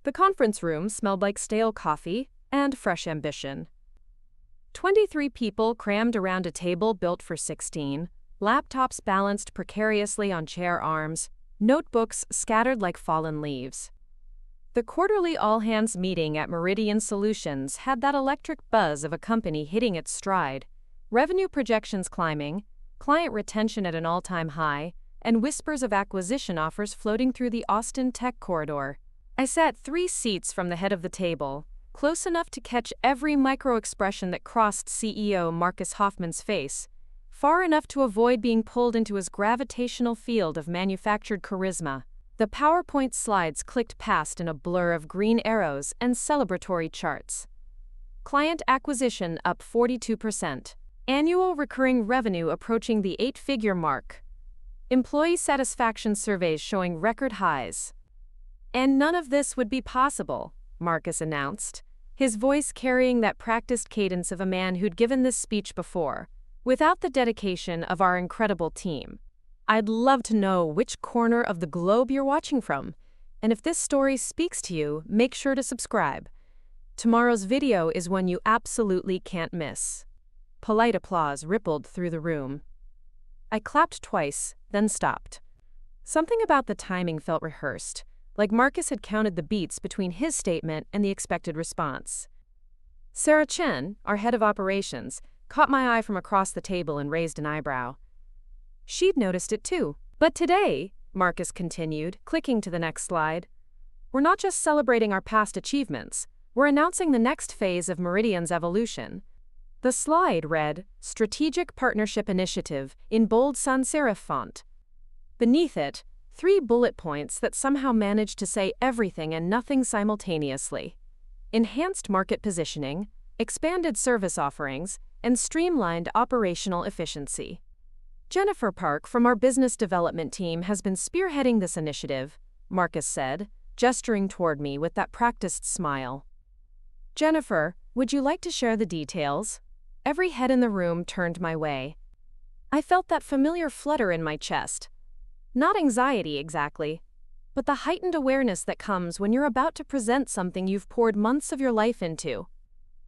The conference room smelled like stale coffee and fresh ambition. 23 people crammed around a table built for 16, laptops balanced precariously on chair arms, notebooks scattered like fallen leaves. The quarterly all-hands meeting at Meridian Solutions had that electric buzz of a company hitting its stride, revenue projections climbing, client retention at an all-time high, and whispers of acquisition offers floating through the Austin tech corridor. I sat 3 seats from the head of the table, close enough to catch every micro-expression that crossed CEO Marcus Hoffman's face, far enough to avoid being pulled into his gravitational field of manufactured charisma. The PowerPoint slides clicked past in a blur of green arrows and celebratory charts. Client acquisition up 42%. Annual recurring revenue approaching the 8-figure mark. Employee satisfaction surveys showing record highs. And none of this would be possible, Marcus announced, his voice carrying that practiced cadence of a man who'd given this speech before, without the dedication of our incredible team. I'd love to know which corner of the globe you're watching from, and if this story speaks to you, make sure to subscribe. Tomorrow's video is one you absolutely can't miss. Polite applause rippled through the room. I clapped twice, then stopped. Something about the timing felt rehearsed, like Marcus had counted the beats between his statement and the expected response. Sarah Chen, our head of operations, caught my eye from across the table and raised an eyebrow. She'd noticed it too. But today, Marcus continued, clicking to the next slide, we're not just celebrating our past achievements, we're announcing the next phase of Meridian's evolution. The slide read, Strategic Partnership Initiative, in bold sans serif font. Beneath it, 3 bullet points that somehow managed to say everything and nothing simultaneously. Enhanced market positioning, expanded service offerings, and streamlined operational efficiency. Jennifer Park from our business development team has been spearheading this initiative, Marcus said, gesturing toward me with that practiced smile. Jennifer, would you like to share the details? Every head in the room turned my way. I felt that familiar flutter in my chest. Not anxiety exactly, but the heightened awareness that comes when you're about to present something you've poured months of your life into.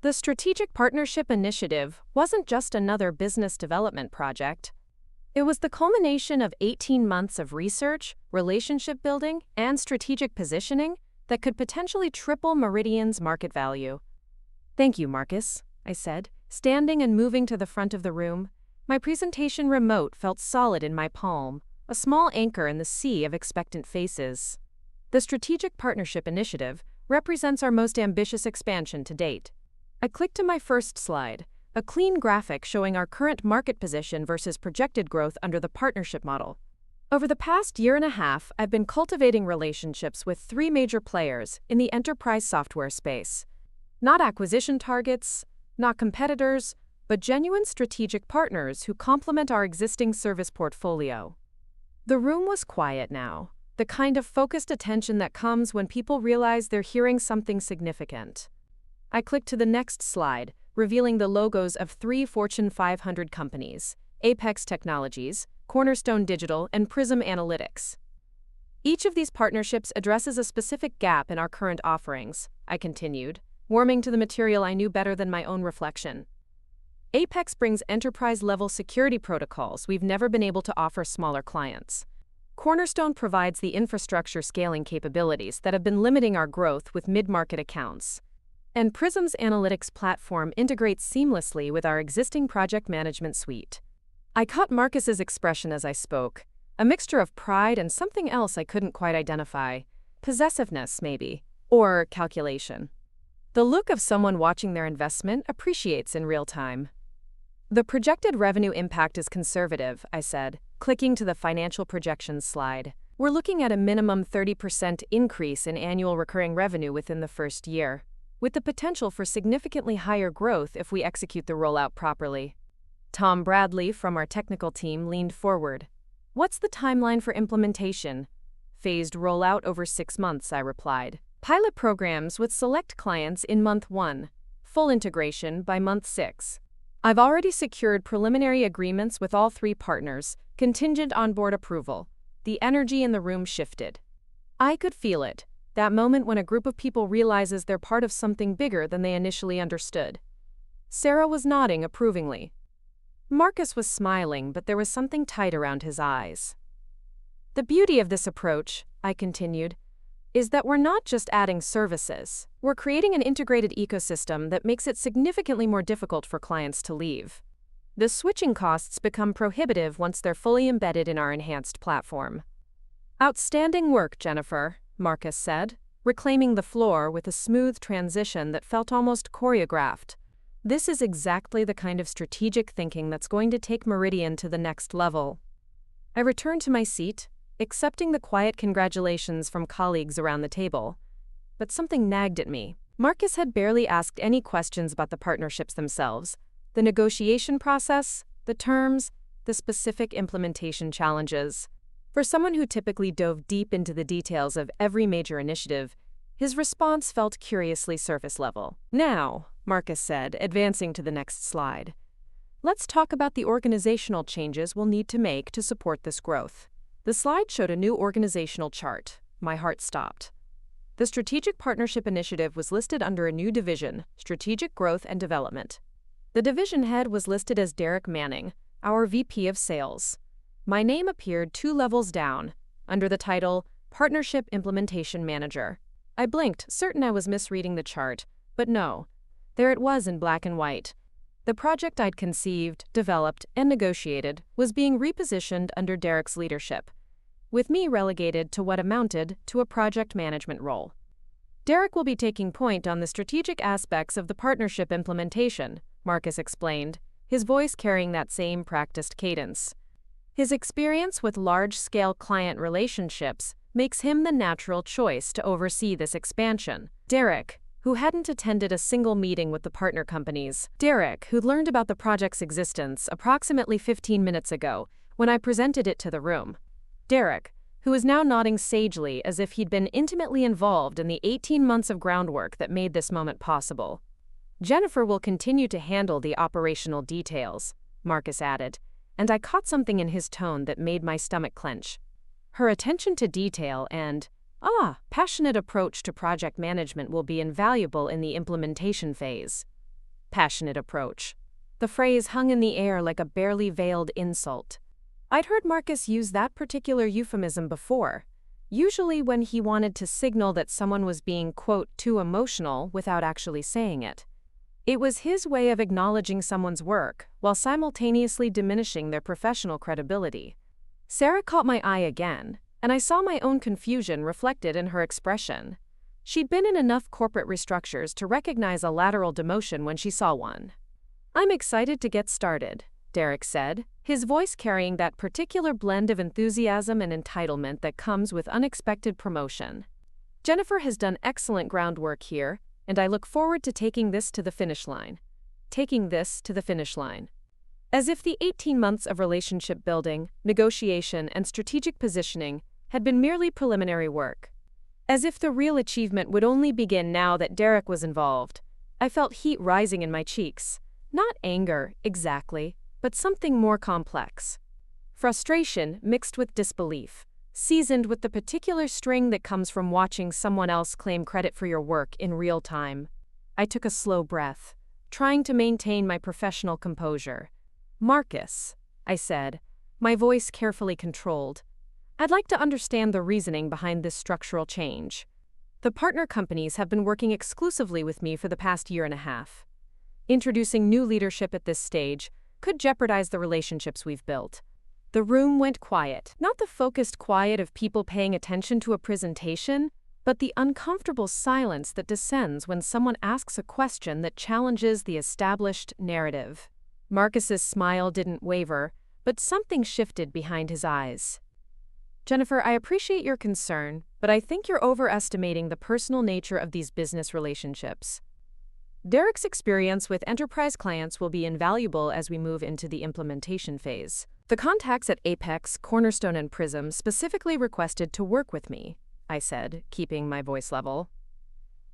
The Strategic Partnership Initiative wasn't just another business development project. It was the culmination of 18 months of research, relationship building, and strategic positioning that could potentially triple Meridian's market value. Thank you, Marcus, I said, standing and moving to the front of the room. My presentation remote felt solid in my palm, a small anchor in the sea of expectant faces. The Strategic Partnership Initiative represents our most ambitious expansion to date. I clicked to my first slide, a clean graphic showing our current market position versus projected growth under the partnership model. Over the past year and a half, I've been cultivating relationships with 3 major players in the enterprise software space. Not acquisition targets, not competitors, but genuine strategic partners who complement our existing service portfolio. The room was quiet now, the kind of focused attention that comes when people realize they're hearing something significant. I clicked to the next slide, revealing the logos of 3 Fortune 500 companies, Apex Technologies, Cornerstone Digital, and Prism Analytics. Each of these partnerships addresses a specific gap in our current offerings, I continued, warming to the material I knew better than my own reflection. Apex brings enterprise-level security protocols we've never been able to offer smaller clients. Cornerstone provides the infrastructure scaling capabilities that have been limiting our growth with mid-market accounts. And Prism's analytics platform integrates seamlessly with our existing project management suite. I caught Marcus's expression as I spoke, a mixture of pride and something else I couldn't quite identify. Possessiveness, maybe, or calculation. The look of someone watching their investment appreciates in real time. The projected revenue impact is conservative, I said, clicking to the financial projections slide. We're looking at a minimum 30% increase in annual recurring revenue within the first year, with the potential for significantly higher growth if we execute the rollout properly. Tom Bradley from our technical team leaned forward. What's the timeline for implementation? Phased rollout over 6 months, I replied. Pilot programs with select clients in month 1, full integration by month 6. I've already secured preliminary agreements with all 3 partners, contingent on board approval. The energy in the room shifted. I could feel it. That moment when a group of people realizes they're part of something bigger than they initially understood. Sarah was nodding approvingly. Marcus was smiling, but there was something tight around his eyes. The beauty of this approach, I continued, is that we're not just adding services. We're creating an integrated ecosystem that makes it significantly more difficult for clients to leave. The switching costs become prohibitive once they're fully embedded in our enhanced platform. Outstanding work, Jennifer, Marcus said, reclaiming the floor with a smooth transition that felt almost choreographed. This is exactly the kind of strategic thinking that's going to take Meridian to the next level. I returned to my seat, accepting the quiet congratulations from colleagues around the table. But something nagged at me. Marcus had barely asked any questions about the partnerships themselves, the negotiation process, the terms, the specific implementation challenges. For someone who typically dove deep into the details of every major initiative, his response felt curiously surface level. Now, Marcus said, advancing to the next slide, let's talk about the organizational changes we'll need to make to support this growth. The slide showed a new organizational chart. My heart stopped. The Strategic Partnership Initiative was listed under a new division, Strategic Growth and Development. The division head was listed as Derek Manning, our VP of Sales. My name appeared 2 levels down, under the title Partnership Implementation Manager. I blinked, certain I was misreading the chart, but no. There it was in black and white. The project I'd conceived, developed, and negotiated was being repositioned under Derek's leadership, with me relegated to what amounted to a project management role. Derek will be taking point on the strategic aspects of the partnership implementation, Marcus explained, his voice carrying that same practiced cadence. His experience with large-scale client relationships makes him the natural choice to oversee this expansion. Derek, who hadn't attended a single meeting with the partner companies. Derek, who'd learned about the project's existence approximately 15 minutes ago when I presented it to the room. Derek, who was now nodding sagely as if he'd been intimately involved in the 18 months of groundwork that made this moment possible. Jennifer will continue to handle the operational details, Marcus added, and I caught something in his tone that made my stomach clench. Her attention to detail and, passionate approach to project management will be invaluable in the implementation phase. Passionate approach. The phrase hung in the air like a barely veiled insult. I'd heard Marcus use that particular euphemism before, usually when he wanted to signal that someone was being, quote, too emotional without actually saying it. It was his way of acknowledging someone's work while simultaneously diminishing their professional credibility. Sarah caught my eye again, and I saw my own confusion reflected in her expression. She'd been in enough corporate restructures to recognize a lateral demotion when she saw one. I'm excited to get started, Derek said, his voice carrying that particular blend of enthusiasm and entitlement that comes with unexpected promotion. Jennifer has done excellent groundwork here, and I look forward to taking this to the finish line. As if the 18 months of relationship building, negotiation, and strategic positioning had been merely preliminary work. As if the real achievement would only begin now that Derek was involved. I felt heat rising in my cheeks. Not anger, exactly, but something more complex. Frustration mixed with disbelief, seasoned with the particular sting that comes from watching someone else claim credit for your work in real time. I took a slow breath, trying to maintain my professional composure. Marcus, I said, my voice carefully controlled. I'd like to understand the reasoning behind this structural change. The partner companies have been working exclusively with me for the past 1.5 years. Introducing new leadership at this stage could jeopardize the relationships we've built. The room went quiet, not the focused quiet of people paying attention to a presentation, but the uncomfortable silence that descends when someone asks a question that challenges the established narrative. Marcus's smile didn't waver, but something shifted behind his eyes. Jennifer, I appreciate your concern, but I think you're overestimating the personal nature of these business relationships. Derek's experience with enterprise clients will be invaluable as we move into the implementation phase. The contacts at Apex, Cornerstone, and Prism specifically requested to work with me, I said, keeping my voice level.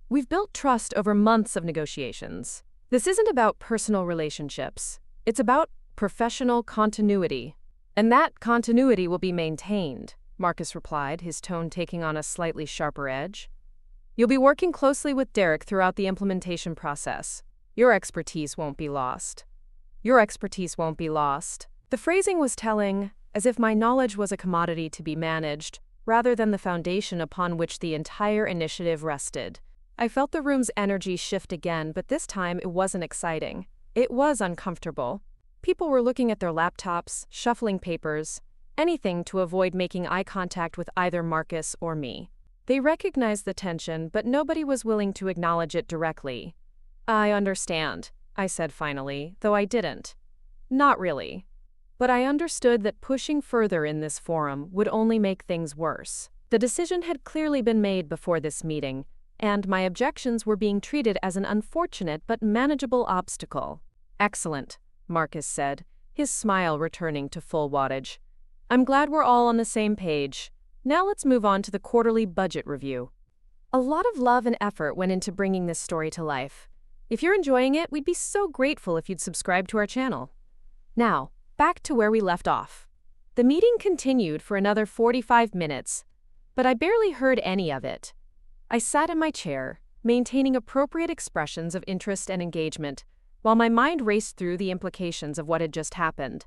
We've built trust over months of negotiations. This isn't about personal relationships. It's about professional continuity. And that continuity will be maintained, Marcus replied, his tone taking on a slightly sharper edge. You'll be working closely with Derek throughout the implementation process. Your expertise won't be lost. Your expertise won't be lost. The phrasing was telling, as if my knowledge was a commodity to be managed, rather than the foundation upon which the entire initiative rested. I felt the room's energy shift again, but this time it wasn't exciting. It was uncomfortable. People were looking at their laptops, shuffling papers, anything to avoid making eye contact with either Marcus or me. They recognized the tension, but nobody was willing to acknowledge it directly. "I understand," I said finally, though I didn't. Not really. But I understood that pushing further in this forum would only make things worse. The decision had clearly been made before this meeting, and my objections were being treated as an unfortunate but manageable obstacle. "Excellent," Marcus said, his smile returning to full wattage. "I'm glad we're all on the same page. Now let's move on to the quarterly budget review." A lot of love and effort went into bringing this story to life. If you're enjoying it, we'd be so grateful if you'd subscribe to our channel. Now, back to where we left off. The meeting continued for another 45 minutes, but I barely heard any of it. I sat in my chair, maintaining appropriate expressions of interest and engagement, while my mind raced through the implications of what had just happened.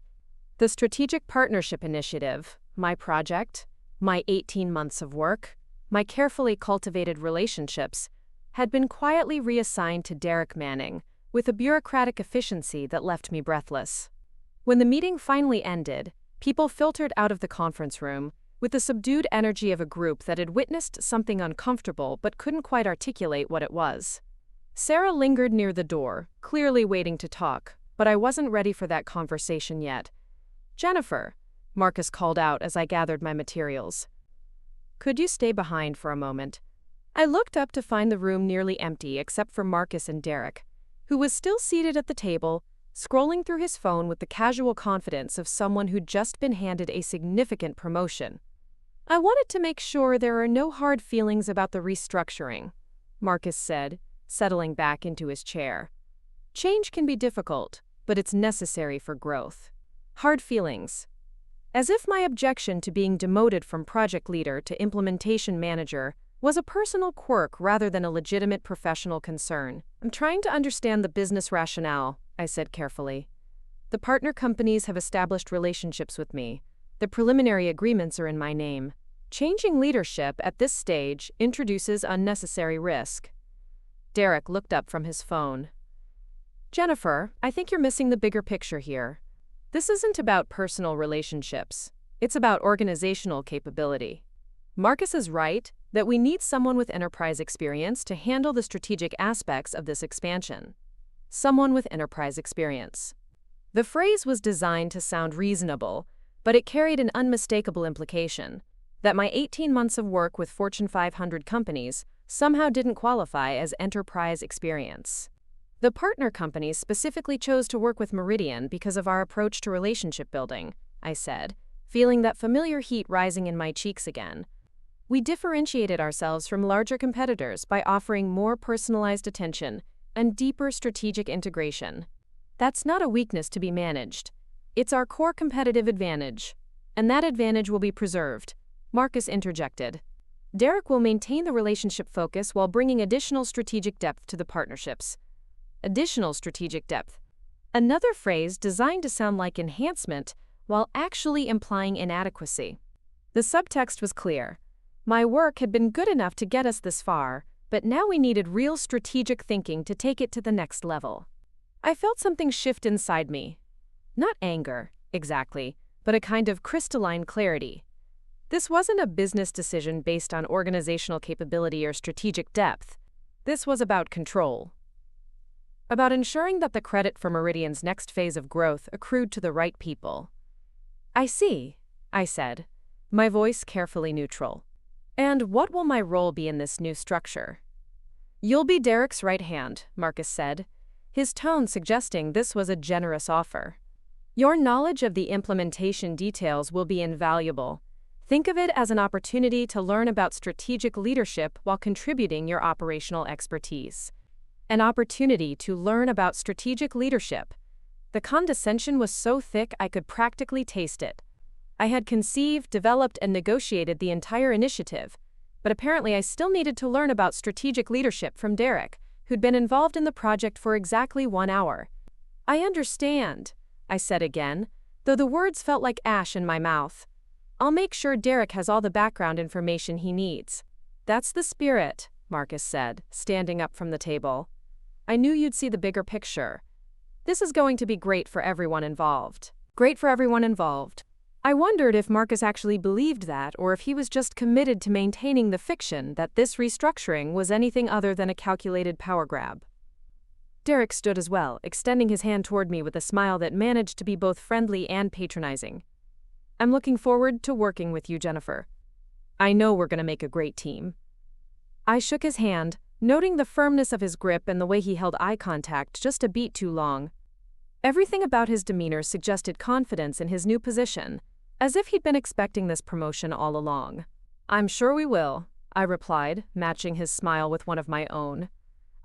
The Strategic Partnership Initiative, my project, my 18 months of work, my carefully cultivated relationships, had been quietly reassigned to Derek Manning, with a bureaucratic efficiency that left me breathless. When the meeting finally ended, people filtered out of the conference room, with the subdued energy of a group that had witnessed something uncomfortable but couldn't quite articulate what it was. Sarah lingered near the door, clearly waiting to talk, but I wasn't ready for that conversation yet. "Jennifer," Marcus called out as I gathered my materials. "Could you stay behind for a moment?" I looked up to find the room nearly empty except for Marcus and Derek, who was still seated at the table, scrolling through his phone with the casual confidence of someone who'd just been handed a significant promotion. "I wanted to make sure there are no hard feelings about the restructuring," Marcus said, settling back into his chair. "Change can be difficult, but it's necessary for growth." Hard feelings. As if my objection to being demoted from project leader to implementation manager was a personal quirk rather than a legitimate professional concern. "I'm trying to understand the business rationale," I said carefully. "The partner companies have established relationships with me. The preliminary agreements are in my name. Changing leadership at this stage introduces unnecessary risk." Derek looked up from his phone. "Jennifer, I think you're missing the bigger picture here. This isn't about personal relationships. It's about organizational capability. Marcus is right that we need someone with enterprise experience to handle the strategic aspects of this expansion. Someone with enterprise experience." The phrase was designed to sound reasonable, but it carried an unmistakable implication that my 18 months of work with Fortune 500 companies somehow didn't qualify as enterprise experience. The partner companies specifically chose to work with Meridian because of our approach to relationship building, I said, feeling that familiar heat rising in my cheeks again. We differentiated ourselves from larger competitors by offering more personalized attention and deeper strategic integration. That's not a weakness to be managed. It's our core competitive advantage, and that advantage will be preserved, Marcus interjected. Derek will maintain the relationship focus while bringing additional strategic depth to the partnerships. Additional strategic depth. Another phrase designed to sound like enhancement while actually implying inadequacy. The subtext was clear. My work had been good enough to get us this far, but now we needed real strategic thinking to take it to the next level. I felt something shift inside me. Not anger, exactly, but a kind of crystalline clarity. This wasn't a business decision based on organizational capability or strategic depth. This was about control. About ensuring that the credit for Meridian's next phase of growth accrued to the right people. "I see," I said, my voice carefully neutral. "And what will my role be in this new structure?" "You'll be Derek's right hand," Marcus said, his tone suggesting this was a generous offer. "Your knowledge of the implementation details will be invaluable. Think of it as an opportunity to learn about strategic leadership while contributing your operational expertise." An opportunity to learn about strategic leadership. The condescension was so thick I could practically taste it. I had conceived, developed, and negotiated the entire initiative, but apparently I still needed to learn about strategic leadership from Derek, who'd been involved in the project for exactly 1 hour. I understand, I said again, though the words felt like ash in my mouth. I'll make sure Derek has all the background information he needs. That's the spirit, Marcus said, standing up from the table. I knew you'd see the bigger picture. This is going to be great for everyone involved. Great for everyone involved. I wondered if Marcus actually believed that, or if he was just committed to maintaining the fiction that this restructuring was anything other than a calculated power grab. Derek stood as well, extending his hand toward me with a smile that managed to be both friendly and patronizing. I'm looking forward to working with you, Jennifer. I know we're going to make a great team. I shook his hand, noting the firmness of his grip and the way he held eye contact just a beat too long. Everything about his demeanor suggested confidence in his new position, as if he'd been expecting this promotion all along. I'm sure we will, I replied, matching his smile with one of my own.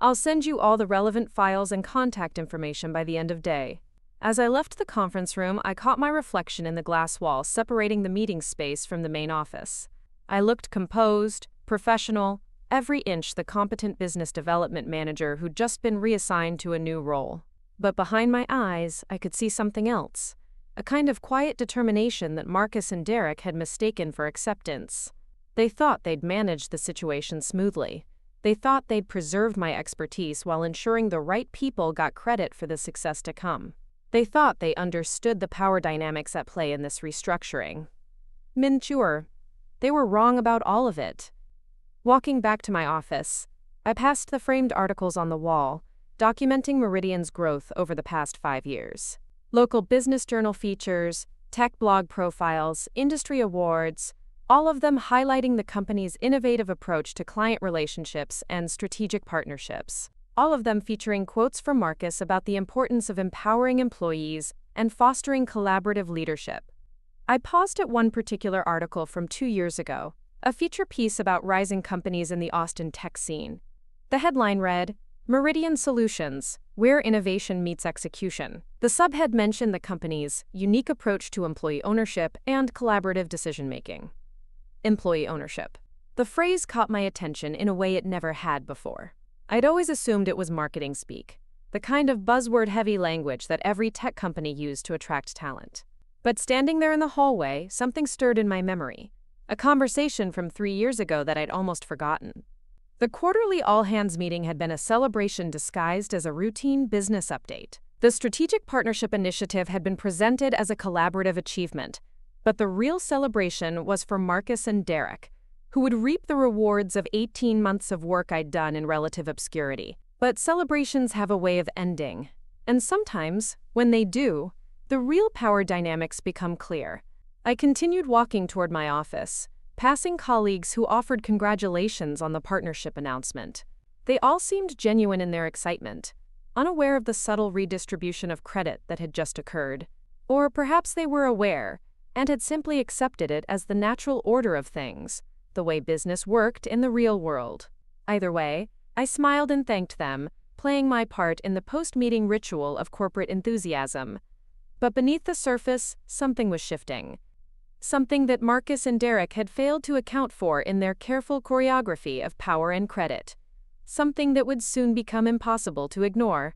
I'll send you all the relevant files and contact information by the end of day. As I left the conference room, I caught my reflection in the glass wall separating the meeting space from the main office. I looked composed, professional, every inch the competent business development manager who'd just been reassigned to a new role. But behind my eyes, I could see something else, a kind of quiet determination that Marcus and Derek had mistaken for acceptance. They thought they'd managed the situation smoothly. They thought they'd preserved my expertise while ensuring the right people got credit for the success to come. They thought they understood the power dynamics at play in this restructuring. Minture. They were wrong about all of it. Walking back to my office, I passed the framed articles on the wall, documenting Meridian's growth over the past 5 years. Local business journal features, tech blog profiles, industry awards, all of them highlighting the company's innovative approach to client relationships and strategic partnerships. All of them featuring quotes from Marcus about the importance of empowering employees and fostering collaborative leadership. I paused at one particular article from 2 years ago, a feature piece about rising companies in the Austin tech scene. The headline read, Meridian Solutions, Where Innovation Meets Execution. The subhead mentioned the company's unique approach to employee ownership and collaborative decision-making. Employee ownership. The phrase caught my attention in a way it never had before. I'd always assumed it was marketing speak, the kind of buzzword-heavy language that every tech company used to attract talent. But standing there in the hallway, something stirred in my memory, a conversation from 3 years ago that I'd almost forgotten. The quarterly all-hands meeting had been a celebration disguised as a routine business update. The Strategic Partnership Initiative had been presented as a collaborative achievement, but the real celebration was for Marcus and Derek, who would reap the rewards of 18 months of work I'd done in relative obscurity. But celebrations have a way of ending, and sometimes, when they do, the real power dynamics become clear. I continued walking toward my office, passing colleagues who offered congratulations on the partnership announcement. They all seemed genuine in their excitement, unaware of the subtle redistribution of credit that had just occurred. Or perhaps they were aware, and had simply accepted it as the natural order of things, the way business worked in the real world. Either way, I smiled and thanked them, playing my part in the post-meeting ritual of corporate enthusiasm. But beneath the surface, something was shifting. Something that Marcus and Derek had failed to account for in their careful choreography of power and credit. Something that would soon become impossible to ignore.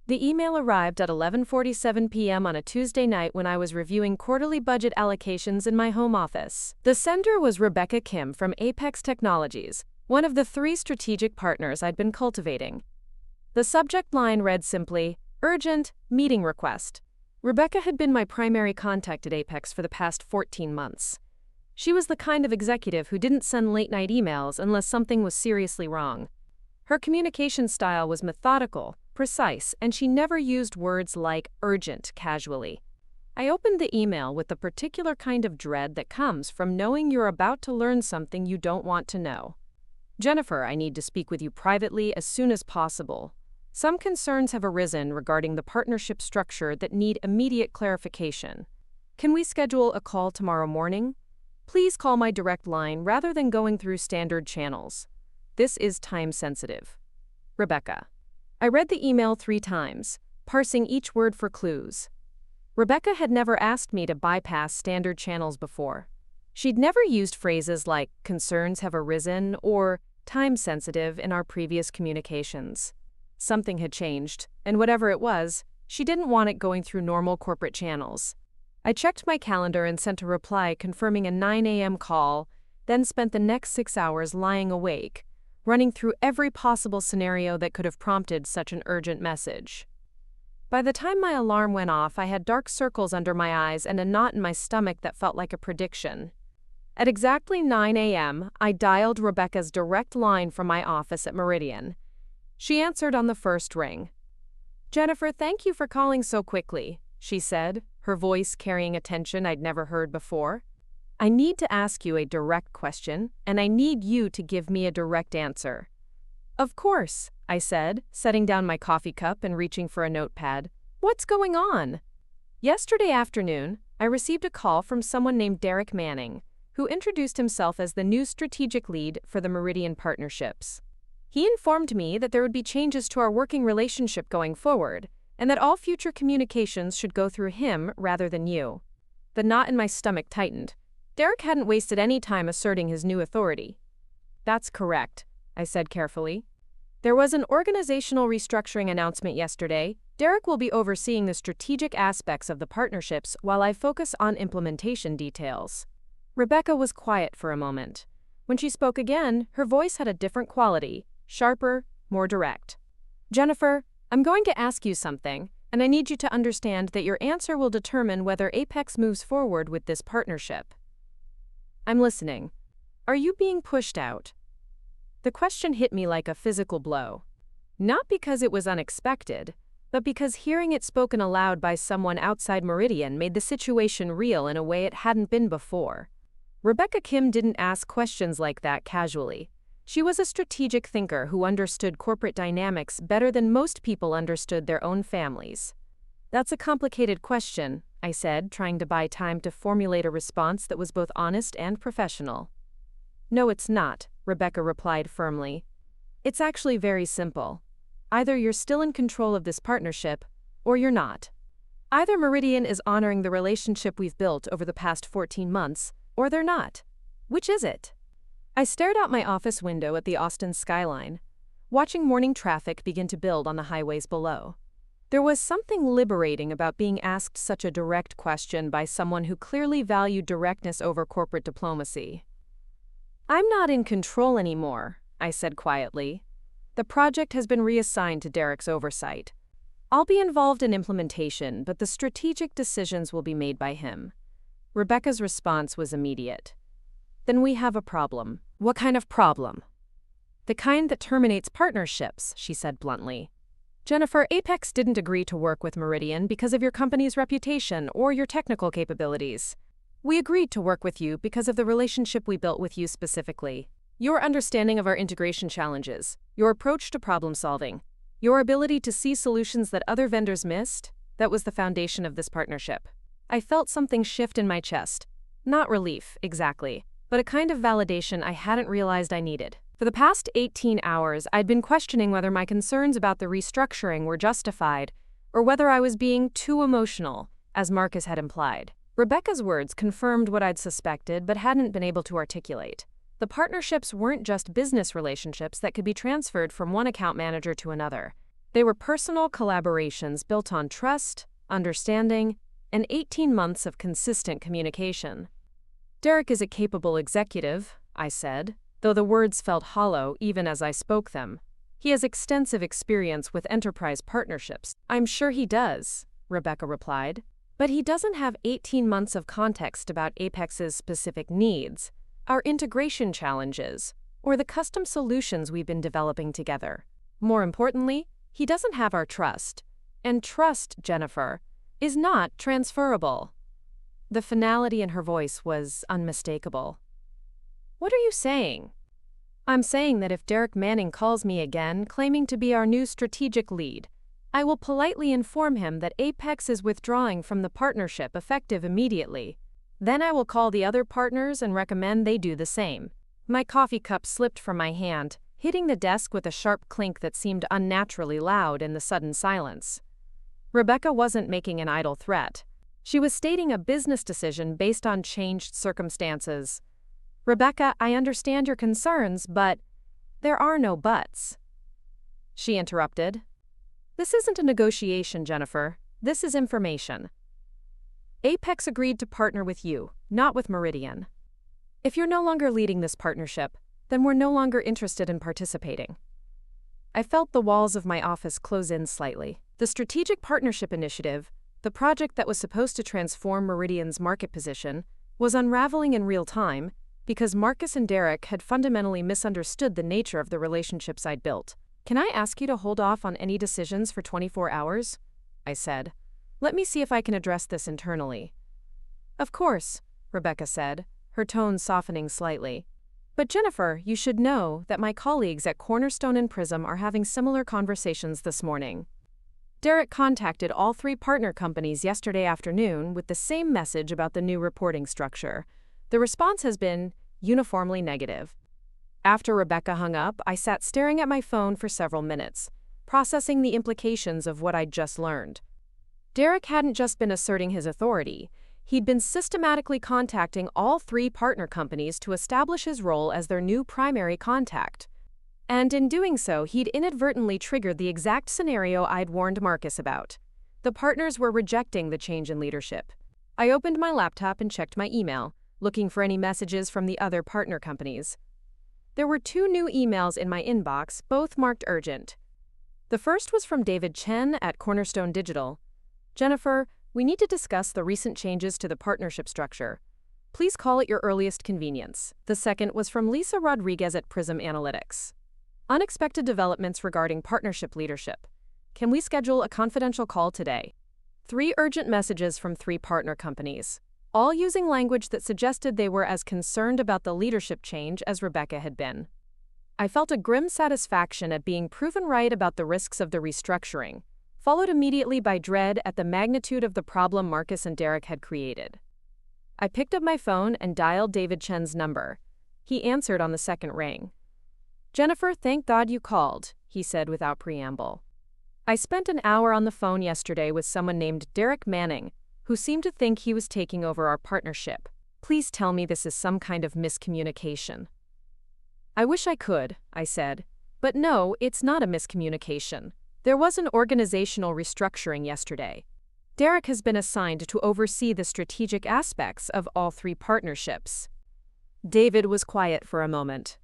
The email arrived at 11:47 p.m. on a Tuesday night when I was reviewing quarterly budget allocations in my home office. The sender was Rebecca Kim from Apex Technologies, one of the 3 strategic partners I'd been cultivating. The subject line read simply, Urgent, Meeting Request. Rebecca had been my primary contact at Apex for the past 14 months. She was the kind of executive who didn't send late-night emails unless something was seriously wrong. Her communication style was methodical, precise, and she never used words like urgent casually. I opened the email with the particular kind of dread that comes from knowing you're about to learn something you don't want to know. Jennifer, I need to speak with you privately as soon as possible. Some concerns have arisen regarding the partnership structure that need immediate clarification. Can we schedule a call tomorrow morning? Please call my direct line rather than going through standard channels. This is time-sensitive. Rebecca. I read the email 3 times, parsing each word for clues. Rebecca had never asked me to bypass standard channels before. She'd never used phrases like concerns have arisen or time sensitive in our previous communications. Something had changed, and whatever it was, she didn't want it going through normal corporate channels. I checked my calendar and sent a reply confirming a 9 a.m. call, then spent the next 6 hours lying awake, running through every possible scenario that could have prompted such an urgent message. By the time my alarm went off, I had dark circles under my eyes and a knot in my stomach that felt like a prediction. At exactly 9 a.m., I dialed Rebecca's direct line from my office at Meridian. She answered on the first ring. "Jennifer, thank you for calling so quickly," she said, her voice carrying a tension I'd never heard before. "I need to ask you a direct question, and I need you to give me a direct answer." "Of course," I said, setting down my coffee cup and reaching for a notepad. "What's going on?" "Yesterday afternoon, I received a call from someone named Derek Manning, who introduced himself as the new strategic lead for the Meridian partnerships. He informed me that there would be changes to our working relationship going forward, and that all future communications should go through him rather than you." The knot in my stomach tightened. Derek hadn't wasted any time asserting his new authority. "That's correct," I said carefully. "There was an organizational restructuring announcement yesterday. Derek will be overseeing the strategic aspects of the partnerships while I focus on implementation details." Rebecca was quiet for a moment. When she spoke again, her voice had a different quality, sharper, more direct. "Jennifer, I'm going to ask you something, and I need you to understand that your answer will determine whether Apex moves forward with this partnership." "I'm listening." "Are you being pushed out?" The question hit me like a physical blow. Not because it was unexpected, but because hearing it spoken aloud by someone outside Meridian made the situation real in a way it hadn't been before. Rebecca Kim didn't ask questions like that casually. She was a strategic thinker who understood corporate dynamics better than most people understood their own families. "That's a complicated question," I said, trying to buy time to formulate a response that was both honest and professional. "No, it's not," Rebecca replied firmly. "It's actually very simple. Either you're still in control of this partnership, or you're not. Either Meridian is honoring the relationship we've built over the past 14 months, or they're not. Which is it?" I stared out my office window at the Austin skyline, watching morning traffic begin to build on the highways below. There was something liberating about being asked such a direct question by someone who clearly valued directness over corporate diplomacy. "I'm not in control anymore," I said quietly. "The project has been reassigned to Derek's oversight. I'll be involved in implementation, but the strategic decisions will be made by him." Rebecca's response was immediate. "Then we have a problem." "What kind of problem?" "The kind that terminates partnerships," she said bluntly. "Jennifer, Apex didn't agree to work with Meridian because of your company's reputation or your technical capabilities. We agreed to work with you because of the relationship we built with you specifically. Your understanding of our integration challenges, your approach to problem solving, your ability to see solutions that other vendors missed, that was the foundation of this partnership." I felt something shift in my chest. Not relief, exactly, but a kind of validation I hadn't realized I needed. For the past 18 hours, I'd been questioning whether my concerns about the restructuring were justified, or whether I was being too emotional, as Marcus had implied. Rebecca's words confirmed what I'd suspected but hadn't been able to articulate. The partnerships weren't just business relationships that could be transferred from one account manager to another. They were personal collaborations built on trust, understanding, and 18 months of consistent communication. "Derek is a capable executive," I said, though the words felt hollow even as I spoke them. "He has extensive experience with enterprise partnerships." "I'm sure he does," Rebecca replied. "But he doesn't have 18 months of context about Apex's specific needs, our integration challenges, or the custom solutions we've been developing together. More importantly, he doesn't have our trust. And trust, Jennifer, is not transferable." The finality in her voice was unmistakable. "What are you saying?" "I'm saying that if Derek Manning calls me again, claiming to be our new strategic lead, I will politely inform him that Apex is withdrawing from the partnership effective immediately. Then I will call the other partners and recommend they do the same." My coffee cup slipped from my hand, hitting the desk with a sharp clink that seemed unnaturally loud in the sudden silence. Rebecca wasn't making an idle threat. She was stating a business decision based on changed circumstances. Rebecca, I understand your concerns, but there are no buts. She interrupted. This isn't a negotiation, Jennifer. This is information. Apex agreed to partner with you, not with Meridian. If you're no longer leading this partnership, then we're no longer interested in participating. I felt the walls of my office close in slightly. The Strategic Partnership Initiative, the project that was supposed to transform Meridian's market position, was unraveling in real time because Marcus and Derek had fundamentally misunderstood the nature of the relationships I'd built. Can I ask you to hold off on any decisions for 24 hours? I said. Let me see if I can address this internally. Of course, Rebecca said, her tone softening slightly. But Jennifer, you should know that my colleagues at Cornerstone and Prism are having similar conversations this morning. Derek contacted all 3 partner companies yesterday afternoon with the same message about the new reporting structure. The response has been uniformly negative. After Rebecca hung up, I sat staring at my phone for several minutes, processing the implications of what I'd just learned. Derek hadn't just been asserting his authority. He'd been systematically contacting all 3 partner companies to establish his role as their new primary contact. And in doing so, he'd inadvertently triggered the exact scenario I'd warned Marcus about. The partners were rejecting the change in leadership. I opened my laptop and checked my email, looking for any messages from the other partner companies. There were 2 new emails in my inbox, both marked urgent. The first was from David Chen at Cornerstone Digital. Jennifer, we need to discuss the recent changes to the partnership structure. Please call at your earliest convenience. The second was from Lisa Rodriguez at Prism Analytics. Unexpected developments regarding partnership leadership. Can we schedule a confidential call today? 3 urgent messages from 3 partner companies, all using language that suggested they were as concerned about the leadership change as Rebecca had been. I felt a grim satisfaction at being proven right about the risks of the restructuring, followed immediately by dread at the magnitude of the problem Marcus and Derek had created. I picked up my phone and dialed David Chen's number. He answered on the second ring. Jennifer, thank God you called, he said without preamble. I spent an hour on the phone yesterday with someone named Derek Manning, who seemed to think he was taking over our partnership. Please tell me this is some kind of miscommunication. I wish I could, I said. But no, it's not a miscommunication. There was an organizational restructuring yesterday. Derek has been assigned to oversee the strategic aspects of all 3 partnerships. David was quiet for a moment.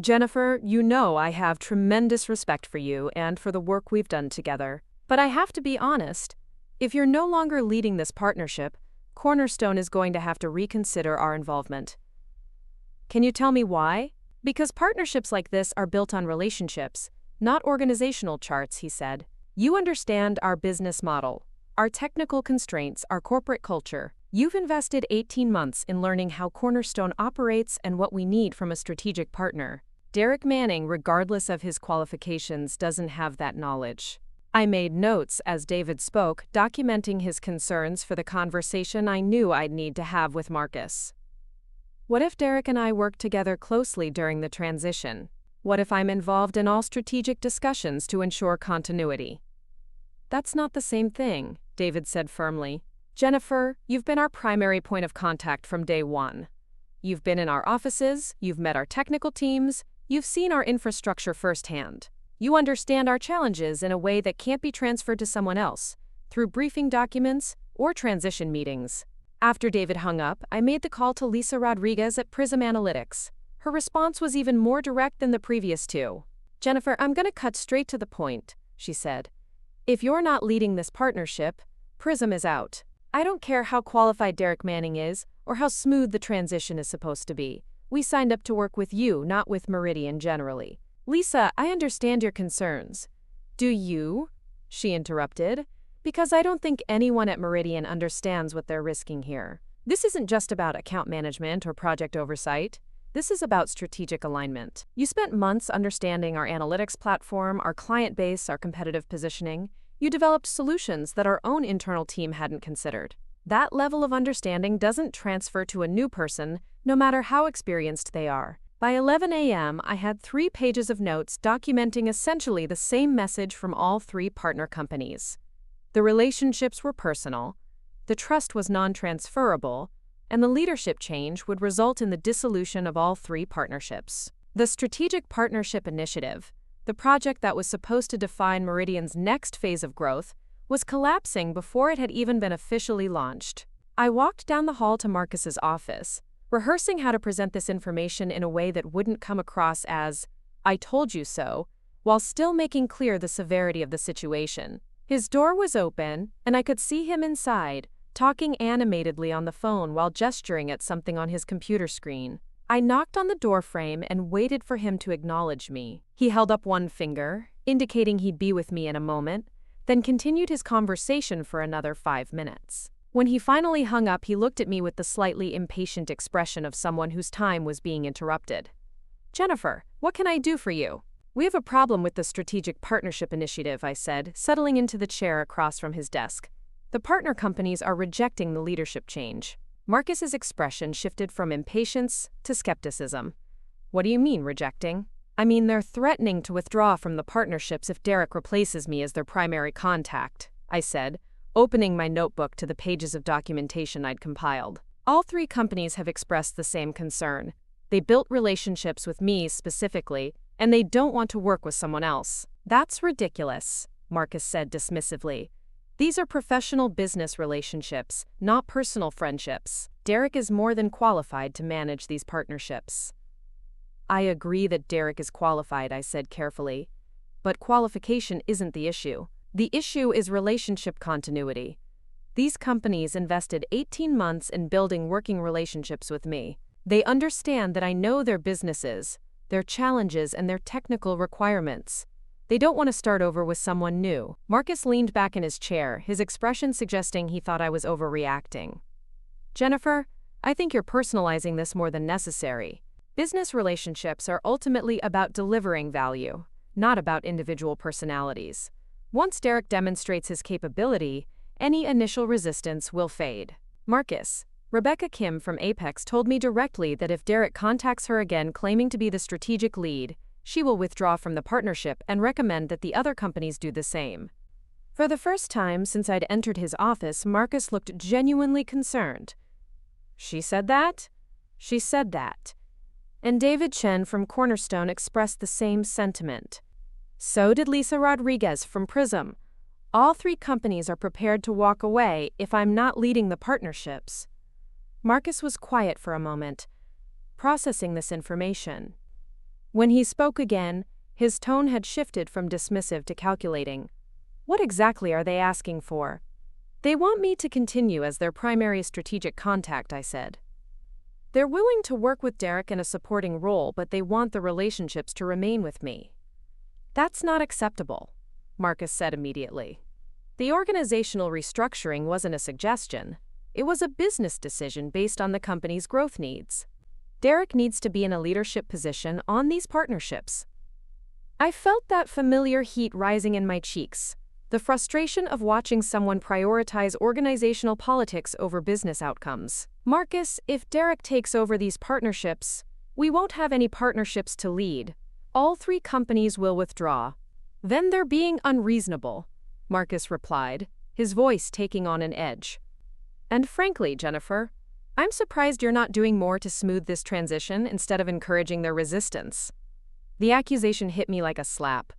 Jennifer, you know I have tremendous respect for you and for the work we've done together. But I have to be honest. If you're no longer leading this partnership, Cornerstone is going to have to reconsider our involvement. Can you tell me why? Because partnerships like this are built on relationships, not organizational charts, he said. You understand our business model, our technical constraints, our corporate culture. You've invested 18 months in learning how Cornerstone operates and what we need from a strategic partner. Derek Manning, regardless of his qualifications, doesn't have that knowledge. I made notes as David spoke, documenting his concerns for the conversation I knew I'd need to have with Marcus. What if Derek and I work together closely during the transition? What if I'm involved in all strategic discussions to ensure continuity? That's not the same thing, David said firmly. Jennifer, you've been our primary point of contact from day one. You've been in our offices, you've met our technical teams, you've seen our infrastructure firsthand. You understand our challenges in a way that can't be transferred to someone else, through briefing documents or transition meetings. After David hung up, I made the call to Lisa Rodriguez at Prism Analytics. Her response was even more direct than the previous 2. Jennifer, I'm going to cut straight to the point, she said. If you're not leading this partnership, Prism is out. I don't care how qualified Derek Manning is or how smooth the transition is supposed to be. We signed up to work with you, not with Meridian generally. Lisa, I understand your concerns. Do you? She interrupted. Because I don't think anyone at Meridian understands what they're risking here. This isn't just about account management or project oversight. This is about strategic alignment. You spent months understanding our analytics platform, our client base, our competitive positioning. You developed solutions that our own internal team hadn't considered. That level of understanding doesn't transfer to a new person, no matter how experienced they are. By 11 a.m., I had 3 pages of notes documenting essentially the same message from all 3 partner companies. The relationships were personal. the trust was non-transferable, and the leadership change would result in the dissolution of all 3 partnerships. The Strategic Partnership Initiative, the project that was supposed to define Meridian's next phase of growth, was collapsing before it had even been officially launched. I walked down the hall to Marcus's office, rehearsing how to present this information in a way that wouldn't come across as, "I told you so," while still making clear the severity of the situation. His door was open, and I could see him inside, talking animatedly on the phone while gesturing at something on his computer screen. I knocked on the doorframe and waited for him to acknowledge me. He held up one finger, indicating he'd be with me in a moment, then continued his conversation for another 5 minutes. When he finally hung up, he looked at me with the slightly impatient expression of someone whose time was being interrupted. "Jennifer, what can I do for you?" "We have a problem with the Strategic Partnership Initiative," I said, settling into the chair across from his desk. "The partner companies are rejecting the leadership change." Marcus's expression shifted from impatience to skepticism. "What do you mean, rejecting?" "I mean, they're threatening to withdraw from the partnerships if Derek replaces me as their primary contact," I said, opening my notebook to the pages of documentation I'd compiled. "All 3 companies have expressed the same concern. They built relationships with me specifically, and they don't want to work with someone else." "That's ridiculous," Marcus said dismissively. "These are professional business relationships, not personal friendships. Derek is more than qualified to manage these partnerships." "I agree that Derek is qualified," I said carefully. "But qualification isn't the issue. The issue is relationship continuity. These companies invested 18 months in building working relationships with me. They understand that I know their businesses, their challenges, and their technical requirements. They don't want to start over with someone new." Marcus leaned back in his chair, his expression suggesting he thought I was overreacting. "Jennifer, I think you're personalizing this more than necessary. Business relationships are ultimately about delivering value, not about individual personalities. Once Derek demonstrates his capability, any initial resistance will fade." "Marcus, Rebecca Kim from Apex told me directly that if Derek contacts her again claiming to be the strategic lead, she will withdraw from the partnership and recommend that the other companies do the same." For the first time since I'd entered his office, Marcus looked genuinely concerned. "She said that?" "She said that." And David Chen from Cornerstone expressed the same sentiment. So did Lisa Rodriguez from Prism. All 3 companies are prepared to walk away if I'm not leading the partnerships. Marcus was quiet for a moment, processing this information. When he spoke again, his tone had shifted from dismissive to calculating. "What exactly are they asking for?" "They want me to continue as their primary strategic contact," I said. "They're willing to work with Derek in a supporting role, but they want the relationships to remain with me." "That's not acceptable," Marcus said immediately. "The organizational restructuring wasn't a suggestion. It was a business decision based on the company's growth needs. Derek needs to be in a leadership position on these partnerships." I felt that familiar heat rising in my cheeks, the frustration of watching someone prioritize organizational politics over business outcomes. "Marcus, if Derek takes over these partnerships, we won't have any partnerships to lead. All 3 companies will withdraw." "Then they're being unreasonable," Marcus replied, his voice taking on an edge. "And frankly, Jennifer, I'm surprised you're not doing more to smooth this transition instead of encouraging their resistance." The accusation hit me like a slap.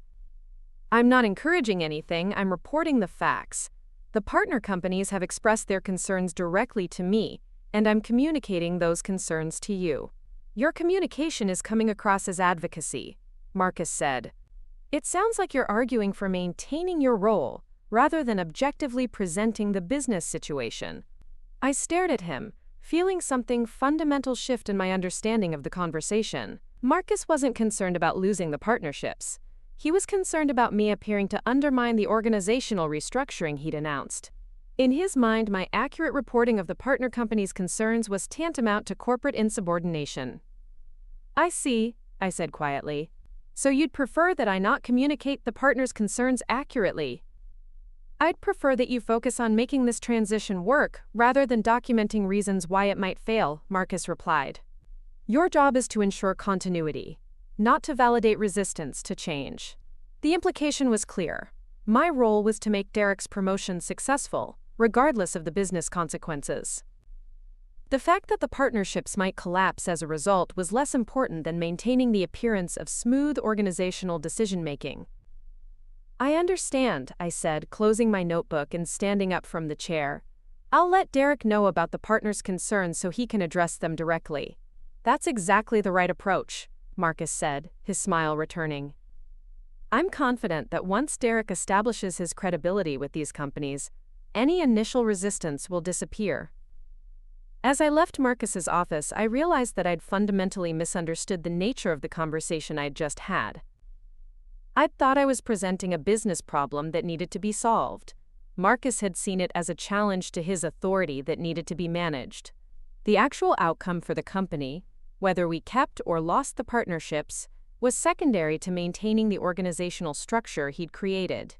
"I'm not encouraging anything, I'm reporting the facts. The partner companies have expressed their concerns directly to me, and I'm communicating those concerns to you." "Your communication is coming across as advocacy," Marcus said. "It sounds like you're arguing for maintaining your role, rather than objectively presenting the business situation." I stared at him, feeling something fundamental shift in my understanding of the conversation. Marcus wasn't concerned about losing the partnerships. He was concerned about me appearing to undermine the organizational restructuring he'd announced. In his mind, my accurate reporting of the partner company's concerns was tantamount to corporate insubordination. "I see," I said quietly. "So you'd prefer that I not communicate the partner's concerns accurately?" "I'd prefer that you focus on making this transition work rather than documenting reasons why it might fail," Marcus replied. "Your job is to ensure continuity, not to validate resistance to change." The implication was clear. My role was to make Derek's promotion successful, regardless of the business consequences. The fact that the partnerships might collapse as a result was less important than maintaining the appearance of smooth organizational decision-making. "I understand," I said, closing my notebook and standing up from the chair. "I'll let Derek know about the partner's concerns so he can address them directly." "That's exactly the right approach," Marcus said, his smile returning. "I'm confident that once Derek establishes his credibility with these companies, any initial resistance will disappear." As I left Marcus's office, I realized that I'd fundamentally misunderstood the nature of the conversation I'd just had. I'd thought I was presenting a business problem that needed to be solved. Marcus had seen it as a challenge to his authority that needed to be managed. The actual outcome for the company, whether we kept or lost the partnerships, was secondary to maintaining the organizational structure he'd created.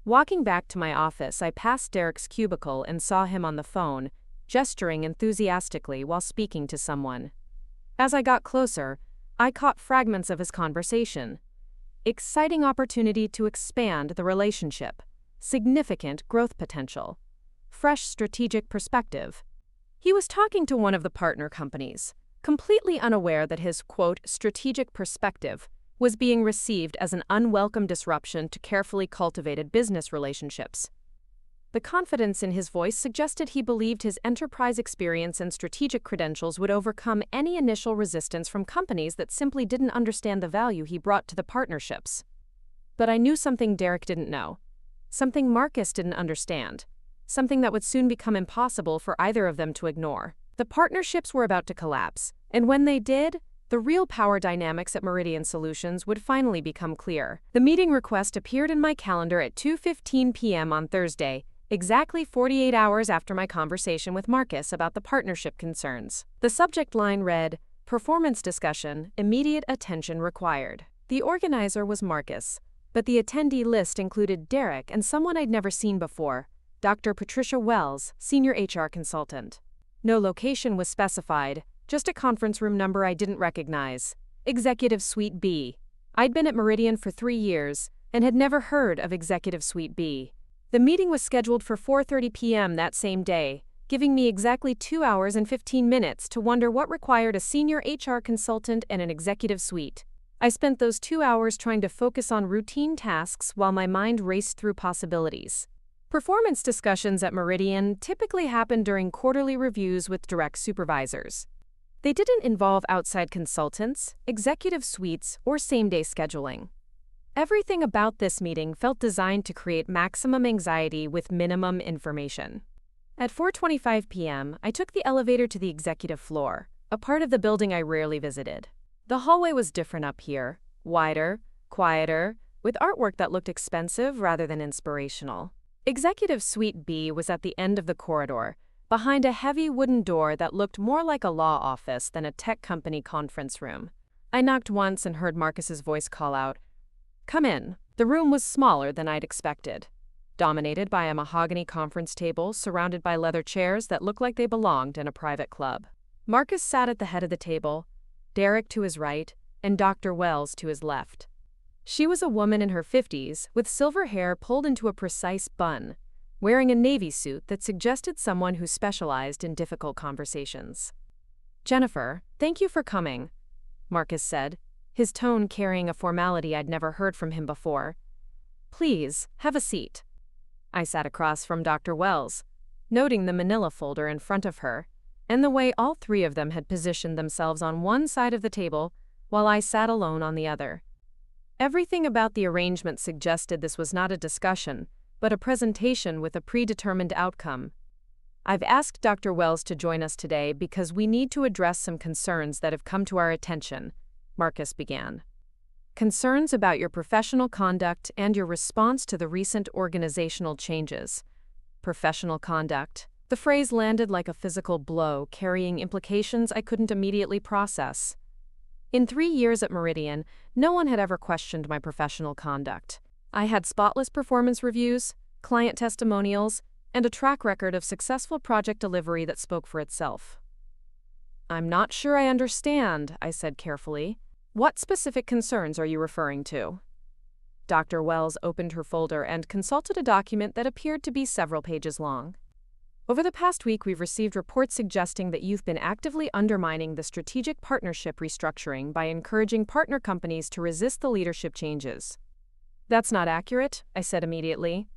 Walking back to my office, I passed Derek's cubicle and saw him on the phone, gesturing enthusiastically while speaking to someone. As I got closer, I caught fragments of his conversation. Exciting opportunity to expand the relationship, significant growth potential, fresh strategic perspective. He was talking to one of the partner companies, completely unaware that his, quote, strategic perspective was being received as an unwelcome disruption to carefully cultivated business relationships. The confidence in his voice suggested he believed his enterprise experience and strategic credentials would overcome any initial resistance from companies that simply didn't understand the value he brought to the partnerships. But I knew something Derek didn't know, something Marcus didn't understand, something that would soon become impossible for either of them to ignore. The partnerships were about to collapse, and when they did, the real power dynamics at Meridian Solutions would finally become clear. The meeting request appeared in my calendar at 2:15 p.m. on Thursday, exactly 48 hours after my conversation with Marcus about the partnership concerns. The subject line read, "Performance discussion, immediate attention required." The organizer was Marcus, but the attendee list included Derek and someone I'd never seen before, Dr. Patricia Wells, senior HR consultant. No location was specified, just a conference room number I didn't recognize. Executive Suite B. I'd been at Meridian for 3 years and had never heard of Executive Suite B. The meeting was scheduled for 4:30 p.m. that same day, giving me exactly 2 hours and 15 minutes to wonder what required a senior HR consultant and an executive suite. I spent those 2 hours trying to focus on routine tasks while my mind raced through possibilities. Performance discussions at Meridian typically happened during quarterly reviews with direct supervisors. They didn't involve outside consultants, executive suites, or same-day scheduling. Everything about this meeting felt designed to create maximum anxiety with minimum information. At 4:25 p.m., I took the elevator to the executive floor, a part of the building I rarely visited. The hallway was different up here, wider, quieter, with artwork that looked expensive rather than inspirational. Executive Suite B was at the end of the corridor, behind a heavy wooden door that looked more like a law office than a tech company conference room. I knocked once and heard Marcus's voice call out, "Come in." The room was smaller than I'd expected, dominated by a mahogany conference table surrounded by leather chairs that looked like they belonged in a private club. Marcus sat at the head of the table, Derek to his right, and Dr. Wells to his left. She was a woman in her 50s, with silver hair pulled into a precise bun, wearing a navy suit that suggested someone who specialized in difficult conversations. "Jennifer, thank you for coming," Marcus said, his tone carrying a formality I'd never heard from him before. "Please, have a seat." I sat across from Dr. Wells, noting the manila folder in front of her, and the way all three of them had positioned themselves on one side of the table while I sat alone on the other. Everything about the arrangement suggested this was not a discussion, but a presentation with a predetermined outcome. "I've asked Dr. Wells to join us today because we need to address some concerns that have come to our attention," Marcus began. "Concerns about your professional conduct and your response to the recent organizational changes." Professional conduct. The phrase landed like a physical blow, carrying implications I couldn't immediately process. In 3 years at Meridian, no one had ever questioned my professional conduct. I had spotless performance reviews, client testimonials, and a track record of successful project delivery that spoke for itself. "I'm not sure I understand," I said carefully. "What specific concerns are you referring to?" Dr. Wells opened her folder and consulted a document that appeared to be several pages long. Over the past week, we've received reports suggesting that you've been actively undermining the strategic partnership restructuring by encouraging partner companies to resist the leadership changes. That's not accurate, I said immediately.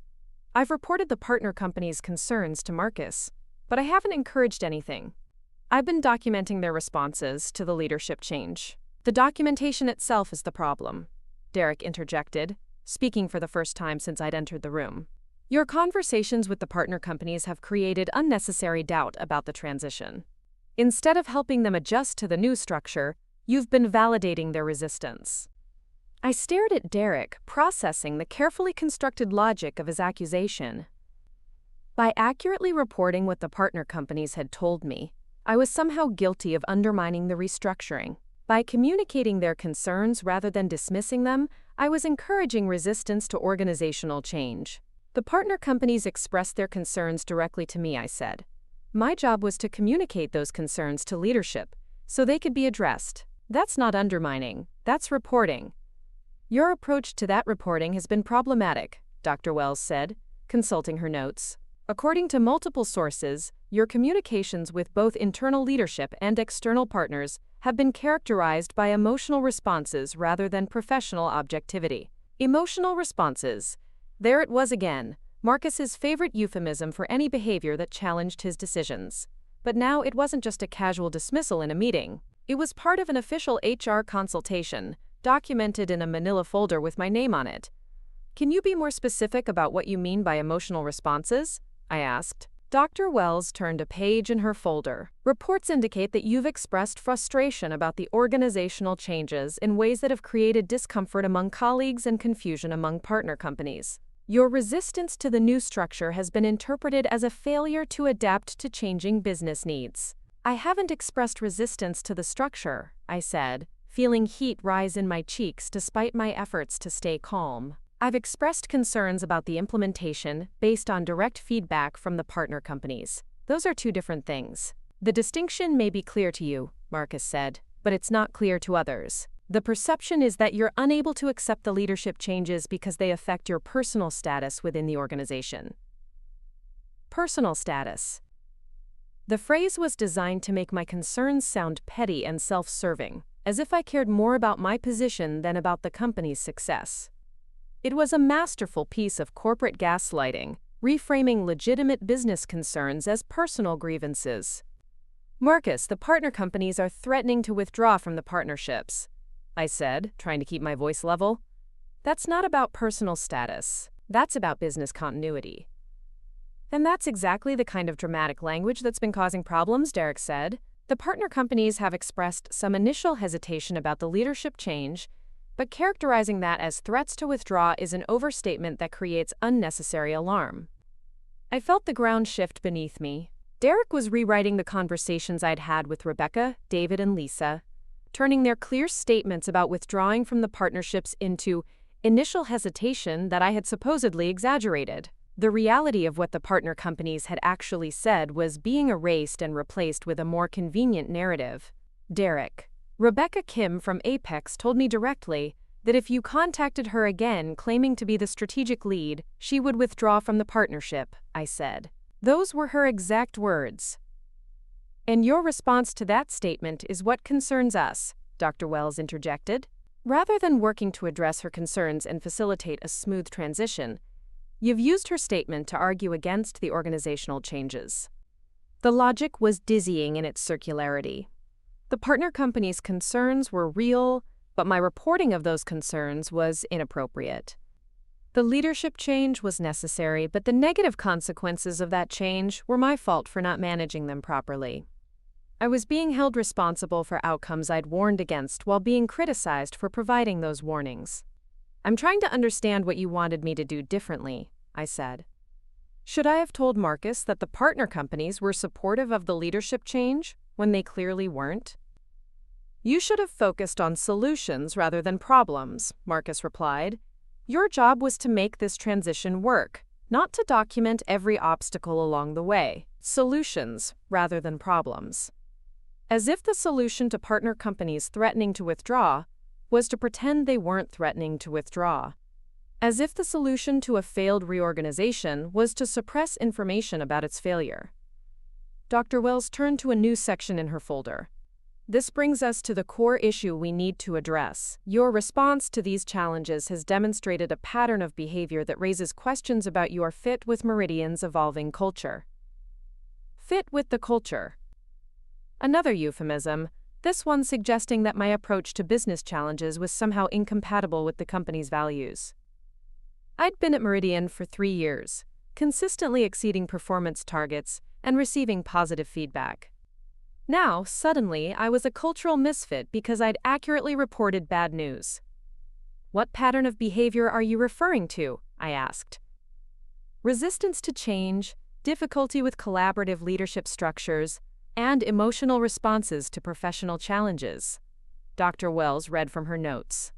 I've reported the partner company's concerns to Marcus, but I haven't encouraged anything. I've been documenting their responses to the leadership change. The documentation itself is the problem, Derek interjected, speaking for the first time since I'd entered the room. Your conversations with the partner companies have created unnecessary doubt about the transition. Instead of helping them adjust to the new structure, you've been validating their resistance. I stared at Derek, processing the carefully constructed logic of his accusation. By accurately reporting what the partner companies had told me, I was somehow guilty of undermining the restructuring. By communicating their concerns rather than dismissing them, I was encouraging resistance to organizational change. The partner companies expressed their concerns directly to me, I said. My job was to communicate those concerns to leadership, so they could be addressed. That's not undermining, that's reporting. Your approach to that reporting has been problematic, Dr. Wells said, consulting her notes. According to multiple sources, your communications with both internal leadership and external partners have been characterized by emotional responses rather than professional objectivity. Emotional responses. There it was again, Marcus's favorite euphemism for any behavior that challenged his decisions. But now it wasn't just a casual dismissal in a meeting. It was part of an official HR consultation, documented in a manila folder with my name on it. Can you be more specific about what you mean by emotional responses? I asked. Dr. Wells turned a page in her folder. Reports indicate that you've expressed frustration about the organizational changes in ways that have created discomfort among colleagues and confusion among partner companies. Your resistance to the new structure has been interpreted as a failure to adapt to changing business needs. I haven't expressed resistance to the structure, I said, feeling heat rise in my cheeks despite my efforts to stay calm. I've expressed concerns about the implementation based on direct feedback from the partner companies. Those are two different things. The distinction may be clear to you, Marcus said, but it's not clear to others. The perception is that you're unable to accept the leadership changes because they affect your personal status within the organization. Personal status. The phrase was designed to make my concerns sound petty and self-serving, as if I cared more about my position than about the company's success. It was a masterful piece of corporate gaslighting, reframing legitimate business concerns as personal grievances. Marcus, the partner companies are threatening to withdraw from the partnerships, I said, trying to keep my voice level. That's not about personal status. That's about business continuity. And that's exactly the kind of dramatic language that's been causing problems, Derek said. The partner companies have expressed some initial hesitation about the leadership change, but characterizing that as threats to withdraw is an overstatement that creates unnecessary alarm. I felt the ground shift beneath me. Derek was rewriting the conversations I'd had with Rebecca, David, and Lisa, turning their clear statements about withdrawing from the partnerships into initial hesitation that I had supposedly exaggerated. The reality of what the partner companies had actually said was being erased and replaced with a more convenient narrative. Derek. Rebecca Kim from Apex told me directly that if you contacted her again claiming to be the strategic lead, she would withdraw from the partnership, I said. Those were her exact words. And your response to that statement is what concerns us, Dr. Wells interjected. Rather than working to address her concerns and facilitate a smooth transition, you've used her statement to argue against the organizational changes. The logic was dizzying in its circularity. The partner company's concerns were real, but my reporting of those concerns was inappropriate. The leadership change was necessary, but the negative consequences of that change were my fault for not managing them properly. I was being held responsible for outcomes I'd warned against while being criticized for providing those warnings. I'm trying to understand what you wanted me to do differently, I said. Should I have told Marcus that the partner companies were supportive of the leadership change when they clearly weren't? You should have focused on solutions rather than problems, Marcus replied. Your job was to make this transition work, not to document every obstacle along the way. Solutions rather than problems. As if the solution to partner companies threatening to withdraw was to pretend they weren't threatening to withdraw. as if the solution to a failed reorganization was to suppress information about its failure. Dr. Wells turned to a new section in her folder. This brings us to the core issue we need to address. Your response to these challenges has demonstrated a pattern of behavior that raises questions about your fit with Meridian's evolving culture. Fit with the culture. Another euphemism, this one suggesting that my approach to business challenges was somehow incompatible with the company's values. I'd been at Meridian for 3 years, consistently exceeding performance targets and receiving positive feedback. Now, suddenly, I was a cultural misfit because I'd accurately reported bad news. What pattern of behavior are you referring to? I asked. Resistance to change, difficulty with collaborative leadership structures, and emotional responses to professional challenges. Dr. Wells read from her notes.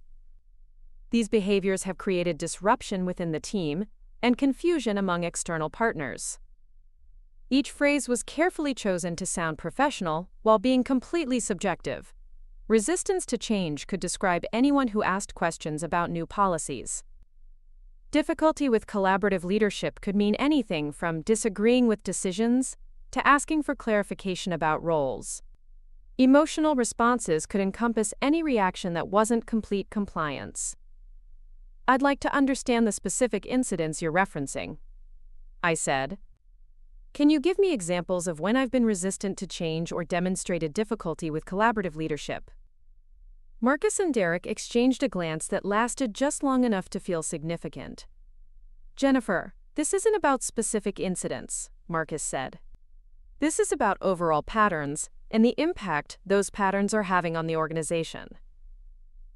These behaviors have created disruption within the team and confusion among external partners. Each phrase was carefully chosen to sound professional while being completely subjective. Resistance to change could describe anyone who asked questions about new policies. Difficulty with collaborative leadership could mean anything from disagreeing with decisions to asking for clarification about roles. Emotional responses could encompass any reaction that wasn't complete compliance. I'd like to understand the specific incidents you're referencing, I said. Can you give me examples of when I've been resistant to change or demonstrated difficulty with collaborative leadership? Marcus and Derek exchanged a glance that lasted just long enough to feel significant. Jennifer, this isn't about specific incidents, Marcus said. This is about overall patterns and the impact those patterns are having on the organization.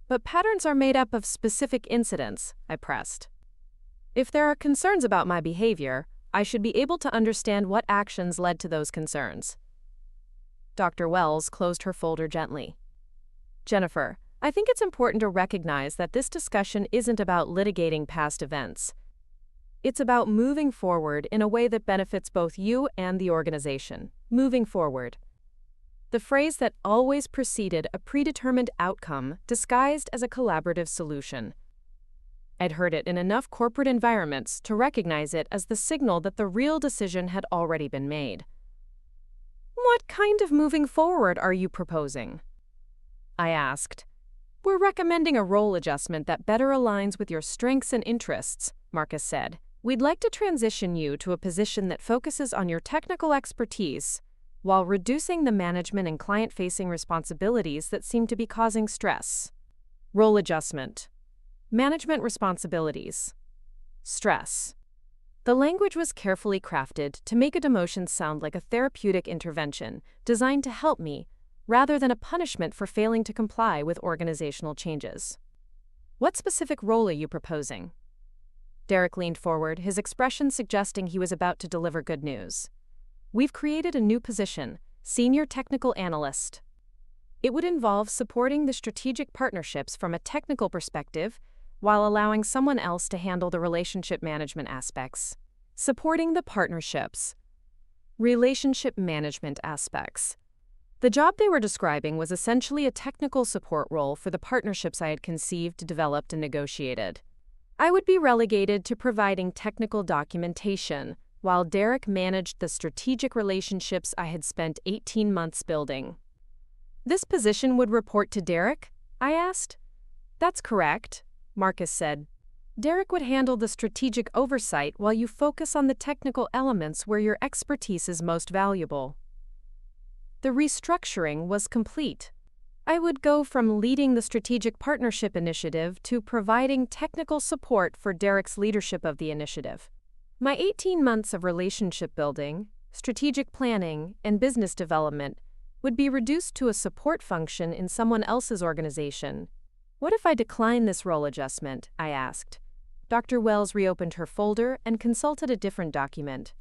But patterns are made up of specific incidents, I pressed. If there are concerns about my behavior, I should be able to understand what actions led to those concerns. Dr. Wells closed her folder gently. Jennifer, I think it's important to recognize that this discussion isn't about litigating past events. It's about moving forward in a way that benefits both you and the organization. Moving forward. The phrase that always preceded a predetermined outcome disguised as a collaborative solution. I'd heard it in enough corporate environments to recognize it as the signal that the real decision had already been made. What kind of moving forward are you proposing? I asked. We're recommending a role adjustment that better aligns with your strengths and interests, Marcus said. We'd like to transition you to a position that focuses on your technical expertise while reducing the management and client-facing responsibilities that seem to be causing stress. Role adjustment. Management responsibilities. Stress. The language was carefully crafted to make a demotion sound like a therapeutic intervention designed to help me, rather than a punishment for failing to comply with organizational changes. What specific role are you proposing? Derek leaned forward, his expression suggesting he was about to deliver good news. We've created a new position, Senior Technical Analyst. It would involve supporting the strategic partnerships from a technical perspective while allowing someone else to handle the relationship management aspects. Supporting the partnerships. Relationship management aspects. The job they were describing was essentially a technical support role for the partnerships I had conceived, developed, and negotiated. I would be relegated to providing technical documentation, while Derek managed the strategic relationships I had spent 18 months building. This position would report to Derek? I asked. That's correct, Marcus said. Derek would handle the strategic oversight while you focus on the technical elements where your expertise is most valuable. The restructuring was complete. I would go from leading the strategic partnership initiative to providing technical support for Derek's leadership of the initiative. My 18 months of relationship building, strategic planning, and business development would be reduced to a support function in someone else's organization. What if I decline this role adjustment? I asked. Dr. Wells reopened her folder and consulted a different document.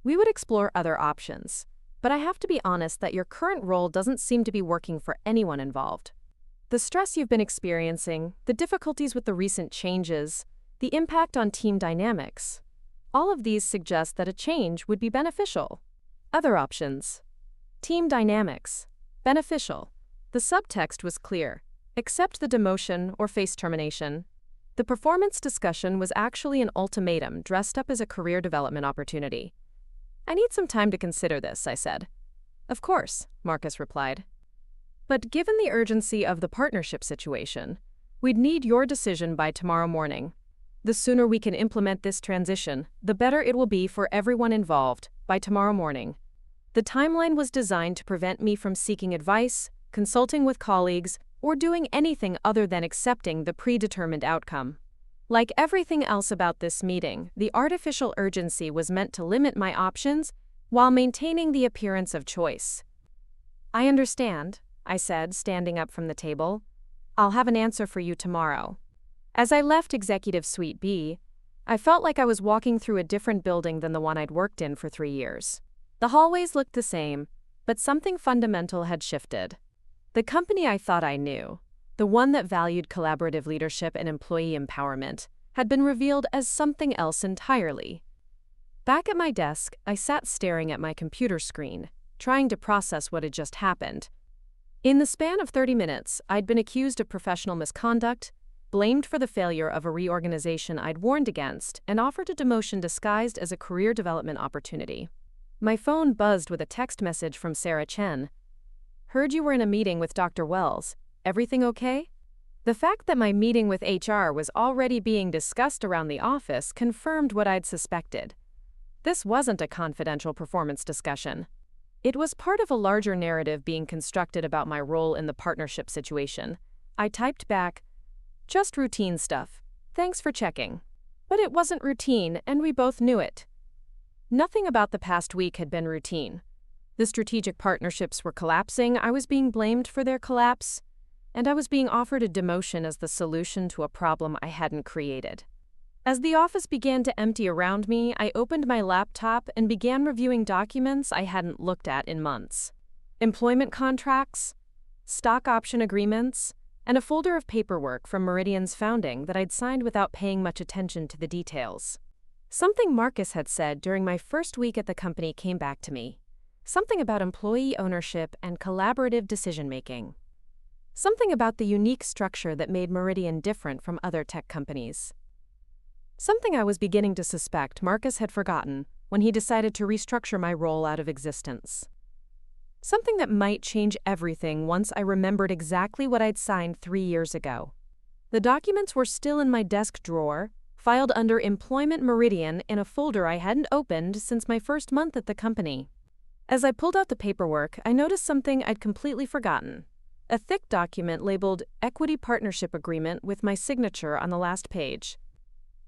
We would explore other options, but I have to be honest that your current role doesn't seem to be working for anyone involved. The stress you've been experiencing, the difficulties with the recent changes, the impact on team dynamics, all of these suggest that a change would be beneficial. Other options. Team dynamics. Beneficial. The subtext was clear. Accept the demotion or face termination. The performance discussion was actually an ultimatum dressed up as a career development opportunity. "I need some time to consider this," I said. "Of course," Marcus replied. "But given the urgency of the partnership situation, we'd need your decision by tomorrow morning. The sooner we can implement this transition, the better it will be for everyone involved by tomorrow morning." The timeline was designed to prevent me from seeking advice, consulting with colleagues, or doing anything other than accepting the predetermined outcome. Like everything else about this meeting, the artificial urgency was meant to limit my options while maintaining the appearance of choice. "I understand," I said, standing up from the table. "I'll have an answer for you tomorrow." As I left Executive Suite B, I felt like I was walking through a different building than the one I'd worked in for 3 years. The hallways looked the same, but something fundamental had shifted. The company I thought I knew, the one that valued collaborative leadership and employee empowerment, had been revealed as something else entirely. Back at my desk, I sat staring at my computer screen, trying to process what had just happened. In the span of 30 minutes, I'd been accused of professional misconduct, blamed for the failure of a reorganization I'd warned against, and offered a demotion disguised as a career development opportunity. My phone buzzed with a text message from Sarah Chen. "Heard you were in a meeting with Dr. Wells. Everything okay?" The fact that my meeting with HR was already being discussed around the office confirmed what I'd suspected. This wasn't a confidential performance discussion. It was part of a larger narrative being constructed about my role in the partnership situation. I typed back, "Just routine stuff. Thanks for checking." But it wasn't routine, and we both knew it. Nothing about the past week had been routine. The strategic partnerships were collapsing, I was being blamed for their collapse, and I was being offered a demotion as the solution to a problem I hadn't created. As the office began to empty around me, I opened my laptop and began reviewing documents I hadn't looked at in months. Employment contracts, stock option agreements, and a folder of paperwork from Meridian's founding that I'd signed without paying much attention to the details. Something Marcus had said during my first week at the company came back to me. Something about employee ownership and collaborative decision-making. Something about the unique structure that made Meridian different from other tech companies. Something I was beginning to suspect Marcus had forgotten when he decided to restructure my role out of existence. Something that might change everything once I remembered exactly what I'd signed 3 years ago. The documents were still in my desk drawer, filed under Employment Meridian in a folder I hadn't opened since my first month at the company. As I pulled out the paperwork, I noticed something I'd completely forgotten. A thick document labeled Equity Partnership Agreement with my signature on the last page.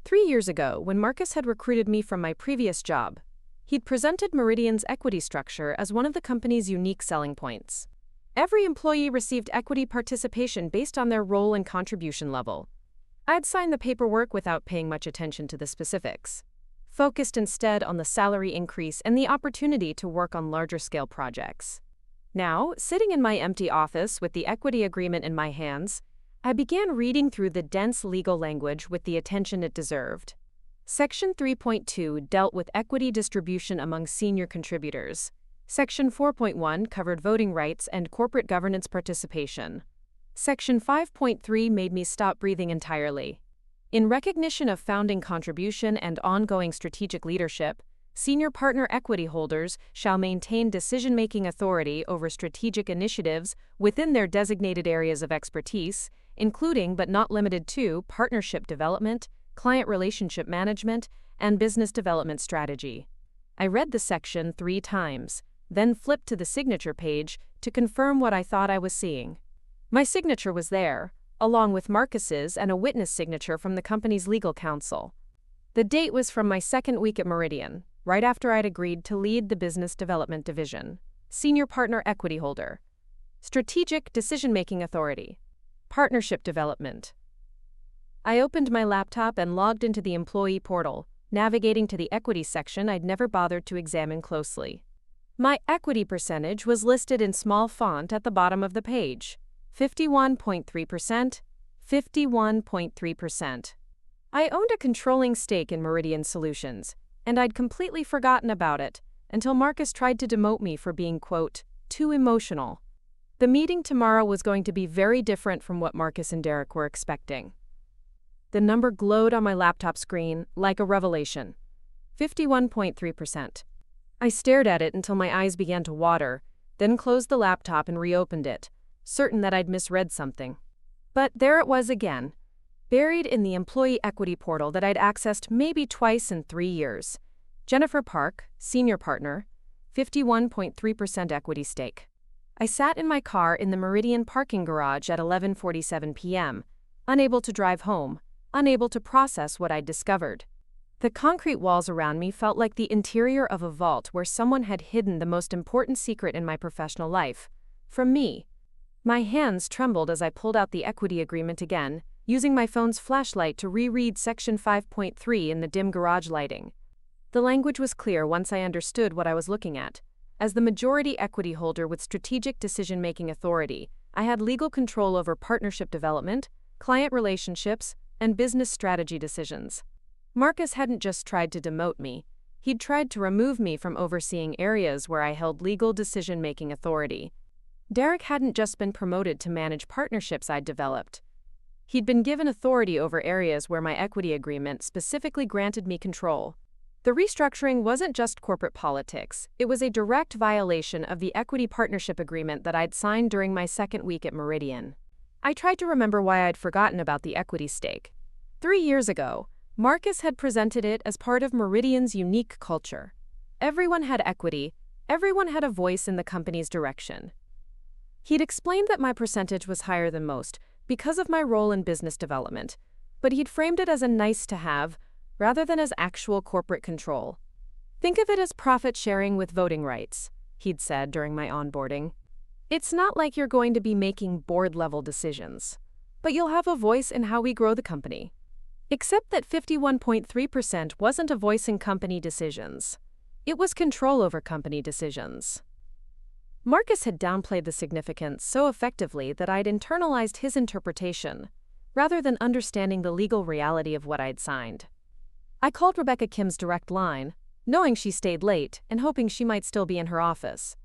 3 years ago, when Marcus had recruited me from my previous job, he'd presented Meridian's equity structure as one of the company's unique selling points. Every employee received equity participation based on their role and contribution level. I'd signed the paperwork without paying much attention to the specifics, focused instead on the salary increase and the opportunity to work on larger-scale projects. Now, sitting in my empty office with the equity agreement in my hands, I began reading through the dense legal language with the attention it deserved. Section 3.2 dealt with equity distribution among senior contributors. Section 4.1 covered voting rights and corporate governance participation. Section 5.3 made me stop breathing entirely. In recognition of founding contribution and ongoing strategic leadership, senior partner equity holders shall maintain decision-making authority over strategic initiatives within their designated areas of expertise, including but not limited to partnership development, client relationship management, and business development strategy. I read the section 3 times, then flipped to the signature page to confirm what I thought I was seeing. My signature was there, along with Marcus's and a witness signature from the company's legal counsel. The date was from my second week at Meridian, right after I'd agreed to lead the business development division. Senior partner equity holder. Strategic decision-making authority. Partnership development. I opened my laptop and logged into the employee portal, navigating to the equity section I'd never bothered to examine closely. My equity percentage was listed in small font at the bottom of the page. 51.3%, 51.3%. I owned a controlling stake in Meridian Solutions, and I'd completely forgotten about it until Marcus tried to demote me for being, quote, too emotional. The meeting tomorrow was going to be very different from what Marcus and Derek were expecting. The number glowed on my laptop screen like a revelation. 51.3%. I stared at it until my eyes began to water, then closed the laptop and reopened it, certain that I'd misread something. But there it was again, buried in the employee equity portal that I'd accessed maybe twice in 3 years. Jennifer Park, senior partner, 51.3% equity stake. I sat in my car in the Meridian parking garage at 11:47 p.m., unable to drive home, unable to process what I'd discovered. The concrete walls around me felt like the interior of a vault where someone had hidden the most important secret in my professional life. From me. My hands trembled as I pulled out the equity agreement again, using my phone's flashlight to reread Section 5.3 in the dim garage lighting. The language was clear once I understood what I was looking at. As the majority equity holder with strategic decision-making authority, I had legal control over partnership development, client relationships, and business strategy decisions. Marcus hadn't just tried to demote me, he'd tried to remove me from overseeing areas where I held legal decision-making authority. Derek hadn't just been promoted to manage partnerships I'd developed. He'd been given authority over areas where my equity agreement specifically granted me control. The restructuring wasn't just corporate politics, it was a direct violation of the equity partnership agreement that I'd signed during my second week at Meridian. I tried to remember why I'd forgotten about the equity stake. 3 years ago, Marcus had presented it as part of Meridian's unique culture. Everyone had equity, everyone had a voice in the company's direction. He'd explained that my percentage was higher than most because of my role in business development, but he'd framed it as a nice-to-have rather than as actual corporate control. Think of it as profit sharing with voting rights, he'd said during my onboarding. It's not like you're going to be making board-level decisions, but you'll have a voice in how we grow the company. Except that 51.3% wasn't a voice in company decisions. It was control over company decisions. Marcus had downplayed the significance so effectively that I'd internalized his interpretation, rather than understanding the legal reality of what I'd signed. I called Rebecca Kim's direct line, knowing she stayed late and hoping she might still be in her office.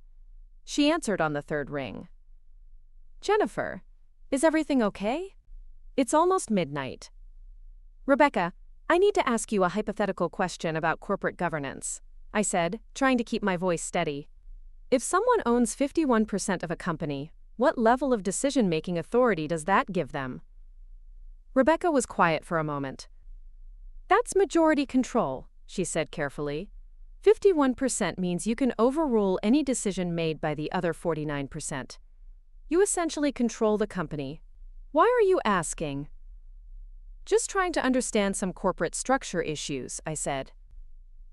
She answered on the third ring. "Jennifer, is everything okay? It's almost midnight." "Rebecca, I need to ask you a hypothetical question about corporate governance," I said, trying to keep my voice steady. "If someone owns 51% of a company, what level of decision-making authority does that give them?" Rebecca was quiet for a moment. "That's majority control," she said carefully. 51% means you can overrule any decision made by the other 49%. You essentially control the company. Why are you asking? "Just trying to understand some corporate structure issues," I said.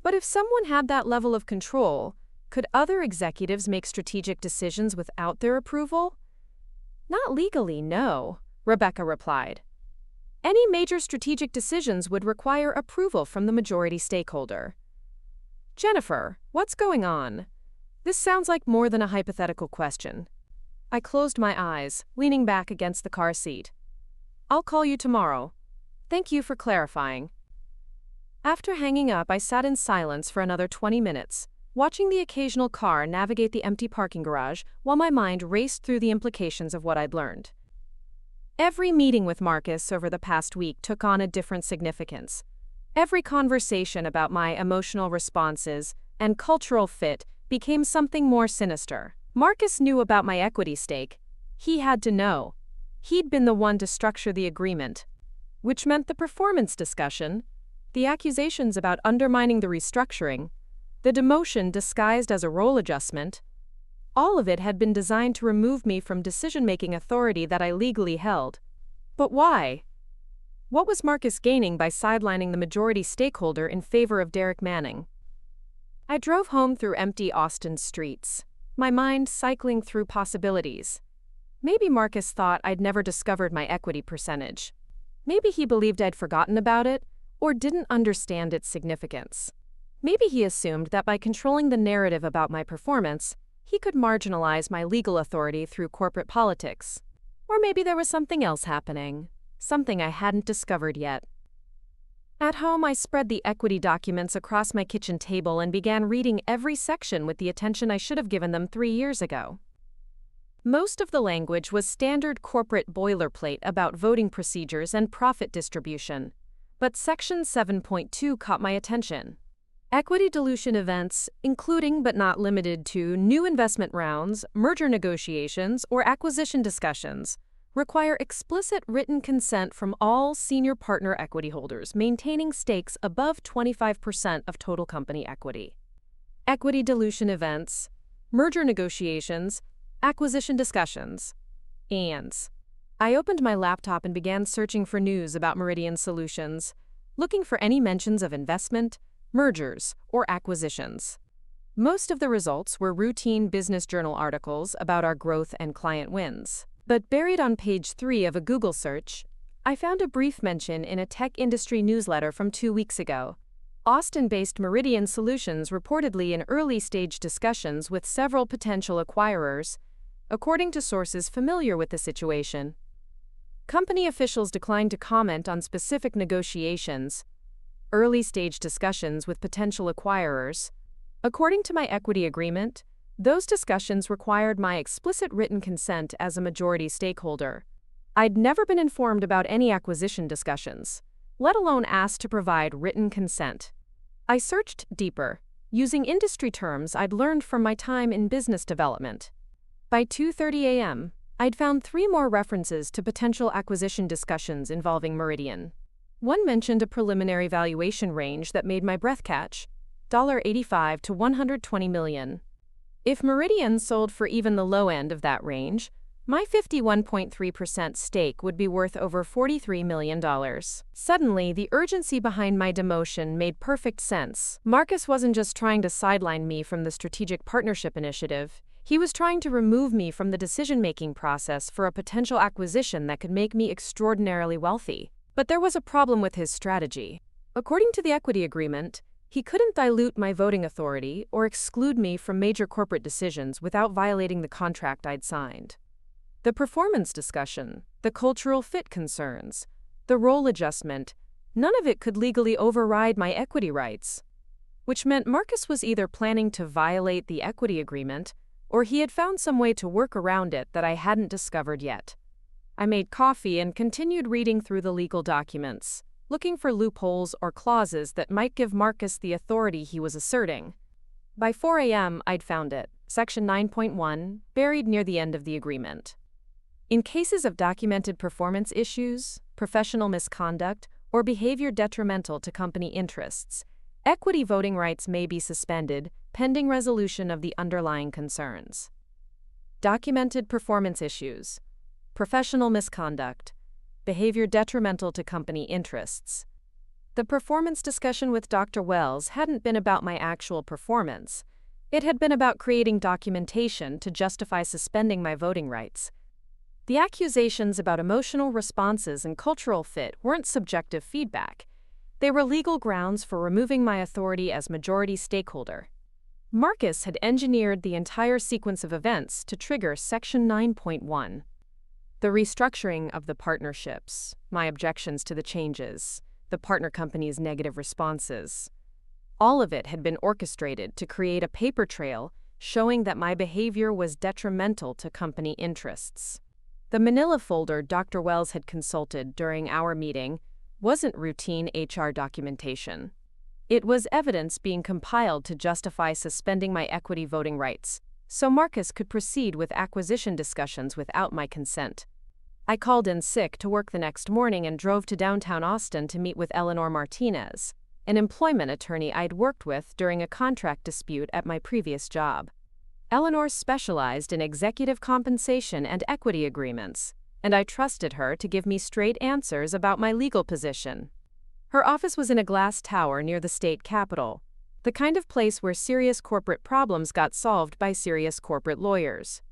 "But if someone had that level of control, could other executives make strategic decisions without their approval?" "Not legally, no," Rebecca replied. "Any major strategic decisions would require approval from the majority stakeholder." "Jennifer, what's going on? This sounds like more than a hypothetical question." I closed my eyes, leaning back against the car seat. "I'll call you tomorrow. Thank you for clarifying." After hanging up, I sat in silence for another 20 minutes, watching the occasional car navigate the empty parking garage while my mind raced through the implications of what I'd learned. Every meeting with Marcus over the past week took on a different significance. Every conversation about my emotional responses and cultural fit became something more sinister. Marcus knew about my equity stake. He had to know. He'd been the one to structure the agreement, which meant the performance discussion, the accusations about undermining the restructuring, the demotion disguised as a role adjustment. All of it had been designed to remove me from decision-making authority that I legally held. But why? What was Marcus gaining by sidelining the majority stakeholder in favor of Derek Manning? I drove home through empty Austin streets, my mind cycling through possibilities. Maybe Marcus thought I'd never discovered my equity percentage. Maybe he believed I'd forgotten about it, or didn't understand its significance. Maybe he assumed that by controlling the narrative about my performance, he could marginalize my legal authority through corporate politics. Or maybe there was something else happening, something I hadn't discovered yet. At home, I spread the equity documents across my kitchen table and began reading every section with the attention I should have given them 3 years ago. Most of the language was standard corporate boilerplate about voting procedures and profit distribution. But Section 7.2 caught my attention. Equity dilution events, including but not limited to new investment rounds, merger negotiations, or acquisition discussions, require explicit written consent from all senior partner equity holders maintaining stakes above 25% of total company equity. Equity dilution events, merger negotiations, acquisition discussions, ANDs. I opened my laptop and began searching for news about Meridian Solutions, looking for any mentions of investment, mergers, or acquisitions. Most of the results were routine business journal articles about our growth and client wins. But buried on page 3 of a Google search, I found a brief mention in a tech industry newsletter from 2 weeks ago. Austin-based Meridian Solutions reportedly in early-stage discussions with several potential acquirers, according to sources familiar with the situation. Company officials declined to comment on specific negotiations, early-stage discussions with potential acquirers. According to my equity agreement, those discussions required my explicit written consent as a majority stakeholder. I'd never been informed about any acquisition discussions, let alone asked to provide written consent. I searched deeper, using industry terms I'd learned from my time in business development. By 2:30 a.m., I'd found 3 more references to potential acquisition discussions involving Meridian. One mentioned a preliminary valuation range that made my breath catch, $85 to $120 million. If Meridian sold for even the low end of that range, my 51.3% stake would be worth over $43 million. Suddenly, the urgency behind my demotion made perfect sense. Marcus wasn't just trying to sideline me from the strategic partnership initiative. He was trying to remove me from the decision-making process for a potential acquisition that could make me extraordinarily wealthy. But there was a problem with his strategy. According to the equity agreement, he couldn't dilute my voting authority or exclude me from major corporate decisions without violating the contract I'd signed. The performance discussion, the cultural fit concerns, the role adjustment, none of it could legally override my equity rights, which meant Marcus was either planning to violate the equity agreement or he had found some way to work around it that I hadn't discovered yet. I made coffee and continued reading through the legal documents, looking for loopholes or clauses that might give Marcus the authority he was asserting. By 4 a.m., I'd found it, Section 9.1, buried near the end of the agreement. In cases of documented performance issues, professional misconduct, or behavior detrimental to company interests, equity voting rights may be suspended pending resolution of the underlying concerns. Documented performance issues, professional misconduct, behavior detrimental to company interests. The performance discussion with Dr. Wells hadn't been about my actual performance. It had been about creating documentation to justify suspending my voting rights. The accusations about emotional responses and cultural fit weren't subjective feedback. They were legal grounds for removing my authority as majority stakeholder. Marcus had engineered the entire sequence of events to trigger Section 9.1. The restructuring of the partnerships, my objections to the changes, the partner company's negative responses. All of it had been orchestrated to create a paper trail showing that my behavior was detrimental to company interests. The manila folder Dr. Wells had consulted during our meeting wasn't routine HR documentation. It was evidence being compiled to justify suspending my equity voting rights, so Marcus could proceed with acquisition discussions without my consent. I called in sick to work the next morning and drove to downtown Austin to meet with Eleanor Martinez, an employment attorney I'd worked with during a contract dispute at my previous job. Eleanor specialized in executive compensation and equity agreements, and I trusted her to give me straight answers about my legal position. Her office was in a glass tower near the state capitol, the kind of place where serious corporate problems got solved by serious corporate lawyers.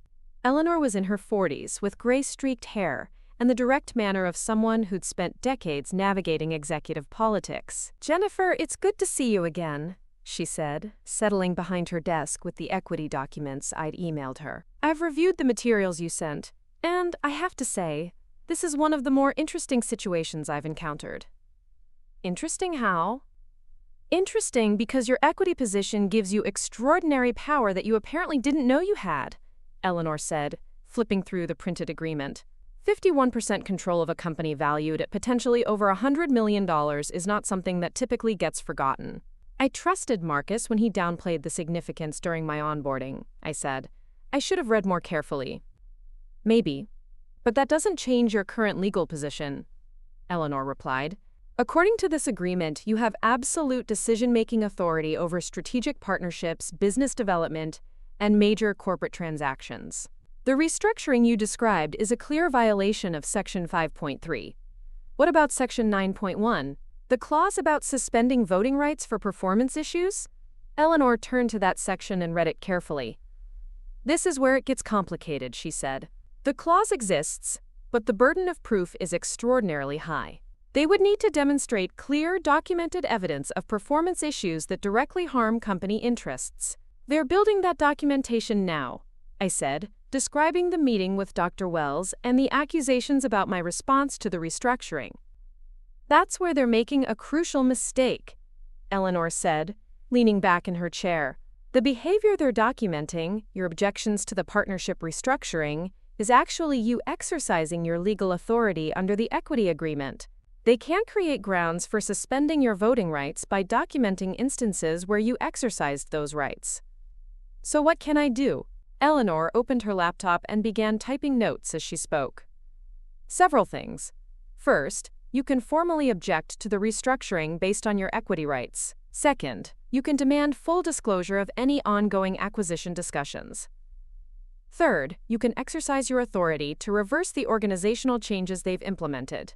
Eleanor was in her 40s with gray-streaked hair and the direct manner of someone who'd spent decades navigating executive politics. "Jennifer, it's good to see you again," she said, settling behind her desk with the equity documents I'd emailed her. "I've reviewed the materials you sent, and I have to say, this is one of the more interesting situations I've encountered." Interesting how? Interesting because your equity position gives you extraordinary power that you apparently didn't know you had, Eleanor said, flipping through the printed agreement. 51% control of a company valued at potentially over $100 million is not something that typically gets forgotten. I trusted Marcus when he downplayed the significance during my onboarding, I said. I should have read more carefully. Maybe. But that doesn't change your current legal position, Eleanor replied. According to this agreement, you have absolute decision-making authority over strategic partnerships, business development, and major corporate transactions. The restructuring you described is a clear violation of Section 5.3. What about Section 9.1? The clause about suspending voting rights for performance issues? Eleanor turned to that section and read it carefully. This is where it gets complicated, she said. The clause exists, but the burden of proof is extraordinarily high. They would need to demonstrate clear, documented evidence of performance issues that directly harm company interests. They're building that documentation now, I said, describing the meeting with Dr. Wells and the accusations about my response to the restructuring. That's where they're making a crucial mistake, Eleanor said, leaning back in her chair. The behavior they're documenting, your objections to the partnership restructuring, is actually you exercising your legal authority under the equity agreement. They can't create grounds for suspending your voting rights by documenting instances where you exercised those rights. So what can I do? Eleanor opened her laptop and began typing notes as she spoke. Several things. First, you can formally object to the restructuring based on your equity rights. Second, you can demand full disclosure of any ongoing acquisition discussions. Third, you can exercise your authority to reverse the organizational changes they've implemented.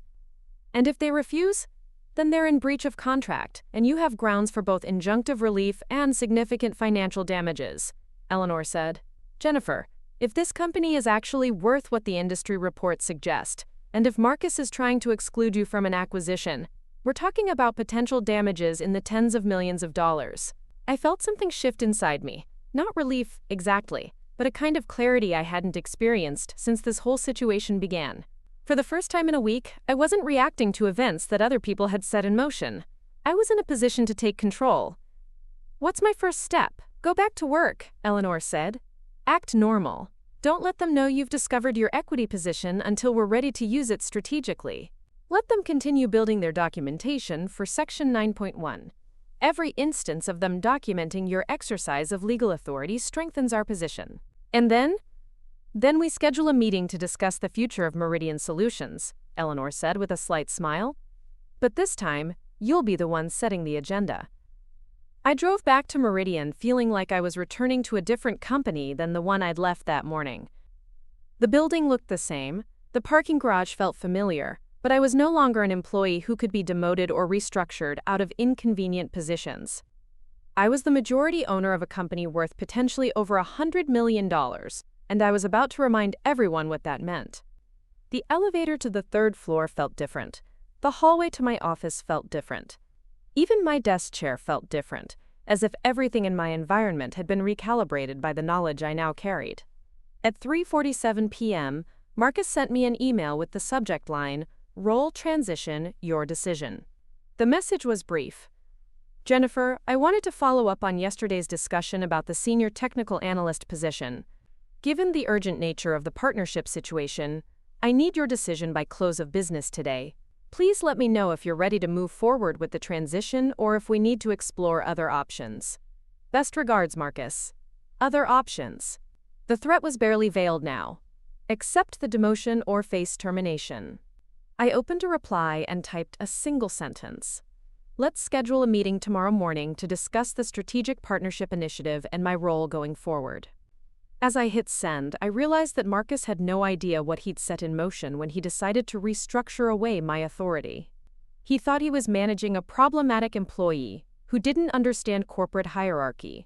And if they refuse, then they're in breach of contract, and you have grounds for both injunctive relief and significant financial damages, Eleanor said. Jennifer, if this company is actually worth what the industry reports suggest, and if Marcus is trying to exclude you from an acquisition, we're talking about potential damages in the tens of millions of dollars. I felt something shift inside me. Not relief, exactly, but a kind of clarity I hadn't experienced since this whole situation began. For the first time in a week, I wasn't reacting to events that other people had set in motion. I was in a position to take control. What's my first step? Go back to work, Eleanor said. Act normal. Don't let them know you've discovered your equity position until we're ready to use it strategically. Let them continue building their documentation for Section 9.1. Every instance of them documenting your exercise of legal authority strengthens our position. And then we schedule a meeting to discuss the future of Meridian Solutions, Eleanor said with a slight smile. But this time, you'll be the one setting the agenda. I drove back to Meridian feeling like I was returning to a different company than the one I'd left that morning. The building looked the same, the parking garage felt familiar, but I was no longer an employee who could be demoted or restructured out of inconvenient positions. I was the majority owner of a company worth potentially over $100 million, and I was about to remind everyone what that meant. The elevator to the third floor felt different. The hallway to my office felt different. Even my desk chair felt different, as if everything in my environment had been recalibrated by the knowledge I now carried. At 3:47 p.m., Marcus sent me an email with the subject line, "Role transition, your decision." The message was brief. Jennifer, I wanted to follow up on yesterday's discussion about the senior technical analyst position. Given the urgent nature of the partnership situation, I need your decision by close of business today. Please let me know if you're ready to move forward with the transition or if we need to explore other options. Best regards, Marcus. Other options. The threat was barely veiled now. Accept the demotion or face termination. I opened a reply and typed a single sentence. Let's schedule a meeting tomorrow morning to discuss the strategic partnership initiative and my role going forward. As I hit send, I realized that Marcus had no idea what he'd set in motion when he decided to restructure away my authority. He thought he was managing a problematic employee who didn't understand corporate hierarchy.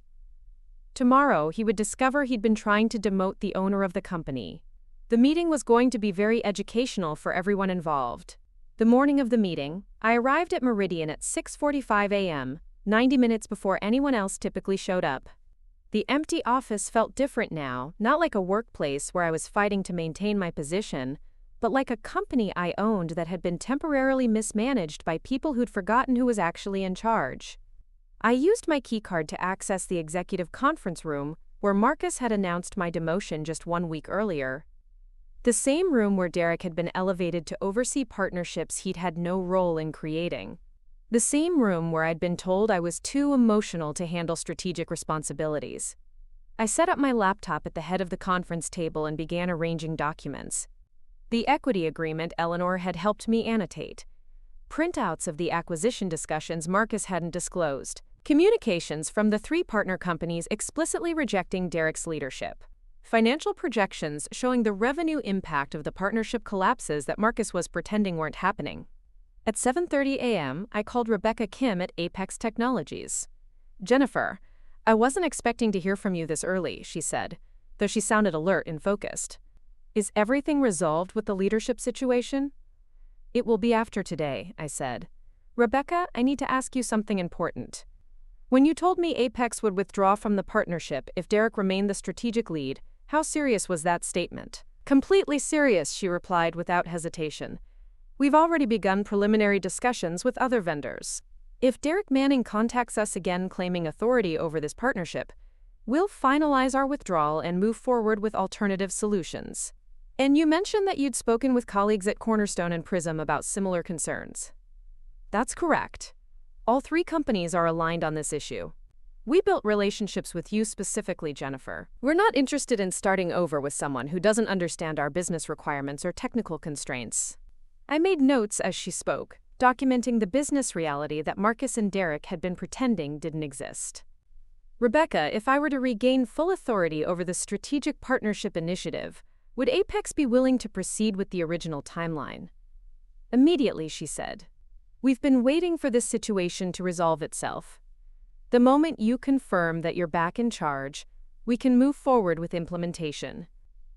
Tomorrow, he would discover he'd been trying to demote the owner of the company. The meeting was going to be very educational for everyone involved. The morning of the meeting, I arrived at Meridian at 6:45 a.m., 90 minutes before anyone else typically showed up. The empty office felt different now, not like a workplace where I was fighting to maintain my position, but like a company I owned that had been temporarily mismanaged by people who'd forgotten who was actually in charge. I used my keycard to access the executive conference room, where Marcus had announced my demotion just 1 week earlier. The same room where Derek had been elevated to oversee partnerships he'd had no role in creating. The same room where I'd been told I was too emotional to handle strategic responsibilities. I set up my laptop at the head of the conference table and began arranging documents. The equity agreement Eleanor had helped me annotate. Printouts of the acquisition discussions Marcus hadn't disclosed. Communications from the 3 partner companies explicitly rejecting Derek's leadership. Financial projections showing the revenue impact of the partnership collapses that Marcus was pretending weren't happening. At 7:30 a.m., I called Rebecca Kim at Apex Technologies. "Jennifer, I wasn't expecting to hear from you this early," she said, though she sounded alert and focused. "Is everything resolved with the leadership situation?" "It will be after today," I said. "Rebecca, I need to ask you something important. When you told me Apex would withdraw from the partnership if Derek remained the strategic lead, how serious was that statement?" "Completely serious," she replied without hesitation. "We've already begun preliminary discussions with other vendors. If Derek Manning contacts us again claiming authority over this partnership, we'll finalize our withdrawal and move forward with alternative solutions." "And you mentioned that you'd spoken with colleagues at Cornerstone and Prism about similar concerns." "That's correct. All 3 companies are aligned on this issue. We built relationships with you specifically, Jennifer. We're not interested in starting over with someone who doesn't understand our business requirements or technical constraints." I made notes as she spoke, documenting the business reality that Marcus and Derek had been pretending didn't exist. "Rebecca, if I were to regain full authority over the strategic partnership initiative, would Apex be willing to proceed with the original timeline?" "Immediately," she said. "We've been waiting for this situation to resolve itself. The moment you confirm that you're back in charge, we can move forward with implementation."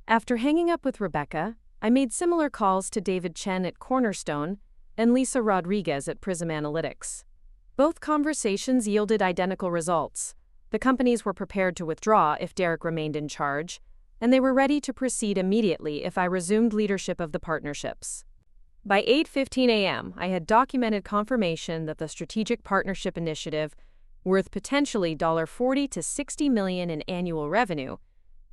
After hanging up with Rebecca, I made similar calls to David Chen at Cornerstone and Lisa Rodriguez at Prism Analytics. Both conversations yielded identical results. The companies were prepared to withdraw if Derek remained in charge, and they were ready to proceed immediately if I resumed leadership of the partnerships. By 8:15 a.m., I had documented confirmation that the strategic partnership initiative, worth potentially $40 to $60 million in annual revenue,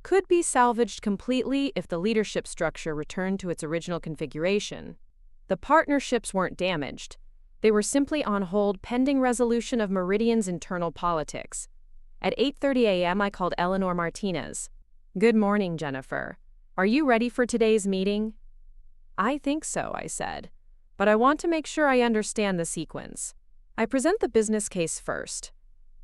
could be salvaged completely if the leadership structure returned to its original configuration. The partnerships weren't damaged. They were simply on hold pending resolution of Meridian's internal politics. At 8:30 a.m., I called Eleanor Martinez. "Good morning, Jennifer. Are you ready for today's meeting?" "I think so," I said, "but I want to make sure I understand the sequence. I present the business case first,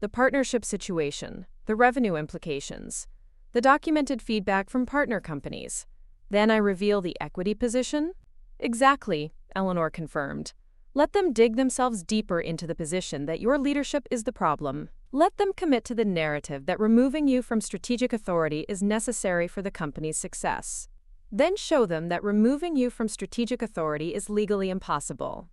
the partnership situation, the revenue implications, the documented feedback from partner companies. Then I reveal the equity position?" "Exactly," Eleanor confirmed. "Let them dig themselves deeper into the position that your leadership is the problem. Let them commit to the narrative that removing you from strategic authority is necessary for the company's success. Then show them that removing you from strategic authority is legally impossible.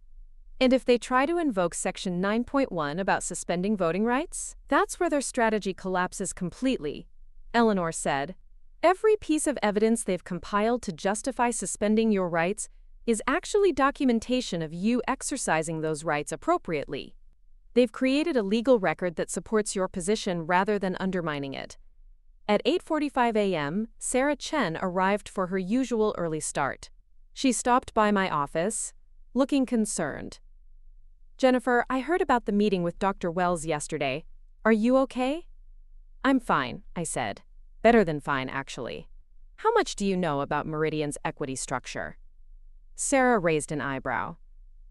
And if they try to invoke Section 9.1 about suspending voting rights, that's where their strategy collapses completely," Eleanor said. "Every piece of evidence they've compiled to justify suspending your rights is actually documentation of you exercising those rights appropriately. They've created a legal record that supports your position rather than undermining it." At 8:45 a.m., Sarah Chen arrived for her usual early start. She stopped by my office, looking concerned. "Jennifer, I heard about the meeting with Dr. Wells yesterday. Are you okay?" "I'm fine," I said. "Better than fine, actually. How much do you know about Meridian's equity structure?" Sarah raised an eyebrow.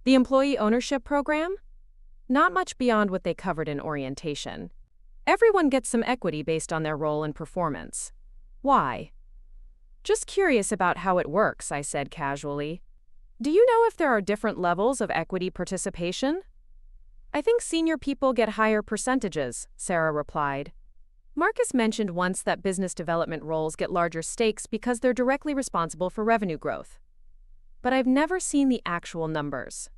"The employee ownership program? Not much beyond what they covered in orientation. Everyone gets some equity based on their role and performance." "Why?" "Just curious about how it works," I said casually. "Do you know if there are different levels of equity participation?" "I think senior people get higher percentages," Sarah replied. "Marcus mentioned once that business development roles get larger stakes because they're directly responsible for revenue growth. But I've never seen the actual numbers."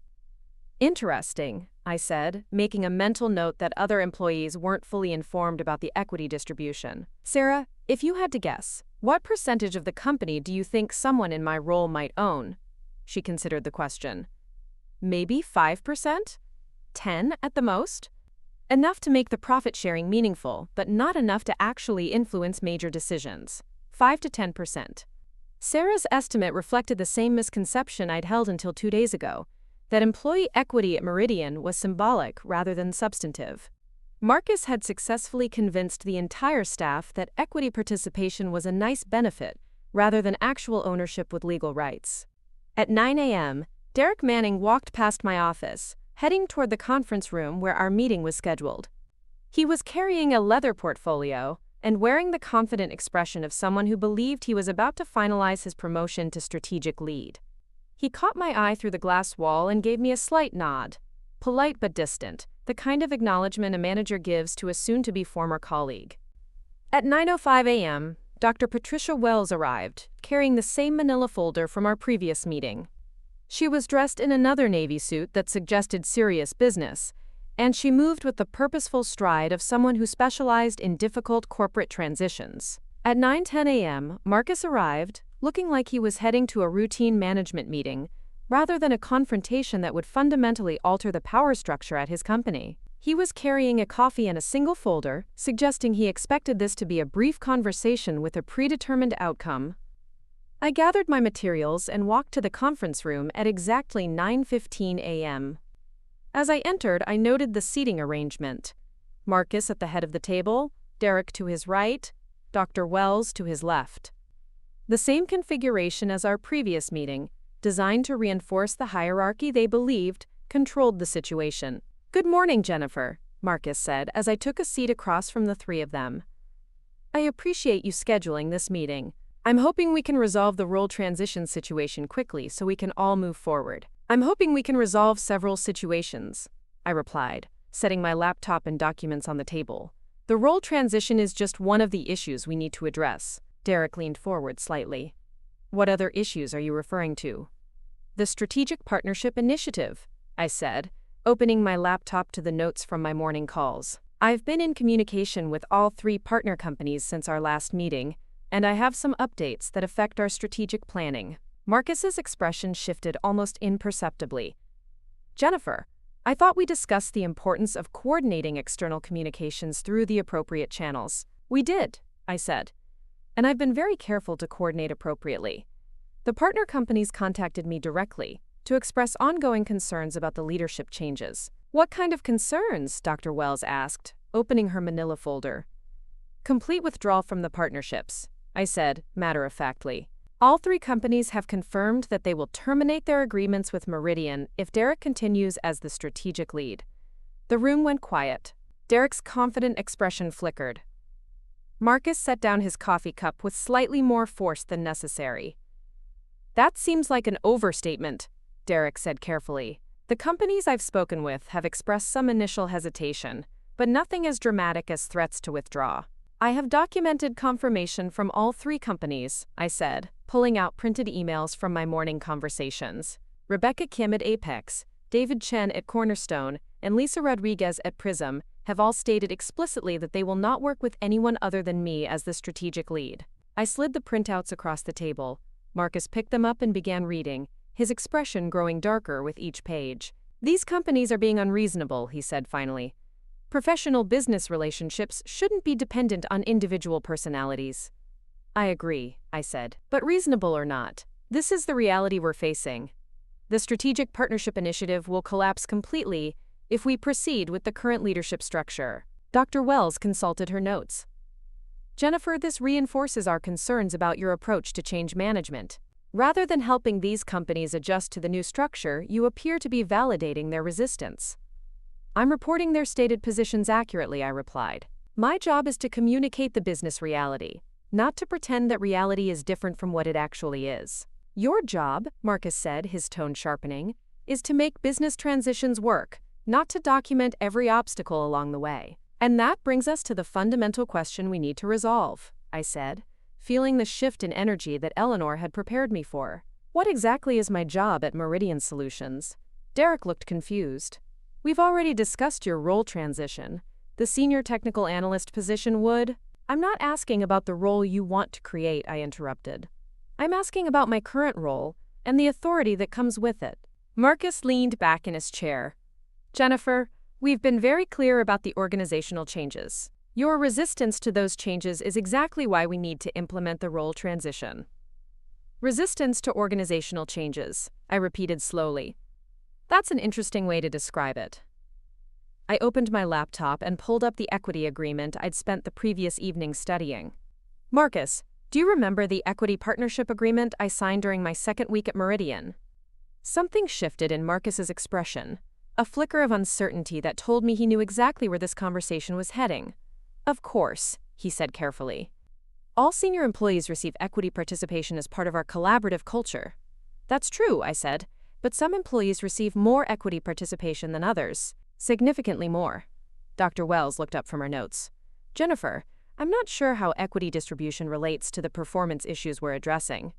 "Interesting," I said, making a mental note that other employees weren't fully informed about the equity distribution. "Sarah, if you had to guess, what percentage of the company do you think someone in my role might own?" She considered the question. "Maybe 5%? 10 at the most? Enough to make the profit sharing meaningful, but not enough to actually influence major decisions. 5 to 10%. Sarah's estimate reflected the same misconception I'd held until 2 days ago, that employee equity at Meridian was symbolic rather than substantive. Marcus had successfully convinced the entire staff that equity participation was a nice benefit rather than actual ownership with legal rights. At 9 a.m., Derek Manning walked past my office, heading toward the conference room where our meeting was scheduled. He was carrying a leather portfolio and wearing the confident expression of someone who believed he was about to finalize his promotion to strategic lead. He caught my eye through the glass wall and gave me a slight nod, polite but distant, the kind of acknowledgement a manager gives to a soon-to-be former colleague. At 9:05 a.m., Dr. Patricia Wells arrived, carrying the same manila folder from our previous meeting. She was dressed in another navy suit that suggested serious business, and she moved with the purposeful stride of someone who specialized in difficult corporate transitions. At 9:10 a.m., Marcus arrived, looking like he was heading to a routine management meeting, rather than a confrontation that would fundamentally alter the power structure at his company. He was carrying a coffee and a single folder, suggesting he expected this to be a brief conversation with a predetermined outcome. I gathered my materials and walked to the conference room at exactly 9:15 a.m. As I entered, I noted the seating arrangement. Marcus at the head of the table, Derek to his right, Dr. Wells to his left. The same configuration as our previous meeting, designed to reinforce the hierarchy they believed controlled the situation. "Good morning, Jennifer," Marcus said as I took a seat across from the three of them. "I appreciate you scheduling this meeting. I'm hoping we can resolve the role transition situation quickly so we can all move forward." "I'm hoping we can resolve several situations," I replied, setting my laptop and documents on the table. "The role transition is just one of the issues we need to address." Derek leaned forward slightly. "What other issues are you referring to?" "The Strategic Partnership Initiative," I said, opening my laptop to the notes from my morning calls. "I've been in communication with all 3 partner companies since our last meeting, and I have some updates that affect our strategic planning." Marcus's expression shifted almost imperceptibly. "Jennifer, I thought we discussed the importance of coordinating external communications through the appropriate channels." "We did," I said, "and I've been very careful to coordinate appropriately. The partner companies contacted me directly to express ongoing concerns about the leadership changes." "What kind of concerns?" Dr. Wells asked, opening her manila folder. "Complete withdrawal from the partnerships," I said, matter-of-factly. "All 3 companies have confirmed that they will terminate their agreements with Meridian if Derek continues as the strategic lead." The room went quiet. Derek's confident expression flickered. Marcus set down his coffee cup with slightly more force than necessary. "That seems like an overstatement," Derek said carefully. "The companies I've spoken with have expressed some initial hesitation, but nothing as dramatic as threats to withdraw." "I have documented confirmation from all 3 companies," I said, pulling out printed emails from my morning conversations. Rebecca Kim at Apex, David Chen at Cornerstone, and Lisa Rodriguez at Prism have all stated explicitly that they will not work with anyone other than me as the strategic lead. I slid the printouts across the table. Marcus picked them up and began reading, his expression growing darker with each page. "These companies are being unreasonable," he said finally. "Professional business relationships shouldn't be dependent on individual personalities." "I agree," I said. "But reasonable or not, this is the reality we're facing. The Strategic Partnership Initiative will collapse completely if we proceed with the current leadership structure." Dr. Wells consulted her notes. "Jennifer, this reinforces our concerns about your approach to change management. Rather than helping these companies adjust to the new structure, you appear to be validating their resistance." "I'm reporting their stated positions accurately," I replied. "My job is to communicate the business reality, not to pretend that reality is different from what it actually is." "Your job," Marcus said, his tone sharpening, "is to make business transitions work, not to document every obstacle along the way." "And that brings us to the fundamental question we need to resolve," I said, feeling the shift in energy that Eleanor had prepared me for. "What exactly is my job at Meridian Solutions?" Derek looked confused. "We've already discussed your role transition. The senior technical analyst position would—" "I'm not asking about the role you want to create," I interrupted. "I'm asking about my current role and the authority that comes with it." Marcus leaned back in his chair. "Jennifer, we've been very clear about the organizational changes. Your resistance to those changes is exactly why we need to implement the role transition." Resistance to organizational changes, I repeated slowly. That's an interesting way to describe it. I opened my laptop and pulled up the equity agreement I'd spent the previous evening studying. Marcus, do you remember the equity partnership agreement I signed during my second week at Meridian? Something shifted in Marcus's expression, a flicker of uncertainty that told me he knew exactly where this conversation was heading. Of course, he said carefully. All senior employees receive equity participation as part of our collaborative culture. That's true, I said, but some employees receive more equity participation than others, significantly more. Dr. Wells looked up from her notes. Jennifer, I'm not sure how equity distribution relates to the performance issues we're addressing.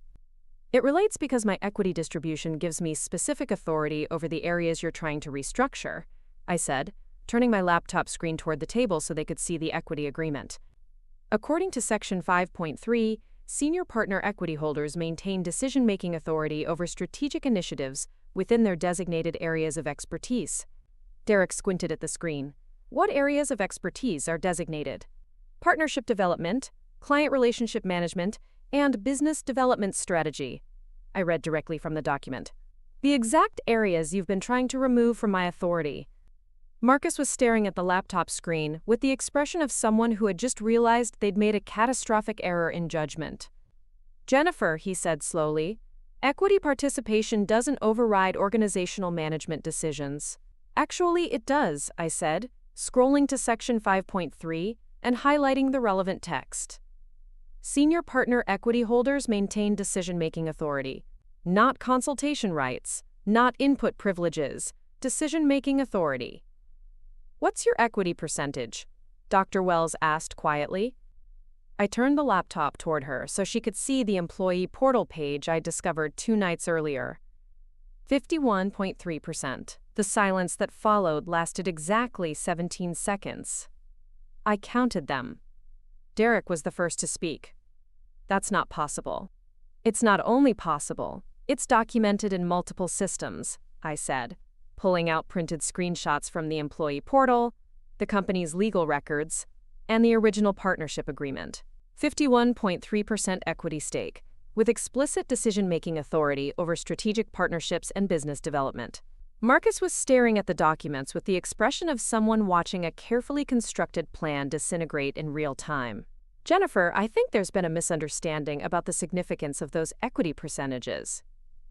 It relates because my equity distribution gives me specific authority over the areas you're trying to restructure, I said, turning my laptop screen toward the table so they could see the equity agreement. According to Section 5.3, senior partner equity holders maintain decision-making authority over strategic initiatives within their designated areas of expertise. Derek squinted at the screen. What areas of expertise are designated? Partnership development, client relationship management, and business development strategy. I read directly from the document. The exact areas you've been trying to remove from my authority. Marcus was staring at the laptop screen with the expression of someone who had just realized they'd made a catastrophic error in judgment. Jennifer, he said slowly, equity participation doesn't override organizational management decisions. Actually, it does, I said, scrolling to Section 5.3 and highlighting the relevant text. Senior partner equity holders maintain decision-making authority, not consultation rights, not input privileges, decision-making authority. What's your equity percentage? Dr. Wells asked quietly. I turned the laptop toward her so she could see the employee portal page I discovered 2 nights earlier. 51.3%. The silence that followed lasted exactly 17 seconds. I counted them. Derek was the first to speak. That's not possible. It's not only possible, it's documented in multiple systems, I said, pulling out printed screenshots from the employee portal, the company's legal records, and the original partnership agreement. 51.3% equity stake, with explicit decision-making authority over strategic partnerships and business development. Marcus was staring at the documents with the expression of someone watching a carefully constructed plan disintegrate in real time. Jennifer, I think there's been a misunderstanding about the significance of those equity percentages.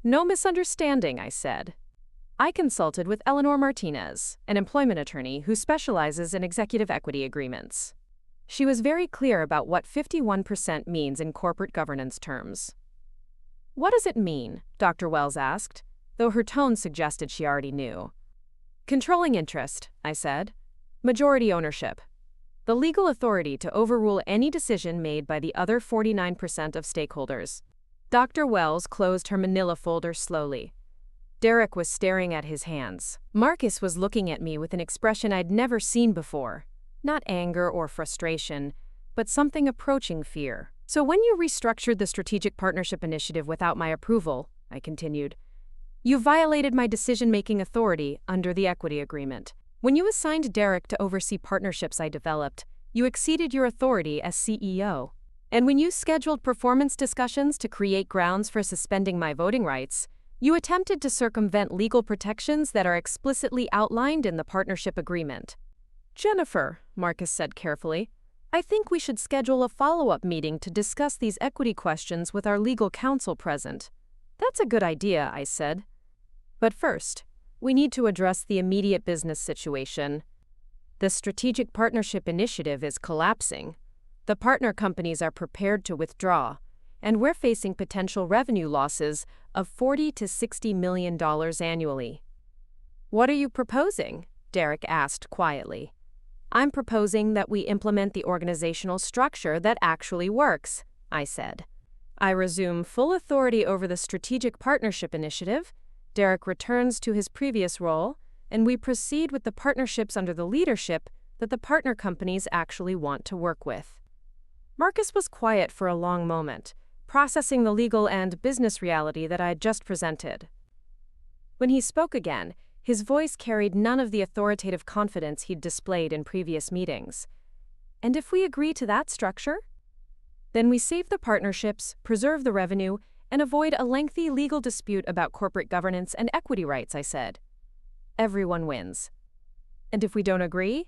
No misunderstanding, I said. I consulted with Eleanor Martinez, an employment attorney who specializes in executive equity agreements. She was very clear about what 51% means in corporate governance terms. What does it mean? Dr. Wells asked, though her tone suggested she already knew. Controlling interest, I said. Majority ownership. The legal authority to overrule any decision made by the other 49% of stakeholders. Dr. Wells closed her manila folder slowly. Derek was staring at his hands. Marcus was looking at me with an expression I'd never seen before. Not anger or frustration, but something approaching fear. So when you restructured the strategic partnership initiative without my approval, I continued, you violated my decision-making authority under the equity agreement. When you assigned Derek to oversee partnerships I developed, you exceeded your authority as CEO. And when you scheduled performance discussions to create grounds for suspending my voting rights, you attempted to circumvent legal protections that are explicitly outlined in the partnership agreement. Jennifer, Marcus said carefully, I think we should schedule a follow-up meeting to discuss these equity questions with our legal counsel present. That's a good idea, I said. But first, we need to address the immediate business situation. The strategic partnership initiative is collapsing. The partner companies are prepared to withdraw, and we're facing potential revenue losses of $40 to $60 million annually. What are you proposing? Derek asked quietly. I'm proposing that we implement the organizational structure that actually works, I said. I resume full authority over the strategic partnership initiative. Derek returns to his previous role, and we proceed with the partnerships under the leadership that the partner companies actually want to work with. Marcus was quiet for a long moment, processing the legal and business reality that I had just presented. When he spoke again, his voice carried none of the authoritative confidence he'd displayed in previous meetings. And if we agree to that structure? Then we save the partnerships, preserve the revenue, and avoid a lengthy legal dispute about corporate governance and equity rights, I said. Everyone wins. And if we don't agree?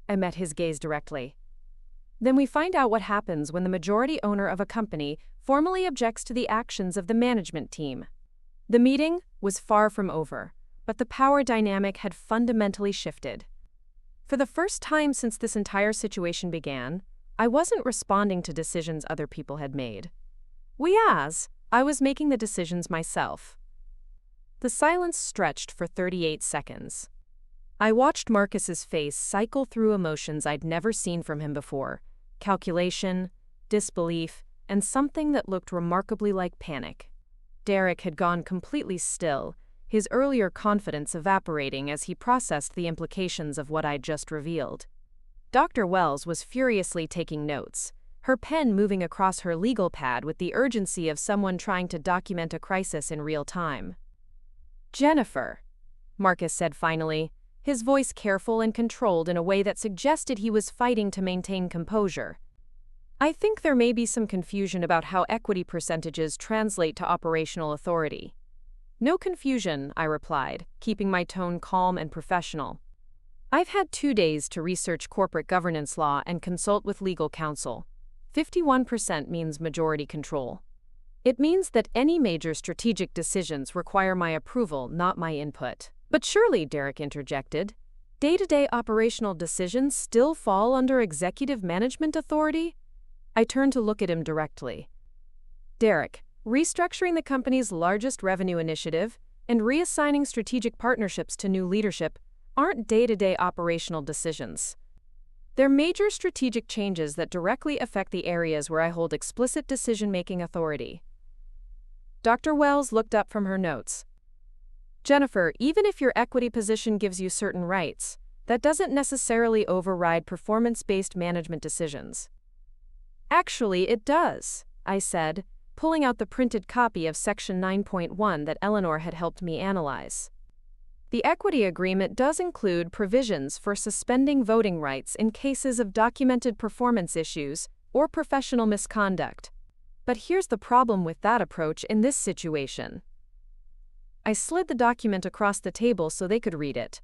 I met his gaze directly. Then we find out what happens when the majority owner of a company formally objects to the actions of the management team. The meeting was far from over, but the power dynamic had fundamentally shifted. For the first time since this entire situation began, I wasn't responding to decisions other people had made. I was making the decisions myself. The silence stretched for 38 seconds. I watched Marcus's face cycle through emotions I'd never seen from him before: calculation, disbelief, and something that looked remarkably like panic. Derek had gone completely still, his earlier confidence evaporating as he processed the implications of what I'd just revealed. Dr. Wells was furiously taking notes, her pen moving across her legal pad with the urgency of someone trying to document a crisis in real time. "Jennifer," Marcus said finally, his voice careful and controlled in a way that suggested he was fighting to maintain composure. "I think there may be some confusion about how equity percentages translate to operational authority." "No confusion," I replied, keeping my tone calm and professional. "I've had 2 days to research corporate governance law and consult with legal counsel. 51% means majority control. It means that any major strategic decisions require my approval, not my input." "But surely," Derek interjected, "day-to-day operational decisions still fall under executive management authority?" I turned to look at him directly. "Derek, restructuring the company's largest revenue initiative and reassigning strategic partnerships to new leadership aren't day-to-day operational decisions. They're major strategic changes that directly affect the areas where I hold explicit decision-making authority." Dr. Wells looked up from her notes. "Jennifer, even if your equity position gives you certain rights, that doesn't necessarily override performance-based management decisions." "Actually, it does," I said, pulling out the printed copy of Section 9.1 that Eleanor had helped me analyze. "The equity agreement does include provisions for suspending voting rights in cases of documented performance issues or professional misconduct. But here's the problem with that approach in this situation." I slid the document across the table so they could read it.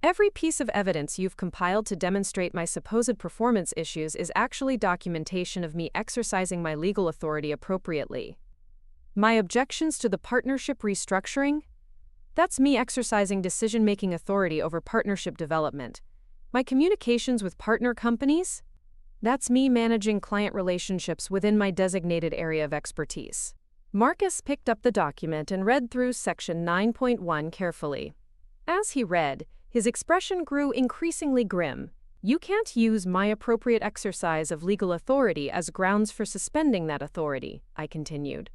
"Every piece of evidence you've compiled to demonstrate my supposed performance issues is actually documentation of me exercising my legal authority appropriately. My objections to the partnership restructuring? That's me exercising decision-making authority over partnership development. My communications with partner companies? That's me managing client relationships within my designated area of expertise." Marcus picked up the document and read through Section 9.1 carefully. As he read, his expression grew increasingly grim. "You can't use my appropriate exercise of legal authority as grounds for suspending that authority," I continued.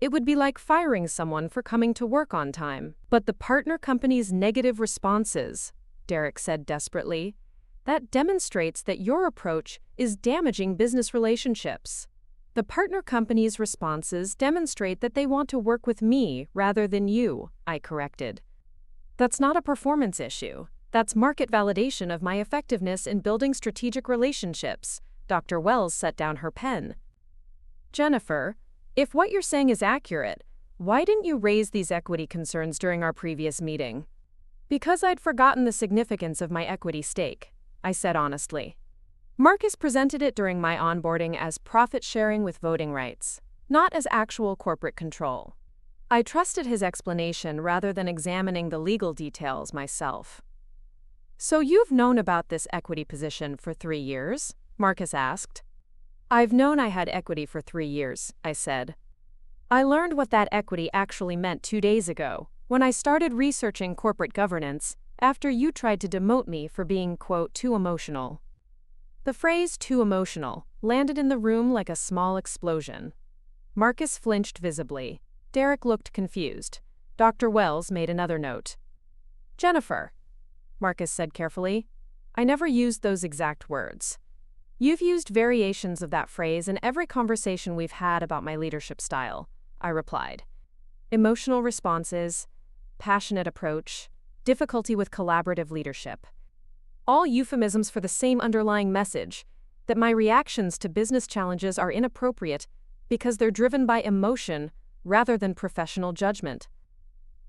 "It would be like firing someone for coming to work on time." "But the partner company's negative responses," Derek said desperately, "that demonstrates that your approach is damaging business relationships." "The partner company's responses demonstrate that they want to work with me rather than you," I corrected. "That's not a performance issue. That's market validation of my effectiveness in building strategic relationships." Dr. Wells set down her pen. "Jennifer, if what you're saying is accurate, why didn't you raise these equity concerns during our previous meeting?" "Because I'd forgotten the significance of my equity stake," I said honestly. Marcus presented it during my onboarding as profit sharing with voting rights, not as actual corporate control. I trusted his explanation rather than examining the legal details myself. "So you've known about this equity position for 3 years?" Marcus asked. "I've known I had equity for 3 years," I said. "I learned what that equity actually meant 2 days ago, when I started researching corporate governance after you tried to demote me for being, quote, too emotional." The phrase "too emotional" landed in the room like a small explosion. Marcus flinched visibly. Derek looked confused. Dr. Wells made another note. "Jennifer," Marcus said carefully, "I never used those exact words. You've used variations of that phrase in every conversation we've had about my leadership style," I replied. "Emotional responses, passionate approach, difficulty with collaborative leadership. All euphemisms for the same underlying message, that my reactions to business challenges are inappropriate because they're driven by emotion rather than professional judgment.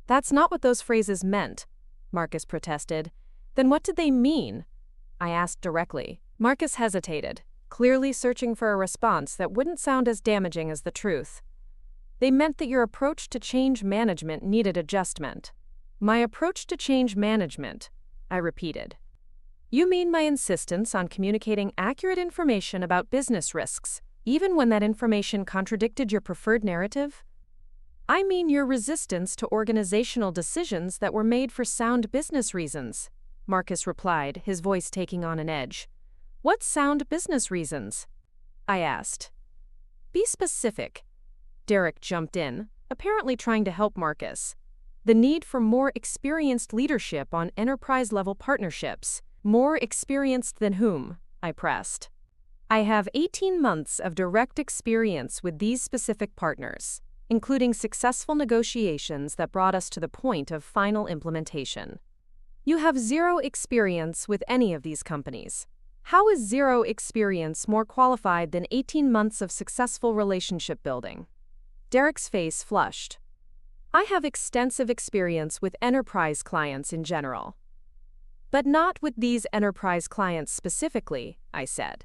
That's not what those phrases meant, Marcus protested. Then what did they mean? I asked directly. Marcus hesitated, clearly searching for a response that wouldn't sound as damaging as the truth. They meant that your approach to change management needed adjustment. My approach to change management, I repeated. You mean my insistence on communicating accurate information about business risks, even when that information contradicted your preferred narrative? I mean your resistance to organizational decisions that were made for sound business reasons, Marcus replied, his voice taking on an edge. What sound business reasons? I asked. Be specific. Derek jumped in, apparently trying to help Marcus. The need for more experienced leadership on enterprise-level partnerships. More experienced than whom? I pressed. I have 18 months of direct experience with these specific partners, including successful negotiations that brought us to the point of final implementation. You have zero experience with any of these companies. How is zero experience more qualified than 18 months of successful relationship building? Derek's face flushed. I have extensive experience with enterprise clients in general. But not with these enterprise clients specifically, I said.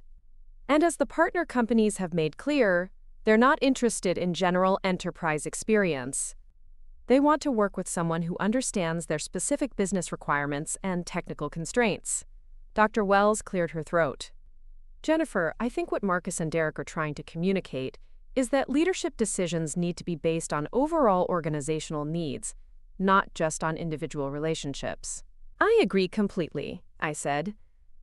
And as the partner companies have made clear, they're not interested in general enterprise experience. They want to work with someone who understands their specific business requirements and technical constraints. Dr. Wells cleared her throat. Jennifer, I think what Marcus and Derek are trying to communicate is that leadership decisions need to be based on overall organizational needs, not just on individual relationships. I agree completely, I said.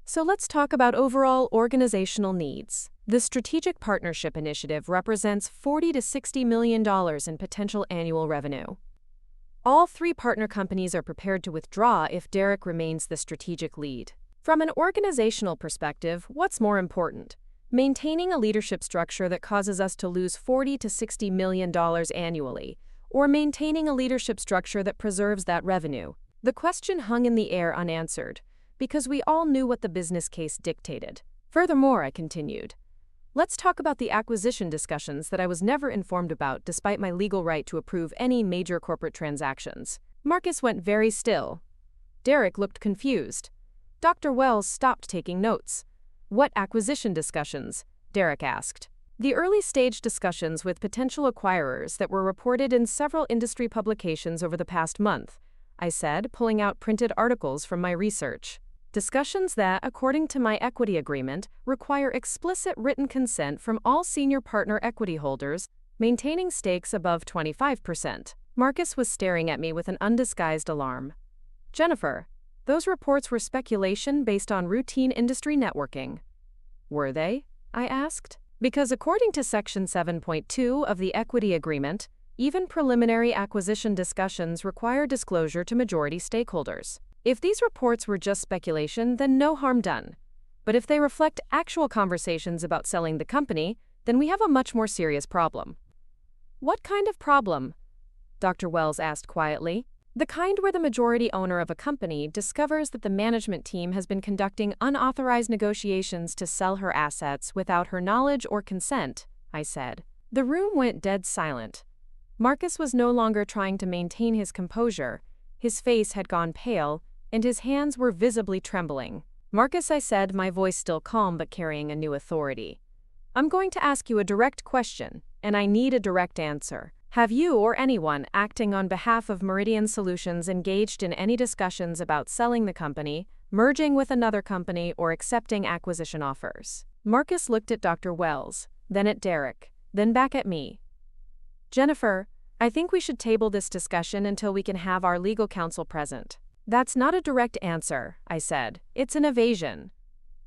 So let's talk about overall organizational needs. The Strategic Partnership Initiative represents $40 to $60 million in potential annual revenue. All 3 partner companies are prepared to withdraw if Derek remains the strategic lead. From an organizational perspective, what's more important? Maintaining a leadership structure that causes us to lose $40 to $60 million annually, or maintaining a leadership structure that preserves that revenue? The question hung in the air unanswered, because we all knew what the business case dictated. Furthermore, I continued, let's talk about the acquisition discussions that I was never informed about despite my legal right to approve any major corporate transactions. Marcus went very still. Derek looked confused. Dr. Wells stopped taking notes. What acquisition discussions? Derek asked. The early-stage discussions with potential acquirers that were reported in several industry publications over the past month, I said, pulling out printed articles from my research. Discussions that, according to my equity agreement, require explicit written consent from all senior partner equity holders, maintaining stakes above 25%. Marcus was staring at me with an undisguised alarm. Jennifer, those reports were speculation based on routine industry networking. Were they? I asked. Because according to Section 7.2 of the Equity Agreement, even preliminary acquisition discussions require disclosure to majority stakeholders. If these reports were just speculation, then no harm done. But if they reflect actual conversations about selling the company, then we have a much more serious problem. What kind of problem? Dr. Wells asked quietly. The kind where the majority owner of a company discovers that the management team has been conducting unauthorized negotiations to sell her assets without her knowledge or consent, I said. The room went dead silent. Marcus was no longer trying to maintain his composure. His face had gone pale, and his hands were visibly trembling. Marcus, I said, my voice still calm but carrying a new authority. I'm going to ask you a direct question, and I need a direct answer. Have you or anyone acting on behalf of Meridian Solutions engaged in any discussions about selling the company, merging with another company, or accepting acquisition offers? Marcus looked at Dr. Wells, then at Derek, then back at me. Jennifer, I think we should table this discussion until we can have our legal counsel present. That's not a direct answer, I said. It's an evasion.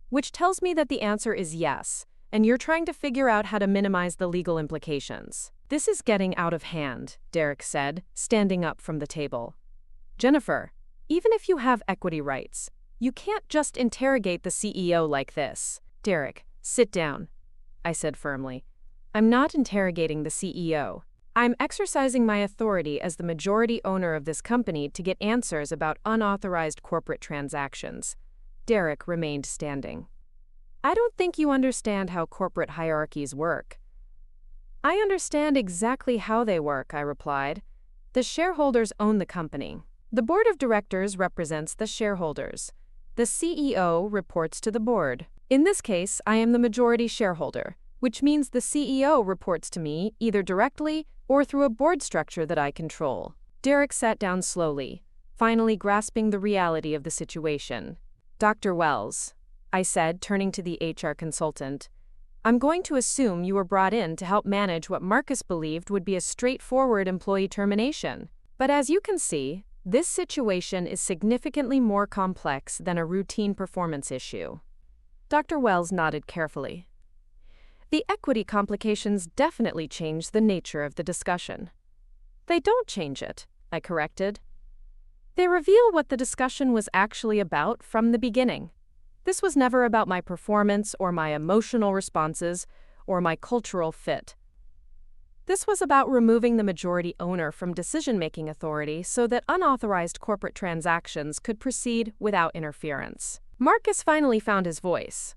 Which tells me that the answer is yes, and you're trying to figure out how to minimize the legal implications. This is getting out of hand, Derek said, standing up from the table. Jennifer, even if you have equity rights, you can't just interrogate the CEO like this. Derek, sit down, I said firmly. I'm not interrogating the CEO. I'm exercising my authority as the majority owner of this company to get answers about unauthorized corporate transactions. Derek remained standing. I don't think you understand how corporate hierarchies work. I understand exactly how they work, I replied. The shareholders own the company. The board of directors represents the shareholders. The CEO reports to the board. In this case, I am the majority shareholder, which means the CEO reports to me either directly or through a board structure that I control. Derek sat down slowly, finally grasping the reality of the situation. Dr. Wells, I said, turning to the HR consultant, I'm going to assume you were brought in to help manage what Marcus believed would be a straightforward employee termination. But as you can see, this situation is significantly more complex than a routine performance issue. Dr. Wells nodded carefully. The equity complications definitely change the nature of the discussion. They don't change it, I corrected. They reveal what the discussion was actually about from the beginning. This was never about my performance or my emotional responses or my cultural fit. This was about removing the majority owner from decision-making authority so that unauthorized corporate transactions could proceed without interference. Marcus finally found his voice.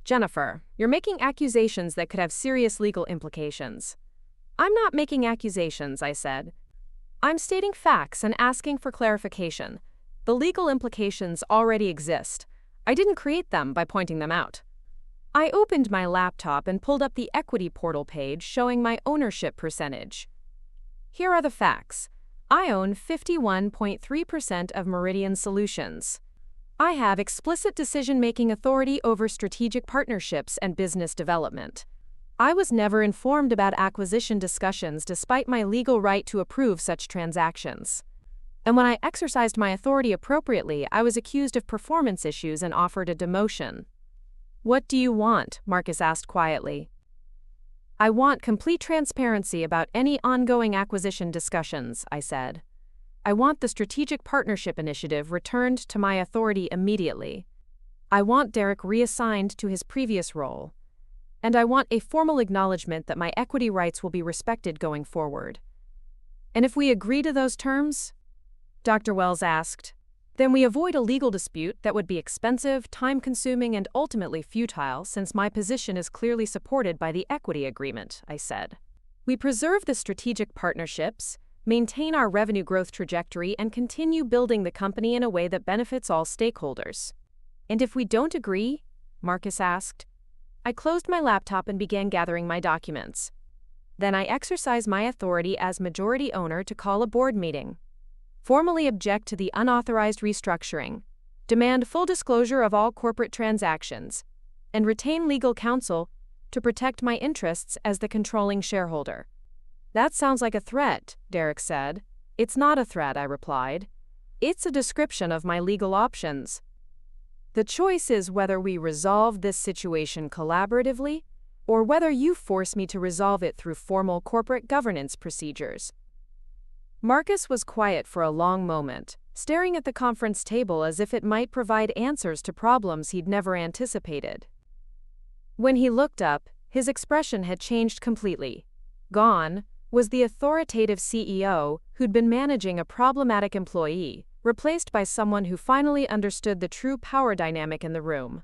Jennifer, you're making accusations that could have serious legal implications. I'm not making accusations, I said. I'm stating facts and asking for clarification. The legal implications already exist. I didn't create them by pointing them out. I opened my laptop and pulled up the equity portal page showing my ownership percentage. Here are the facts. I own 51.3% of Meridian Solutions. I have explicit decision-making authority over strategic partnerships and business development. I was never informed about acquisition discussions despite my legal right to approve such transactions. And when I exercised my authority appropriately, I was accused of performance issues and offered a demotion. What do you want? Marcus asked quietly. I want complete transparency about any ongoing acquisition discussions, I said. I want the strategic partnership initiative returned to my authority immediately. I want Derek reassigned to his previous role. And I want a formal acknowledgement that my equity rights will be respected going forward. And if we agree to those terms? Dr. Wells asked. Then we avoid a legal dispute that would be expensive, time-consuming, and ultimately futile since my position is clearly supported by the equity agreement, I said. We preserve the strategic partnerships, maintain our revenue growth trajectory, and continue building the company in a way that benefits all stakeholders. And if we don't agree? Marcus asked. I closed my laptop and began gathering my documents. Then I exercised my authority as majority owner to call a board meeting. Formally object to the unauthorized restructuring, demand full disclosure of all corporate transactions, and retain legal counsel to protect my interests as the controlling shareholder. That sounds like a threat, Derek said. It's not a threat, I replied. It's a description of my legal options. The choice is whether we resolve this situation collaboratively or whether you force me to resolve it through formal corporate governance procedures. Marcus was quiet for a long moment, staring at the conference table as if it might provide answers to problems he'd never anticipated. When he looked up, his expression had changed completely. Gone was the authoritative CEO who'd been managing a problematic employee, replaced by someone who finally understood the true power dynamic in the room.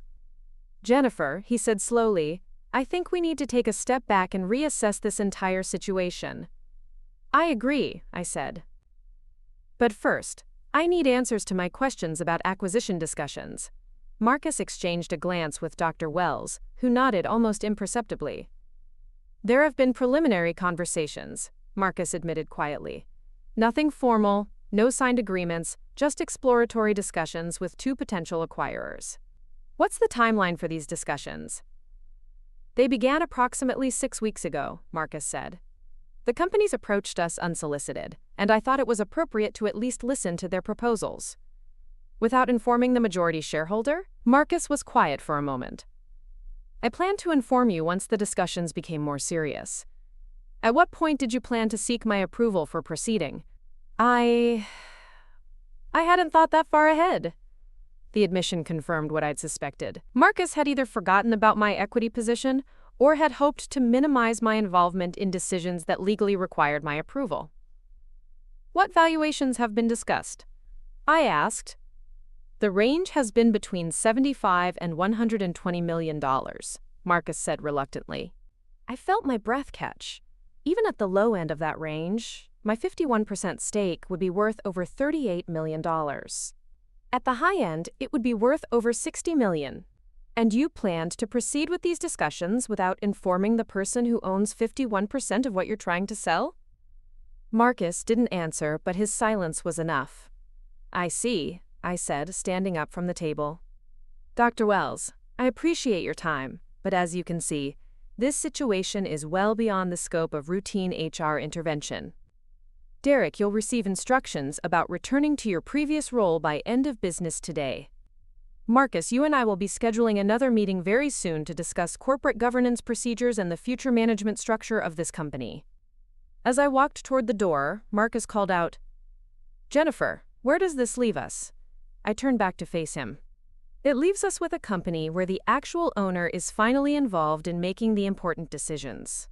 Jennifer, he said slowly, I think we need to take a step back and reassess this entire situation. I agree, I said. But first, I need answers to my questions about acquisition discussions. Marcus exchanged a glance with Dr. Wells, who nodded almost imperceptibly. There have been preliminary conversations, Marcus admitted quietly. Nothing formal, no signed agreements, just exploratory discussions with two potential acquirers. What's the timeline for these discussions? They began approximately 6 weeks ago, Marcus said. The companies approached us unsolicited, and I thought it was appropriate to at least listen to their proposals. Without informing the majority shareholder, Marcus was quiet for a moment. I planned to inform you once the discussions became more serious. At what point did you plan to seek my approval for proceeding? I hadn't thought that far ahead. The admission confirmed what I'd suspected. Marcus had either forgotten about my equity position or had hoped to minimize my involvement in decisions that legally required my approval. What valuations have been discussed? I asked. The range has been between $75 and $120 million, Marcus said reluctantly. I felt my breath catch. Even at the low end of that range, my 51% stake would be worth over $38 million. At the high end, it would be worth over $60 million. And you planned to proceed with these discussions without informing the person who owns 51% of what you're trying to sell? Marcus didn't answer, but his silence was enough. I see, I said, standing up from the table. Dr. Wells, I appreciate your time, but as you can see, this situation is well beyond the scope of routine HR intervention. Derek, you'll receive instructions about returning to your previous role by end of business today. Marcus, you and I will be scheduling another meeting very soon to discuss corporate governance procedures and the future management structure of this company. As I walked toward the door, Marcus called out, Jennifer, where does this leave us? I turned back to face him. It leaves us with a company where the actual owner is finally involved in making the important decisions.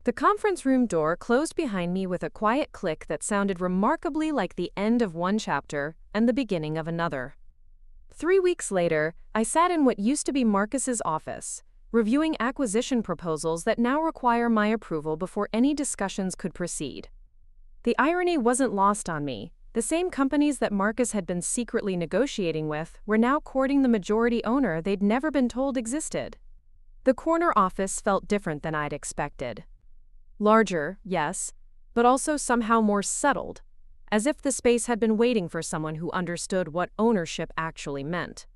The conference room door closed behind me with a quiet click that sounded remarkably like the end of one chapter and the beginning of another. 3 weeks later, I sat in what used to be Marcus's office, reviewing acquisition proposals that now require my approval before any discussions could proceed. The irony wasn't lost on me. The same companies that Marcus had been secretly negotiating with were now courting the majority owner they'd never been told existed. The corner office felt different than I'd expected. Larger, yes, but also somehow more settled, as if the space had been waiting for someone who understood what ownership actually meant.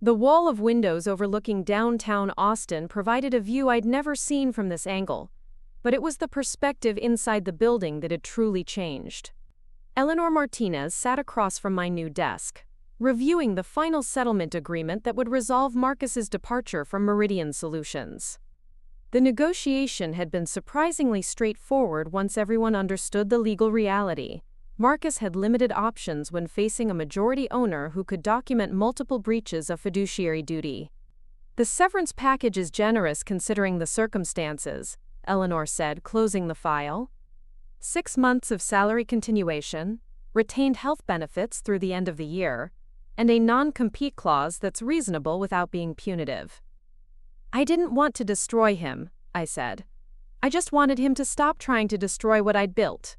The wall of windows overlooking downtown Austin provided a view I'd never seen from this angle, but it was the perspective inside the building that had truly changed. Eleanor Martinez sat across from my new desk, reviewing the final settlement agreement that would resolve Marcus's departure from Meridian Solutions. The negotiation had been surprisingly straightforward once everyone understood the legal reality. Marcus had limited options when facing a majority owner who could document multiple breaches of fiduciary duty. The severance package is generous considering the circumstances, Eleanor said, closing the file. 6 months of salary continuation, retained health benefits through the end of the year, and a non-compete clause that's reasonable without being punitive. I didn't want to destroy him, I said. I just wanted him to stop trying to destroy what I'd built.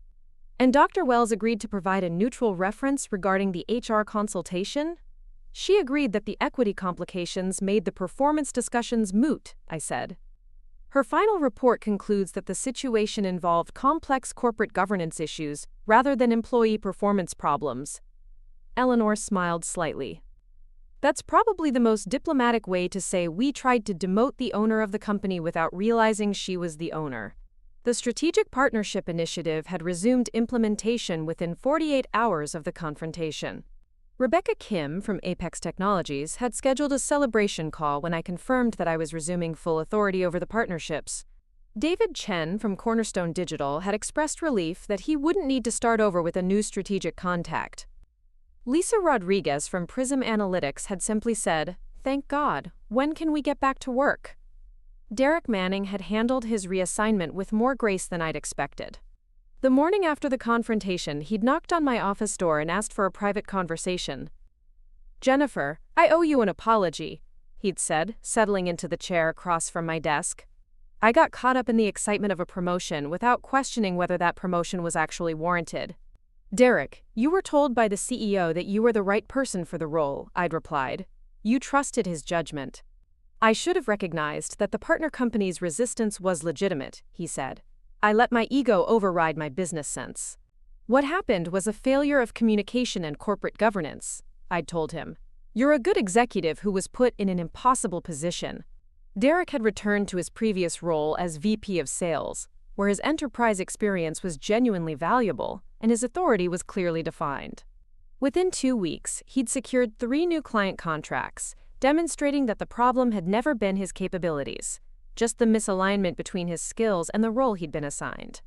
And Dr. Wells agreed to provide a neutral reference regarding the HR consultation? She agreed that the equity complications made the performance discussions moot, I said. Her final report concludes that the situation involved complex corporate governance issues rather than employee performance problems. Eleanor smiled slightly. That's probably the most diplomatic way to say we tried to demote the owner of the company without realizing she was the owner. The Strategic Partnership Initiative had resumed implementation within 48 hours of the confrontation. Rebecca Kim from Apex Technologies had scheduled a celebration call when I confirmed that I was resuming full authority over the partnerships. David Chen from Cornerstone Digital had expressed relief that he wouldn't need to start over with a new strategic contact. Lisa Rodriguez from Prism Analytics had simply said, "Thank God, when can we get back to work?" Derek Manning had handled his reassignment with more grace than I'd expected. The morning after the confrontation, he'd knocked on my office door and asked for a private conversation. "Jennifer, I owe you an apology," he'd said, settling into the chair across from my desk. "I got caught up in the excitement of a promotion without questioning whether that promotion was actually warranted." "Derek, you were told by the CEO that you were the right person for the role," I'd replied. "You trusted his judgment." "I should have recognized that the partner company's resistance was legitimate," he said. "I let my ego override my business sense." "What happened was a failure of communication and corporate governance," I'd told him. "You're a good executive who was put in an impossible position." Derek had returned to his previous role as VP of Sales, where his enterprise experience was genuinely valuable and his authority was clearly defined. Within 2 weeks, he'd secured 3 new client contracts, demonstrating that the problem had never been his capabilities, just the misalignment between his skills and the role he'd been assigned.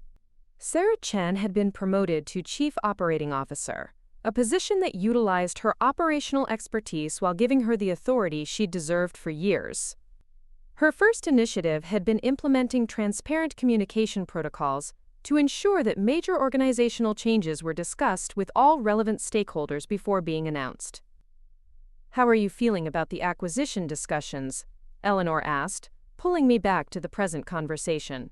Sarah Chen had been promoted to Chief Operating Officer, a position that utilized her operational expertise while giving her the authority she'd deserved for years. Her first initiative had been implementing transparent communication protocols to ensure that major organizational changes were discussed with all relevant stakeholders before being announced. "How are you feeling about the acquisition discussions?" Eleanor asked, pulling me back to the present conversation.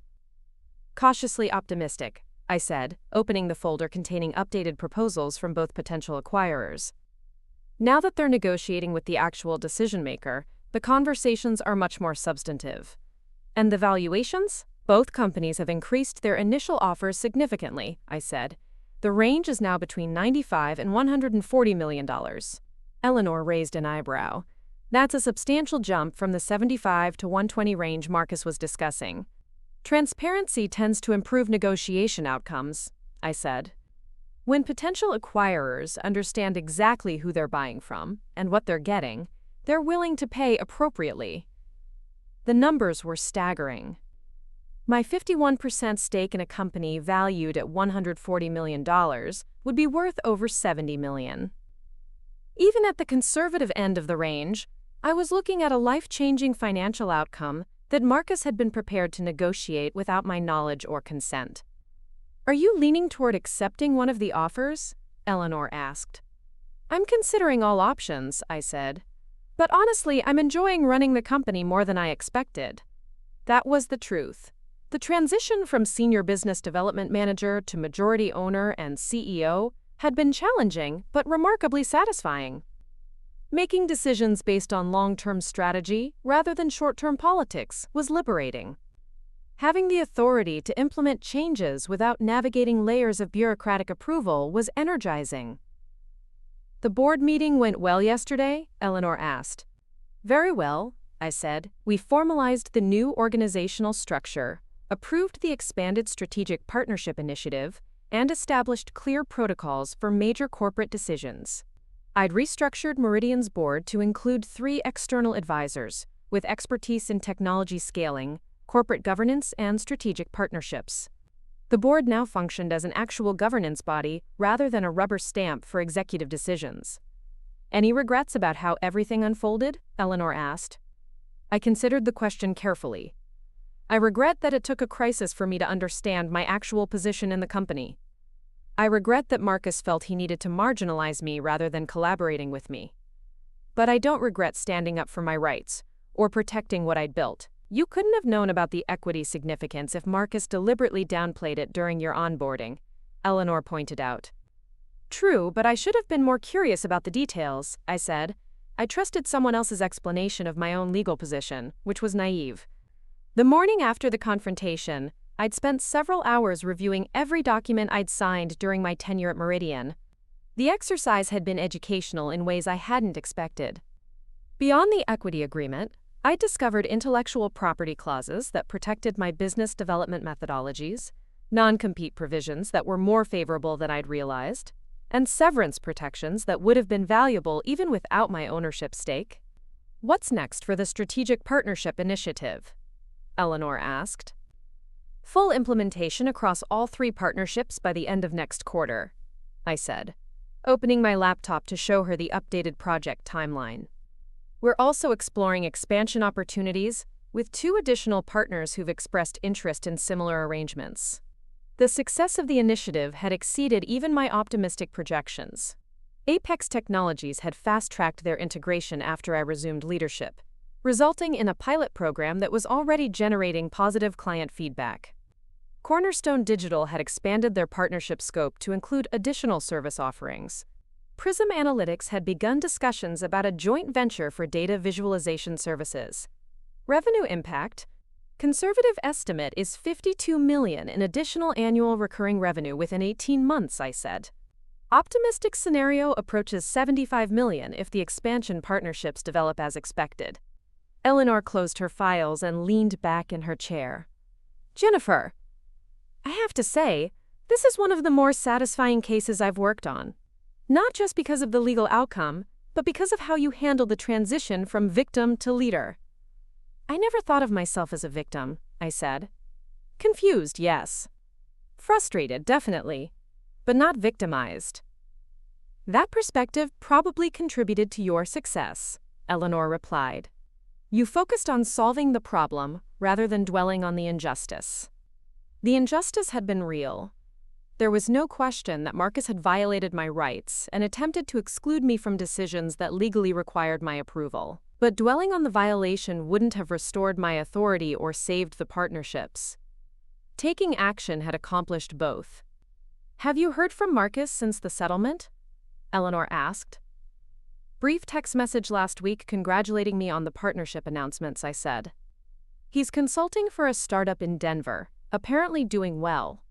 Cautiously optimistic, I said, opening the folder containing updated proposals from both potential acquirers. Now that they're negotiating with the actual decision-maker, the conversations are much more substantive. And the valuations? Both companies have increased their initial offers significantly, I said. The range is now between $95 and $140 million. Eleanor raised an eyebrow. That's a substantial jump from the 75 to 120 range Marcus was discussing. Transparency tends to improve negotiation outcomes, I said. When potential acquirers understand exactly who they're buying from and what they're getting, they're willing to pay appropriately. The numbers were staggering. My 51% stake in a company valued at $140 million would be worth over $70 million. Even at the conservative end of the range, I was looking at a life-changing financial outcome that Marcus had been prepared to negotiate without my knowledge or consent. "Are you leaning toward accepting one of the offers?" Eleanor asked. "I'm considering all options," I said. "But honestly, I'm enjoying running the company more than I expected." That was the truth. The transition from senior business development manager to majority owner and CEO had been challenging but remarkably satisfying. Making decisions based on long-term strategy rather than short-term politics was liberating. Having the authority to implement changes without navigating layers of bureaucratic approval was energizing. "The board meeting went well yesterday?" Eleanor asked. "Very well," I said. "We formalized the new organizational structure, approved the expanded strategic partnership initiative, and established clear protocols for major corporate decisions. I'd restructured Meridian's board to include 3 external advisors, with expertise in technology scaling, corporate governance, and strategic partnerships. The board now functioned as an actual governance body rather than a rubber stamp for executive decisions." "Any regrets about how everything unfolded?" Eleanor asked. I considered the question carefully. "I regret that it took a crisis for me to understand my actual position in the company. I regret that Marcus felt he needed to marginalize me rather than collaborating with me. But I don't regret standing up for my rights or protecting what I'd built. You couldn't have known about the equity significance if Marcus deliberately downplayed it during your onboarding," Eleanor pointed out. "True, but I should have been more curious about the details," I said. I trusted someone else's explanation of my own legal position, which was naive. The morning after the confrontation, I'd spent several hours reviewing every document I'd signed during my tenure at Meridian. The exercise had been educational in ways I hadn't expected. Beyond the equity agreement, I discovered intellectual property clauses that protected my business development methodologies, non-compete provisions that were more favorable than I'd realized, and severance protections that would have been valuable even without my ownership stake. "What's next for the Strategic Partnership Initiative?" Eleanor asked. "Full implementation across all 3 partnerships by the end of next quarter," I said, opening my laptop to show her the updated project timeline. "We're also exploring expansion opportunities with 2 additional partners who've expressed interest in similar arrangements." The success of the initiative had exceeded even my optimistic projections. Apex Technologies had fast-tracked their integration after I resumed leadership, resulting in a pilot program that was already generating positive client feedback. Cornerstone Digital had expanded their partnership scope to include additional service offerings. Prism Analytics had begun discussions about a joint venture for data visualization services. Revenue impact? Conservative estimate is $52 million in additional annual recurring revenue within 18 months, I said. Optimistic scenario approaches $75 million if the expansion partnerships develop as expected. Eleanor closed her files and leaned back in her chair. "Jennifer, I have to say, this is one of the more satisfying cases I've worked on. Not just because of the legal outcome, but because of how you handled the transition from victim to leader." "I never thought of myself as a victim," I said. "Confused, yes. Frustrated, definitely, but not victimized." "That perspective probably contributed to your success," Eleanor replied. "You focused on solving the problem rather than dwelling on the injustice." The injustice had been real. There was no question that Marcus had violated my rights and attempted to exclude me from decisions that legally required my approval. But dwelling on the violation wouldn't have restored my authority or saved the partnerships. Taking action had accomplished both. "Have you heard from Marcus since the settlement?" Eleanor asked. "Brief text message last week congratulating me on the partnership announcements," I said. "He's consulting for a startup in Denver, apparently doing well."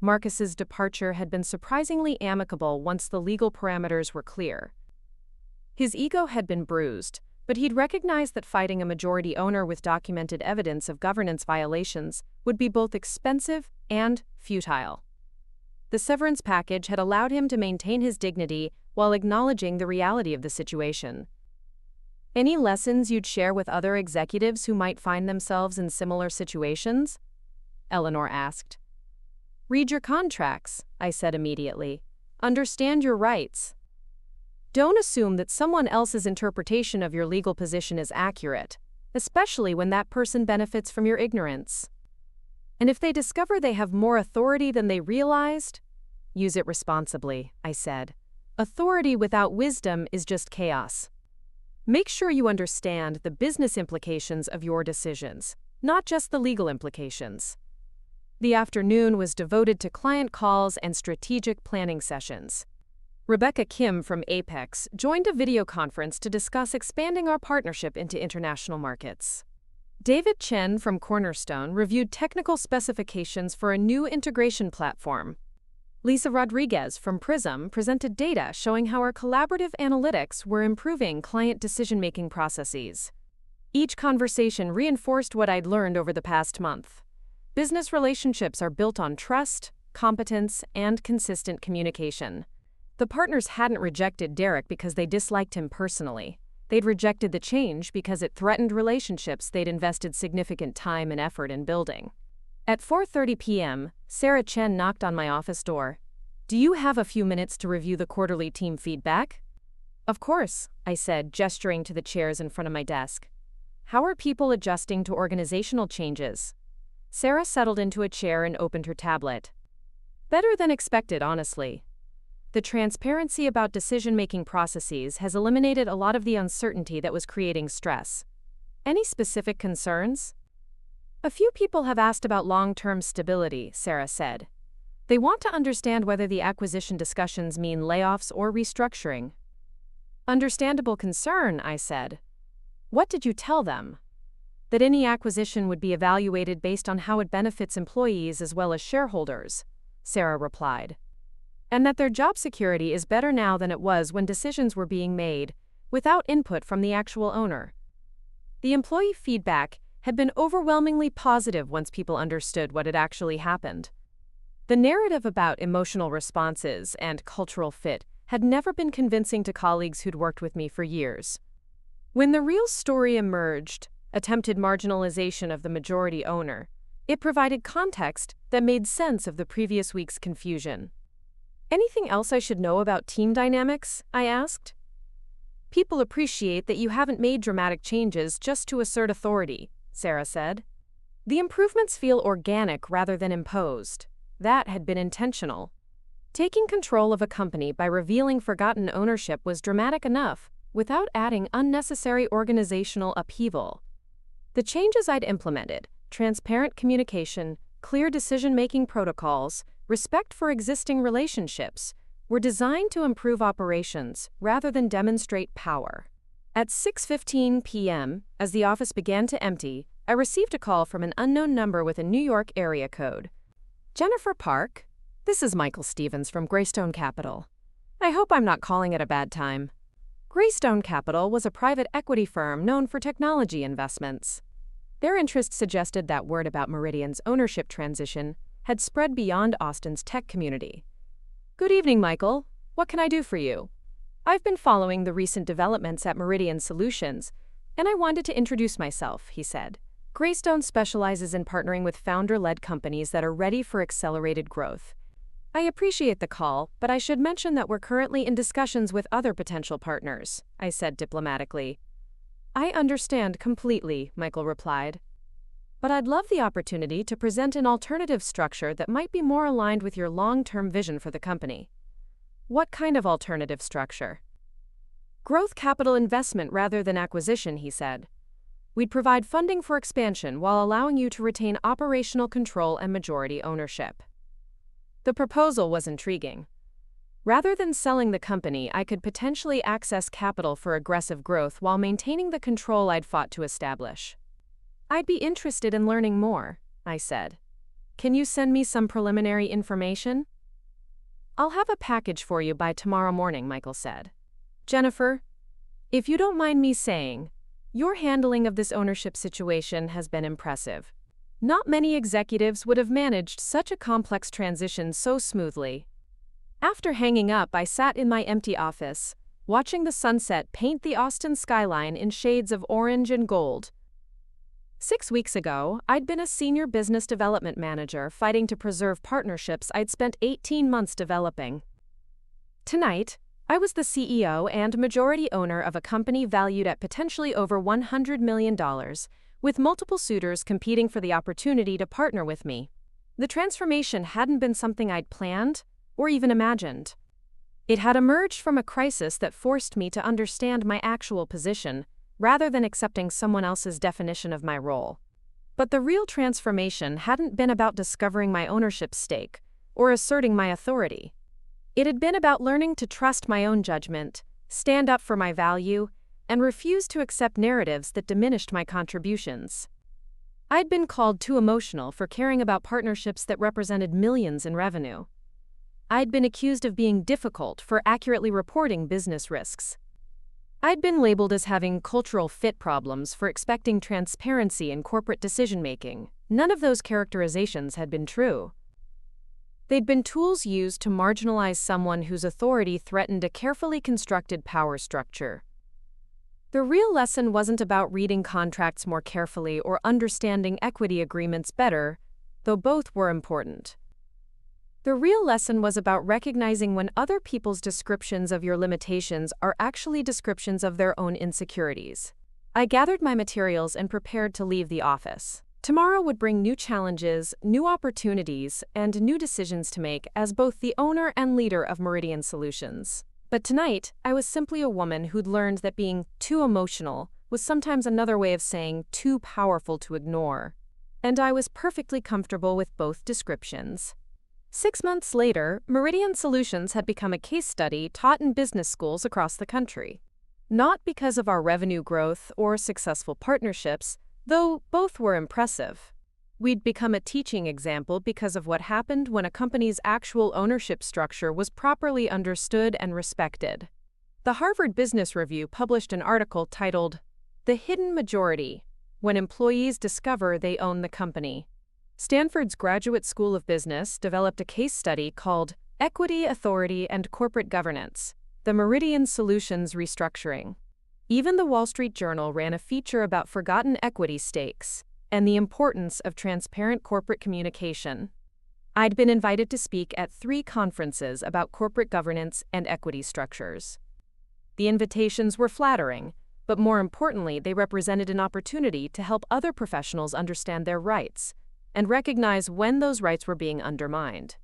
Marcus's departure had been surprisingly amicable once the legal parameters were clear. His ego had been bruised, but he'd recognized that fighting a majority owner with documented evidence of governance violations would be both expensive and futile. The severance package had allowed him to maintain his dignity while acknowledging the reality of the situation. "Any lessons you'd share with other executives who might find themselves in similar situations?" Eleanor asked. "Read your contracts," I said immediately. "Understand your rights. Don't assume that someone else's interpretation of your legal position is accurate, especially when that person benefits from your ignorance. And if they discover they have more authority than they realized, use it responsibly," I said. "Authority without wisdom is just chaos. Make sure you understand the business implications of your decisions, not just the legal implications." The afternoon was devoted to client calls and strategic planning sessions. Rebecca Kim from Apex joined a video conference to discuss expanding our partnership into international markets. David Chen from Cornerstone reviewed technical specifications for a new integration platform. Lisa Rodriguez from Prism presented data showing how our collaborative analytics were improving client decision-making processes. Each conversation reinforced what I'd learned over the past month. Business relationships are built on trust, competence, and consistent communication. The partners hadn't rejected Derek because they disliked him personally. They'd rejected the change because it threatened relationships they'd invested significant time and effort in building. At 4:30 p.m., Sarah Chen knocked on my office door. "Do you have a few minutes to review the quarterly team feedback?" "Of course," I said, gesturing to the chairs in front of my desk. "How are people adjusting to organizational changes?" Sarah settled into a chair and opened her tablet. "Better than expected, honestly. The transparency about decision-making processes has eliminated a lot of the uncertainty that was creating stress. Any specific concerns?" "A few people have asked about long-term stability," Sarah said. "They want to understand whether the acquisition discussions mean layoffs or restructuring." "Understandable concern," I said. "What did you tell them?" "That any acquisition would be evaluated based on how it benefits employees as well as shareholders," Sarah replied. "And that their job security is better now than it was when decisions were being made, without input from the actual owner." The employee feedback had been overwhelmingly positive once people understood what had actually happened. The narrative about emotional responses and cultural fit had never been convincing to colleagues who'd worked with me for years. When the real story emerged, attempted marginalization of the majority owner, it provided context that made sense of the previous week's confusion. "Anything else I should know about team dynamics?" I asked. "People appreciate that you haven't made dramatic changes just to assert authority," Sarah said. "The improvements feel organic rather than imposed. That had been intentional. Taking control of a company by revealing forgotten ownership was dramatic enough, without adding unnecessary organizational upheaval. The changes I'd implemented, transparent communication, clear decision-making protocols, respect for existing relationships, were designed to improve operations rather than demonstrate power." At 6:15 p.m., as the office began to empty, I received a call from an unknown number with a New York area code. "Jennifer Park? This is Michael Stevens from Greystone Capital. I hope I'm not calling at a bad time." Greystone Capital was a private equity firm known for technology investments. Their interest suggested that word about Meridian's ownership transition had spread beyond Austin's tech community. "Good evening, Michael. What can I do for you? I've been following the recent developments at Meridian Solutions, and I wanted to introduce myself," he said. "Greystone specializes in partnering with founder-led companies that are ready for accelerated growth. I appreciate the call, but I should mention that we're currently in discussions with other potential partners," I said diplomatically. "I understand completely," Michael replied. "But I'd love the opportunity to present an alternative structure that might be more aligned with your long-term vision for the company." "What kind of alternative structure?" Growth capital investment rather than acquisition, he said. We'd provide funding for expansion while allowing you to retain operational control and majority ownership. The proposal was intriguing. Rather than selling the company, I could potentially access capital for aggressive growth while maintaining the control I'd fought to establish. I'd be interested in learning more, I said. Can you send me some preliminary information? I'll have a package for you by tomorrow morning, Michael said. Jennifer, if you don't mind me saying, your handling of this ownership situation has been impressive. Not many executives would have managed such a complex transition so smoothly. After hanging up, I sat in my empty office, watching the sunset paint the Austin skyline in shades of orange and gold. 6 weeks ago, I'd been a senior business development manager fighting to preserve partnerships I'd spent 18 months developing. Tonight, I was the CEO and majority owner of a company valued at potentially over $100 million, with multiple suitors competing for the opportunity to partner with me. The transformation hadn't been something I'd planned or even imagined. It had emerged from a crisis that forced me to understand my actual position, rather than accepting someone else's definition of my role. But the real transformation hadn't been about discovering my ownership stake or asserting my authority. It had been about learning to trust my own judgment, stand up for my value, and refuse to accept narratives that diminished my contributions. I'd been called too emotional for caring about partnerships that represented millions in revenue. I'd been accused of being difficult for accurately reporting business risks. I'd been labeled as having cultural fit problems for expecting transparency in corporate decision-making. None of those characterizations had been true. They'd been tools used to marginalize someone whose authority threatened a carefully constructed power structure. The real lesson wasn't about reading contracts more carefully or understanding equity agreements better, though both were important. The real lesson was about recognizing when other people's descriptions of your limitations are actually descriptions of their own insecurities. I gathered my materials and prepared to leave the office. Tomorrow would bring new challenges, new opportunities, and new decisions to make as both the owner and leader of Meridian Solutions. But tonight, I was simply a woman who'd learned that being too emotional was sometimes another way of saying too powerful to ignore. And I was perfectly comfortable with both descriptions. 6 months later, Meridian Solutions had become a case study taught in business schools across the country. Not because of our revenue growth or successful partnerships, though both were impressive. We'd become a teaching example because of what happened when a company's actual ownership structure was properly understood and respected. The Harvard Business Review published an article titled, "The Hidden Majority: When Employees Discover They Own the Company." Stanford's Graduate School of Business developed a case study called Equity, Authority, and Corporate Governance: The Meridian Solutions Restructuring. Even the Wall Street Journal ran a feature about forgotten equity stakes and the importance of transparent corporate communication. I'd been invited to speak at 3 conferences about corporate governance and equity structures. The invitations were flattering, but more importantly, they represented an opportunity to help other professionals understand their rights and recognize when those rights were being undermined.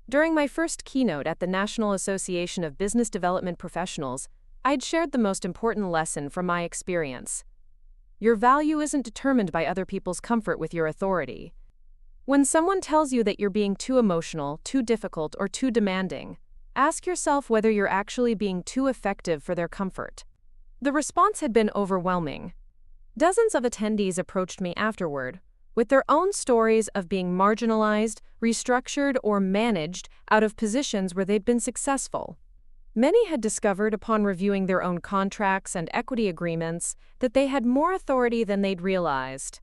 During my first keynote at the National Association of Business Development Professionals, I'd shared the most important lesson from my experience. Your value isn't determined by other people's comfort with your authority. When someone tells you that you're being too emotional, too difficult, or too demanding, ask yourself whether you're actually being too effective for their comfort. The response had been overwhelming. Dozens of attendees approached me afterward, with their own stories of being marginalized, restructured, or managed out of positions where they'd been successful. Many had discovered upon reviewing their own contracts and equity agreements that they had more authority than they'd realized.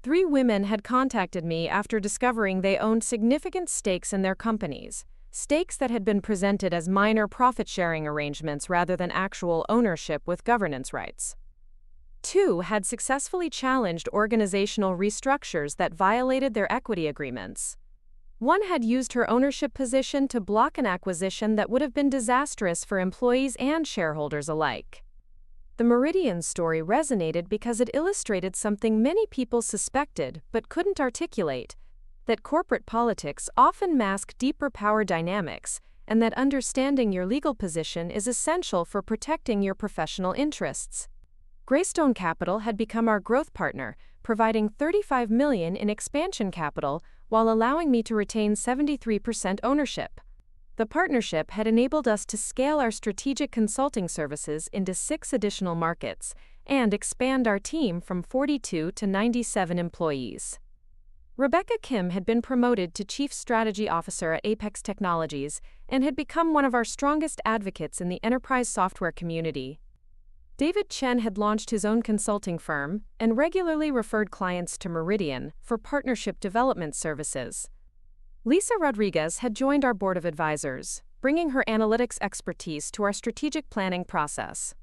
3 women had contacted me after discovering they owned significant stakes in their companies, stakes that had been presented as minor profit-sharing arrangements rather than actual ownership with governance rights. 2 had successfully challenged organizational restructures that violated their equity agreements. 1 had used her ownership position to block an acquisition that would have been disastrous for employees and shareholders alike. The Meridian story resonated because it illustrated something many people suspected but couldn't articulate, that corporate politics often mask deeper power dynamics and that understanding your legal position is essential for protecting your professional interests. Greystone Capital had become our growth partner, providing $35 million in expansion capital while allowing me to retain 73% ownership. The partnership had enabled us to scale our strategic consulting services into 6 additional markets and expand our team from 42 to 97 employees. Rebecca Kim had been promoted to Chief Strategy Officer at Apex Technologies and had become one of our strongest advocates in the enterprise software community. David Chen had launched his own consulting firm and regularly referred clients to Meridian for partnership development services. Lisa Rodriguez had joined our board of advisors, bringing her analytics expertise to our strategic planning process.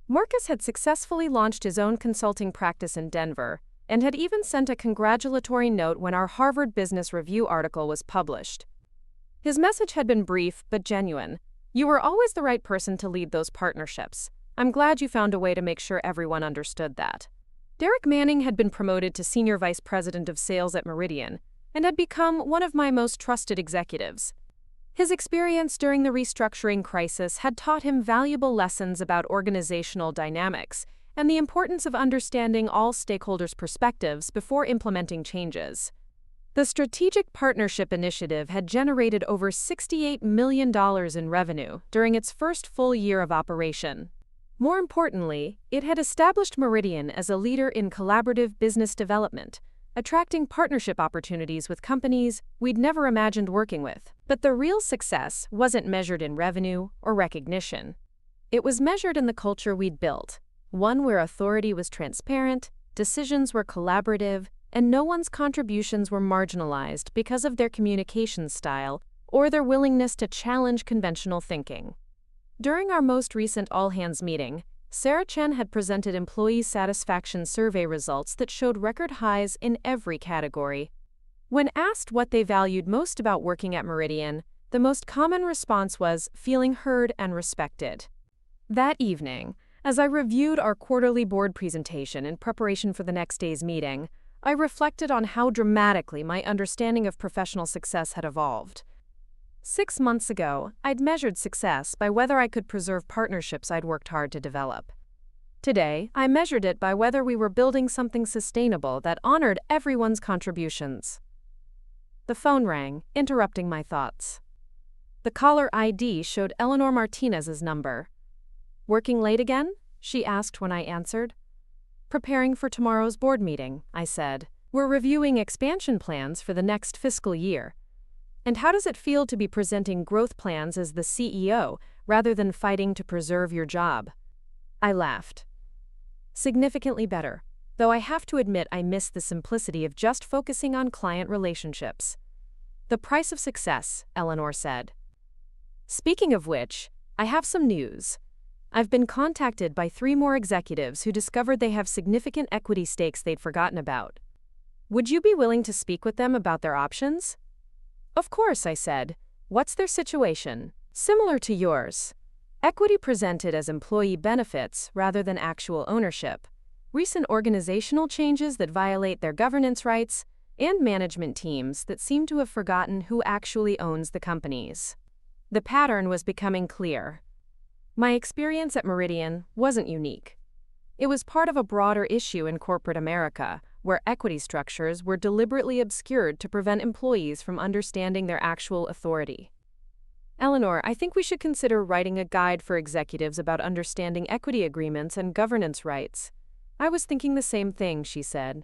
Marcus had successfully launched his own consulting practice in Denver and had even sent a congratulatory note when our Harvard Business Review article was published. His message had been brief but genuine. "You were always the right person to lead those partnerships. I'm glad you found a way to make sure everyone understood that." Derek Manning had been promoted to Senior Vice President of Sales at Meridian and had become one of my most trusted executives. His experience during the restructuring crisis had taught him valuable lessons about organizational dynamics and the importance of understanding all stakeholders' perspectives before implementing changes. The Strategic Partnership Initiative had generated over $68 million in revenue during its first full year of operation. More importantly, it had established Meridian as a leader in collaborative business development, attracting partnership opportunities with companies we'd never imagined working with. But the real success wasn't measured in revenue or recognition. It was measured in the culture we'd built, one where authority was transparent, decisions were collaborative, and no one's contributions were marginalized because of their communication style or their willingness to challenge conventional thinking. During our most recent all-hands meeting, Sarah Chen had presented employee satisfaction survey results that showed record highs in every category. When asked what they valued most about working at Meridian, the most common response was feeling heard and respected. That evening, as I reviewed our quarterly board presentation in preparation for the next day's meeting, I reflected on how dramatically my understanding of professional success had evolved. 6 months ago, I'd measured success by whether I could preserve partnerships I'd worked hard to develop. Today, I measured it by whether we were building something sustainable that honored everyone's contributions. The phone rang, interrupting my thoughts. The caller ID showed Eleanor Martinez's number. "Working late again?" she asked when I answered. "Preparing for tomorrow's board meeting," I said. "We're reviewing expansion plans for the next fiscal year. And how does it feel to be presenting growth plans as the CEO rather than fighting to preserve your job?" I laughed. "Significantly better, though I have to admit I miss the simplicity of just focusing on client relationships." "The price of success," Eleanor said. "Speaking of which, I have some news. I've been contacted by 3 more executives who discovered they have significant equity stakes they'd forgotten about. Would you be willing to speak with them about their options?" "Of course," I said. "What's their situation?" "Similar to yours. Equity presented as employee benefits rather than actual ownership, recent organizational changes that violate their governance rights, and management teams that seem to have forgotten who actually owns the companies." The pattern was becoming clear. My experience at Meridian wasn't unique. It was part of a broader issue in corporate America, where equity structures were deliberately obscured to prevent employees from understanding their actual authority. "Eleanor, I think we should consider writing a guide for executives about understanding equity agreements and governance rights." "I was thinking the same thing," she said.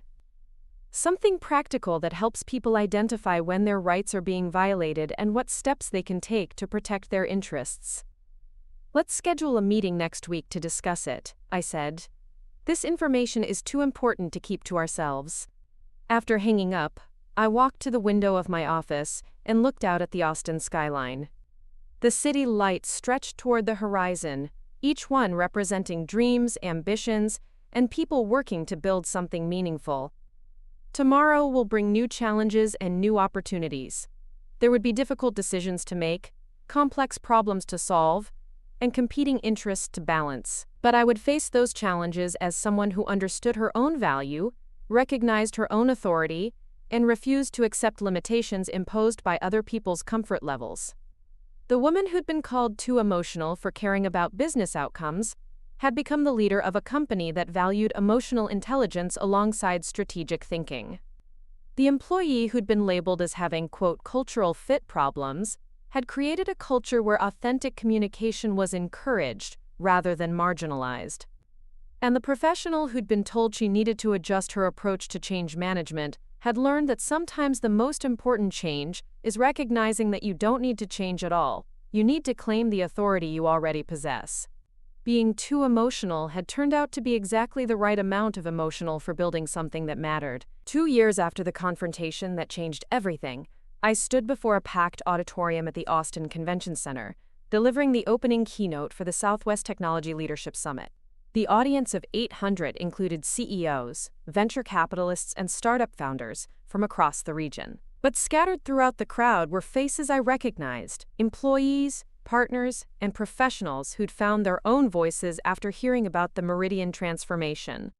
"Something practical that helps people identify when their rights are being violated and what steps they can take to protect their interests." "Let's schedule a meeting next week to discuss it," I said. "This information is too important to keep to ourselves." After hanging up, I walked to the window of my office and looked out at the Austin skyline. The city lights stretched toward the horizon, each one representing dreams, ambitions, and people working to build something meaningful. Tomorrow will bring new challenges and new opportunities. There would be difficult decisions to make, complex problems to solve, and competing interests to balance. But I would face those challenges as someone who understood her own value, recognized her own authority, and refused to accept limitations imposed by other people's comfort levels. The woman who'd been called too emotional for caring about business outcomes had become the leader of a company that valued emotional intelligence alongside strategic thinking. The employee who'd been labeled as having, quote, cultural fit problems had created a culture where authentic communication was encouraged rather than marginalized. And the professional who'd been told she needed to adjust her approach to change management had learned that sometimes the most important change is recognizing that you don't need to change at all. You need to claim the authority you already possess. Being too emotional had turned out to be exactly the right amount of emotional for building something that mattered. 2 years after the confrontation that changed everything, I stood before a packed auditorium at the Austin Convention Center, delivering the opening keynote for the Southwest Technology Leadership Summit. The audience of 800 included CEOs, venture capitalists, and startup founders from across the region. But scattered throughout the crowd were faces I recognized: employees, partners, and professionals who'd found their own voices after hearing about the Meridian transformation.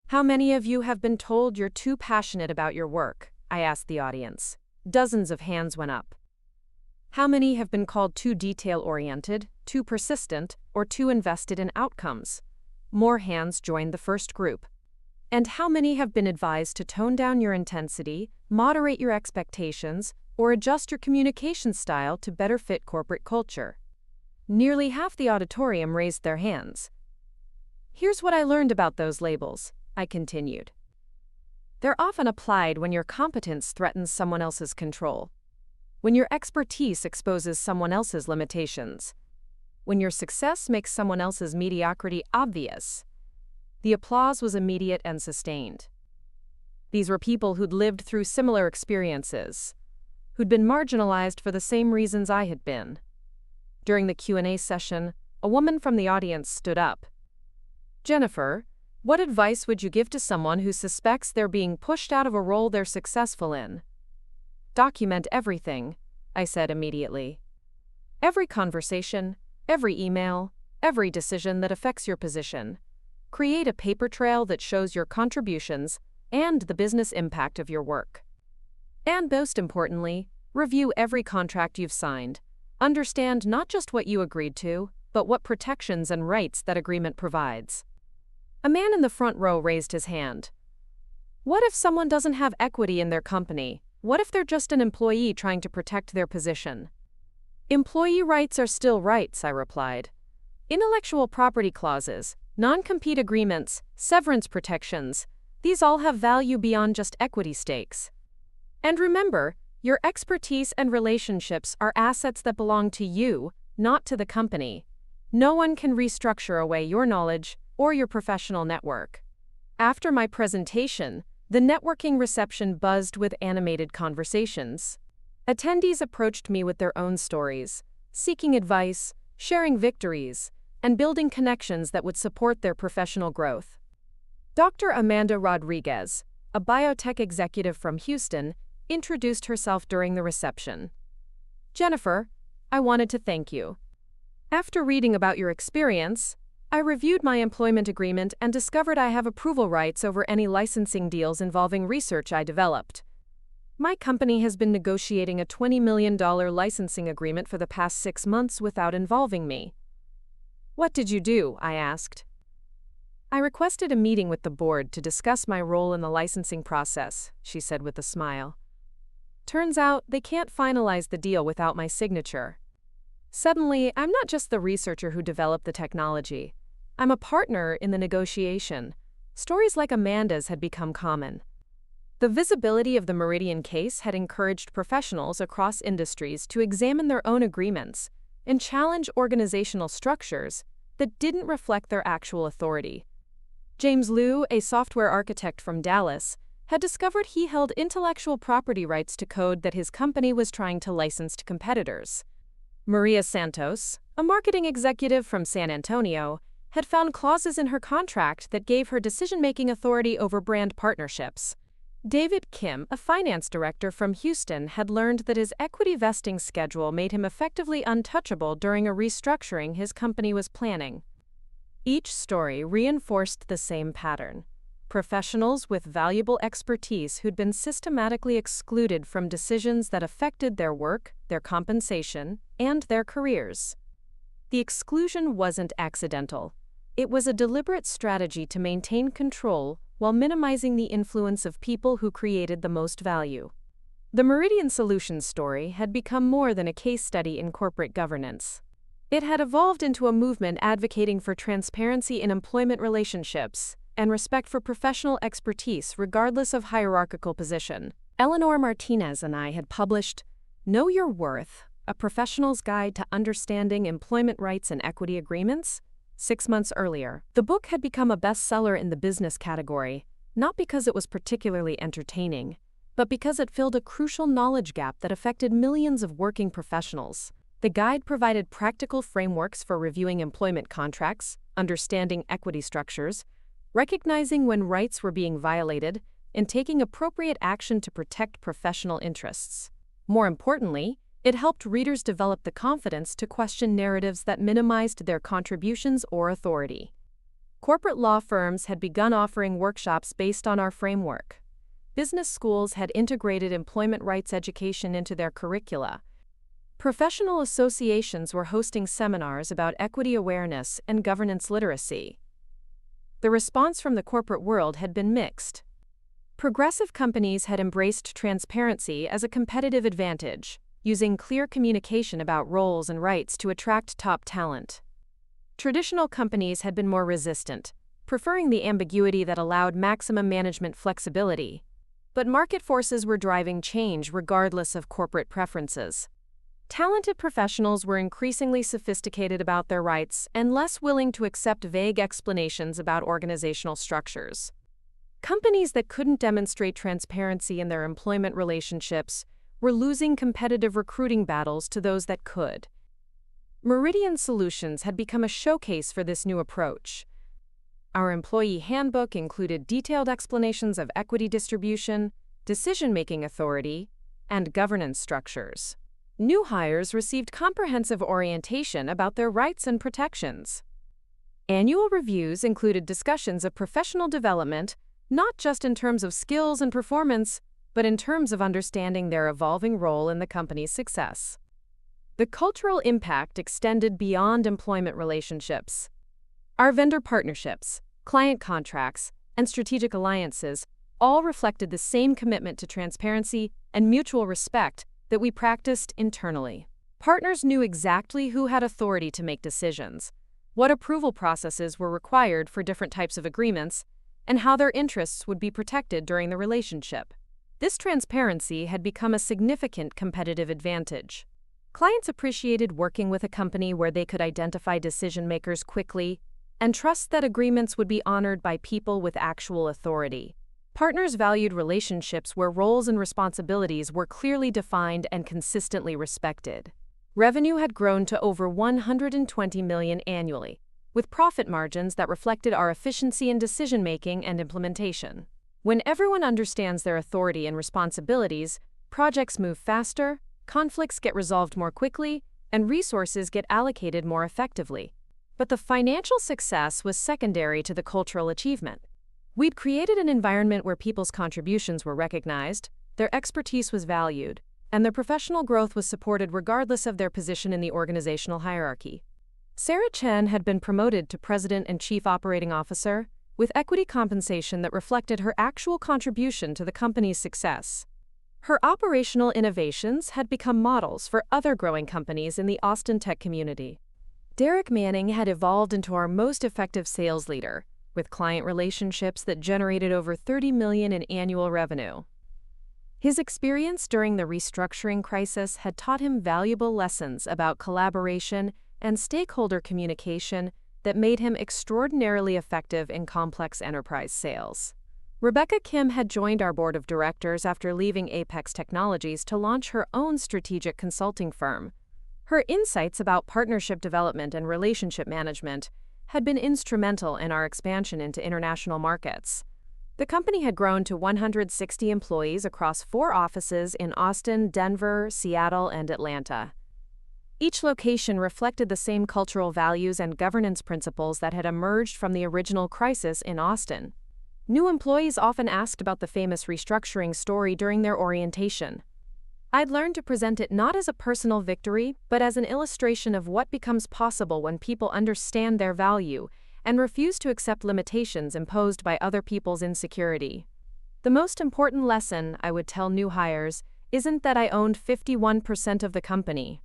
"How many of you have been told you're too passionate about your work?" I asked the audience. Dozens of hands went up. "How many have been called too detail-oriented, too persistent, or too invested in outcomes?" More hands joined the first group. "And how many have been advised to tone down your intensity, moderate your expectations, or adjust your communication style to better fit corporate culture?" Nearly half the auditorium raised their hands. "Here's what I learned about those labels," I continued. "They're often applied when your competence threatens someone else's control, when your expertise exposes someone else's limitations, when your success makes someone else's mediocrity obvious." The applause was immediate and sustained. These were people who'd lived through similar experiences, who'd been marginalized for the same reasons I had been. During the Q&A session, a woman from the audience stood up. "Jennifer, what advice would you give to someone who suspects they're being pushed out of a role they're successful in?" "Document everything," I said immediately. "Every conversation, every email, every decision that affects your position. Create a paper trail that shows your contributions and the business impact of your work. And most importantly, review every contract you've signed. Understand not just what you agreed to, but what protections and rights that agreement provides." A man in the front row raised his hand. "What if someone doesn't have equity in their company? What if they're just an employee trying to protect their position?" "Employee rights are still rights," I replied. "Intellectual property clauses, non-compete agreements, severance protections, these all have value beyond just equity stakes. And remember, your expertise and relationships are assets that belong to you, not to the company. No one can restructure away your knowledge or your professional network." After my presentation, the networking reception buzzed with animated conversations. Attendees approached me with their own stories, seeking advice, sharing victories, and building connections that would support their professional growth. Dr. Amanda Rodriguez, a biotech executive from Houston, introduced herself during the reception. "Jennifer, I wanted to thank you. After reading about your experience, I reviewed my employment agreement and discovered I have approval rights over any licensing deals involving research I developed. My company has been negotiating a $20 million licensing agreement for the past 6 months without involving me." "What did you do?" I asked. "I requested a meeting with the board to discuss my role in the licensing process," she said with a smile. "Turns out they can't finalize the deal without my signature. Suddenly, I'm not just the researcher who developed the technology. I'm a partner in the negotiation." Stories like Amanda's had become common. The visibility of the Meridian case had encouraged professionals across industries to examine their own agreements and challenge organizational structures that didn't reflect their actual authority. James Liu, a software architect from Dallas, had discovered he held intellectual property rights to code that his company was trying to license to competitors. Maria Santos, a marketing executive from San Antonio, had found clauses in her contract that gave her decision-making authority over brand partnerships. David Kim, a finance director from Houston, had learned that his equity vesting schedule made him effectively untouchable during a restructuring his company was planning. Each story reinforced the same pattern. professionals with valuable expertise who'd been systematically excluded from decisions that affected their work, their compensation, and their careers. The exclusion wasn't accidental. It was a deliberate strategy to maintain control while minimizing the influence of people who created the most value. The Meridian Solutions story had become more than a case study in corporate governance. It had evolved into a movement advocating for transparency in employment relationships and respect for professional expertise regardless of hierarchical position. Eleanor Martinez and I had published Know Your Worth, a professional's guide to understanding employment rights and equity agreements, 6 months earlier. The book had become a bestseller in the business category, not because it was particularly entertaining, but because it filled a crucial knowledge gap that affected millions of working professionals. The guide provided practical frameworks for reviewing employment contracts, understanding equity structures, recognizing when rights were being violated, and taking appropriate action to protect professional interests. More importantly, it helped readers develop the confidence to question narratives that minimized their contributions or authority. Corporate law firms had begun offering workshops based on our framework. Business schools had integrated employment rights education into their curricula. Professional associations were hosting seminars about equity awareness and governance literacy. The response from the corporate world had been mixed. Progressive companies had embraced transparency as a competitive advantage, using clear communication about roles and rights to attract top talent. Traditional companies had been more resistant, preferring the ambiguity that allowed maximum management flexibility. But market forces were driving change regardless of corporate preferences. Talented professionals were increasingly sophisticated about their rights and less willing to accept vague explanations about organizational structures. Companies that couldn't demonstrate transparency in their employment relationships were losing competitive recruiting battles to those that could. Meridian Solutions had become a showcase for this new approach. Our employee handbook included detailed explanations of equity distribution, decision-making authority, and governance structures. New hires received comprehensive orientation about their rights and protections. Annual reviews included discussions of professional development, not just in terms of skills and performance, but in terms of understanding their evolving role in the company's success. The cultural impact extended beyond employment relationships. Our vendor partnerships, client contracts, and strategic alliances all reflected the same commitment to transparency and mutual respect that we practiced internally. Partners knew exactly who had authority to make decisions, what approval processes were required for different types of agreements, and how their interests would be protected during the relationship. This transparency had become a significant competitive advantage. Clients appreciated working with a company where they could identify decision-makers quickly and trust that agreements would be honored by people with actual authority. Partners valued relationships where roles and responsibilities were clearly defined and consistently respected. Revenue had grown to over $120 million annually, with profit margins that reflected our efficiency in decision-making and implementation. When everyone understands their authority and responsibilities, projects move faster, conflicts get resolved more quickly, and resources get allocated more effectively. But the financial success was secondary to the cultural achievement. We'd created an environment where people's contributions were recognized, their expertise was valued, and their professional growth was supported regardless of their position in the organizational hierarchy. Sarah Chen had been promoted to President and Chief Operating Officer, with equity compensation that reflected her actual contribution to the company's success. Her operational innovations had become models for other growing companies in the Austin tech community. Derek Manning had evolved into our most effective sales leader, with client relationships that generated over $30 million in annual revenue. His experience during the restructuring crisis had taught him valuable lessons about collaboration and stakeholder communication that made him extraordinarily effective in complex enterprise sales. Rebecca Kim had joined our board of directors after leaving Apex Technologies to launch her own strategic consulting firm. Her insights about partnership development and relationship management had been instrumental in our expansion into international markets. The company had grown to 160 employees across 4 offices in Austin, Denver, Seattle, and Atlanta. Each location reflected the same cultural values and governance principles that had emerged from the original crisis in Austin. New employees often asked about the famous restructuring story during their orientation. I'd learned to present it not as a personal victory, but as an illustration of what becomes possible when people understand their value and refuse to accept limitations imposed by other people's insecurity. The most important lesson I would tell new hires isn't that I owned 51% of the company.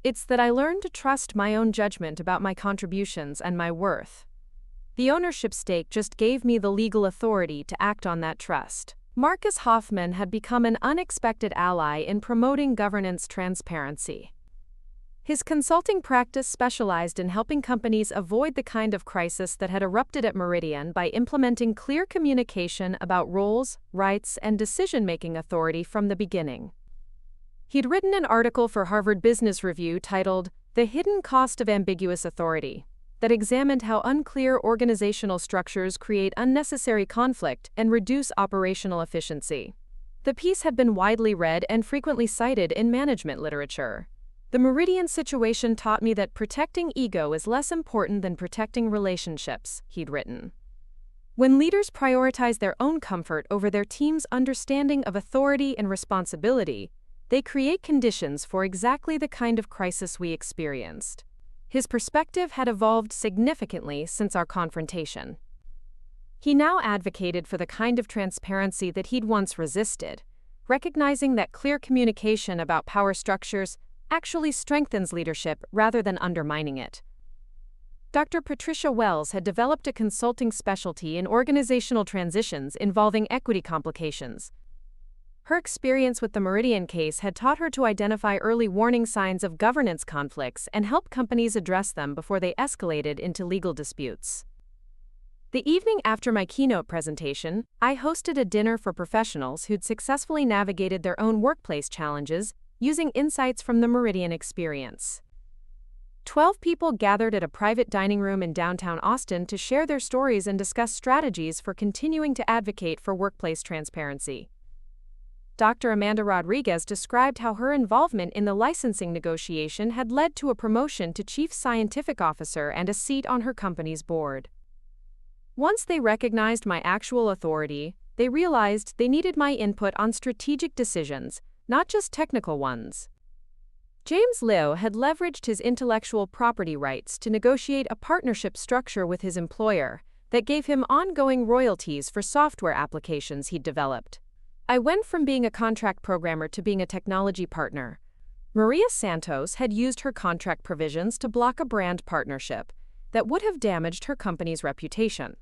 It's that I learned to trust my own judgment about my contributions and my worth. The ownership stake just gave me the legal authority to act on that trust. Marcus Hoffman had become an unexpected ally in promoting governance transparency. His consulting practice specialized in helping companies avoid the kind of crisis that had erupted at Meridian by implementing clear communication about roles, rights, and decision-making authority from the beginning. He'd written an article for Harvard Business Review titled "The Hidden Cost of Ambiguous Authority" that examined how unclear organizational structures create unnecessary conflict and reduce operational efficiency. The piece had been widely read and frequently cited in management literature. The Meridian situation taught me that protecting ego is less important than protecting relationships, he'd written. When leaders prioritize their own comfort over their team's understanding of authority and responsibility, they create conditions for exactly the kind of crisis we experienced. His perspective had evolved significantly since our confrontation. He now advocated for the kind of transparency that he'd once resisted, recognizing that clear communication about power structures actually strengthens leadership rather than undermining it. Dr. Patricia Wells had developed a consulting specialty in organizational transitions involving equity complications. Her experience with the Meridian case had taught her to identify early warning signs of governance conflicts and help companies address them before they escalated into legal disputes. The evening after my keynote presentation, I hosted a dinner for professionals who'd successfully navigated their own workplace challenges using insights from the Meridian experience. 12 people gathered at a private dining room in downtown Austin to share their stories and discuss strategies for continuing to advocate for workplace transparency. Dr. Amanda Rodriguez described how her involvement in the licensing negotiation had led to a promotion to Chief Scientific Officer and a seat on her company's board. Once they recognized my actual authority, they realized they needed my input on strategic decisions, not just technical ones. James Liu had leveraged his intellectual property rights to negotiate a partnership structure with his employer that gave him ongoing royalties for software applications he'd developed. I went from being a contract programmer to being a technology partner. Maria Santos had used her contract provisions to block a brand partnership that would have damaged her company's reputation.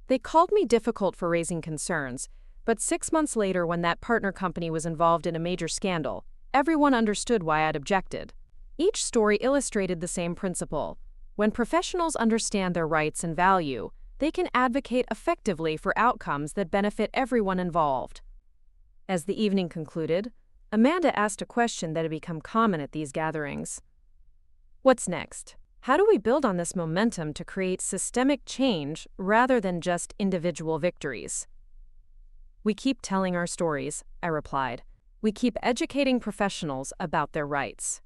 They called me difficult for raising concerns, but 6 months later, when that partner company was involved in a major scandal, everyone understood why I'd objected. Each story illustrated the same principle. When professionals understand their rights and value, they can advocate effectively for outcomes that benefit everyone involved. As the evening concluded, Amanda asked a question that had become common at these gatherings. What's next? How do we build on this momentum to create systemic change rather than just individual victories? We keep telling our stories, I replied. We keep educating professionals about their rights.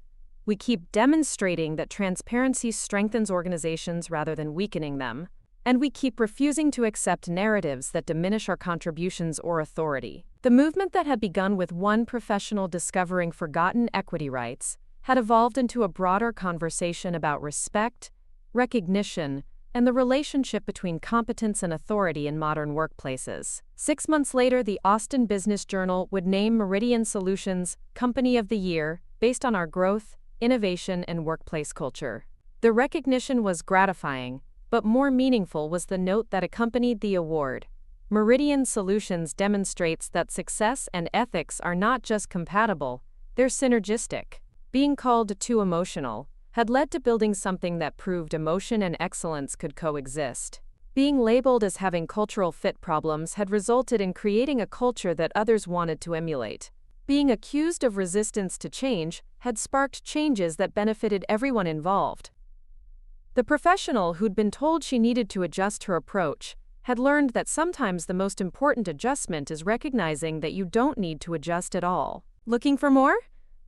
We keep demonstrating that transparency strengthens organizations rather than weakening them. And we keep refusing to accept narratives that diminish our contributions or authority. The movement that had begun with one professional discovering forgotten equity rights had evolved into a broader conversation about respect, recognition, and the relationship between competence and authority in modern workplaces. 6 months later, the Austin Business Journal would name Meridian Solutions Company of the Year based on our growth, innovation, and workplace culture. The recognition was gratifying, but more meaningful was the note that accompanied the award. Meridian Solutions demonstrates that success and ethics are not just compatible, they're synergistic. Being called too emotional had led to building something that proved emotion and excellence could coexist. Being labeled as having cultural fit problems had resulted in creating a culture that others wanted to emulate. Being accused of resistance to change had sparked changes that benefited everyone involved. The professional who'd been told she needed to adjust her approach had learned that sometimes the most important adjustment is recognizing that you don't need to adjust at all. Looking for more?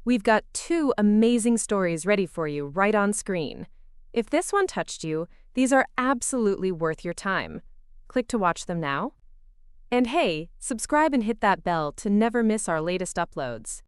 We've got 2 amazing stories ready for you right on screen. If this one touched you, these are absolutely worth your time. Click to watch them now. And hey, subscribe and hit that bell to never miss our latest uploads.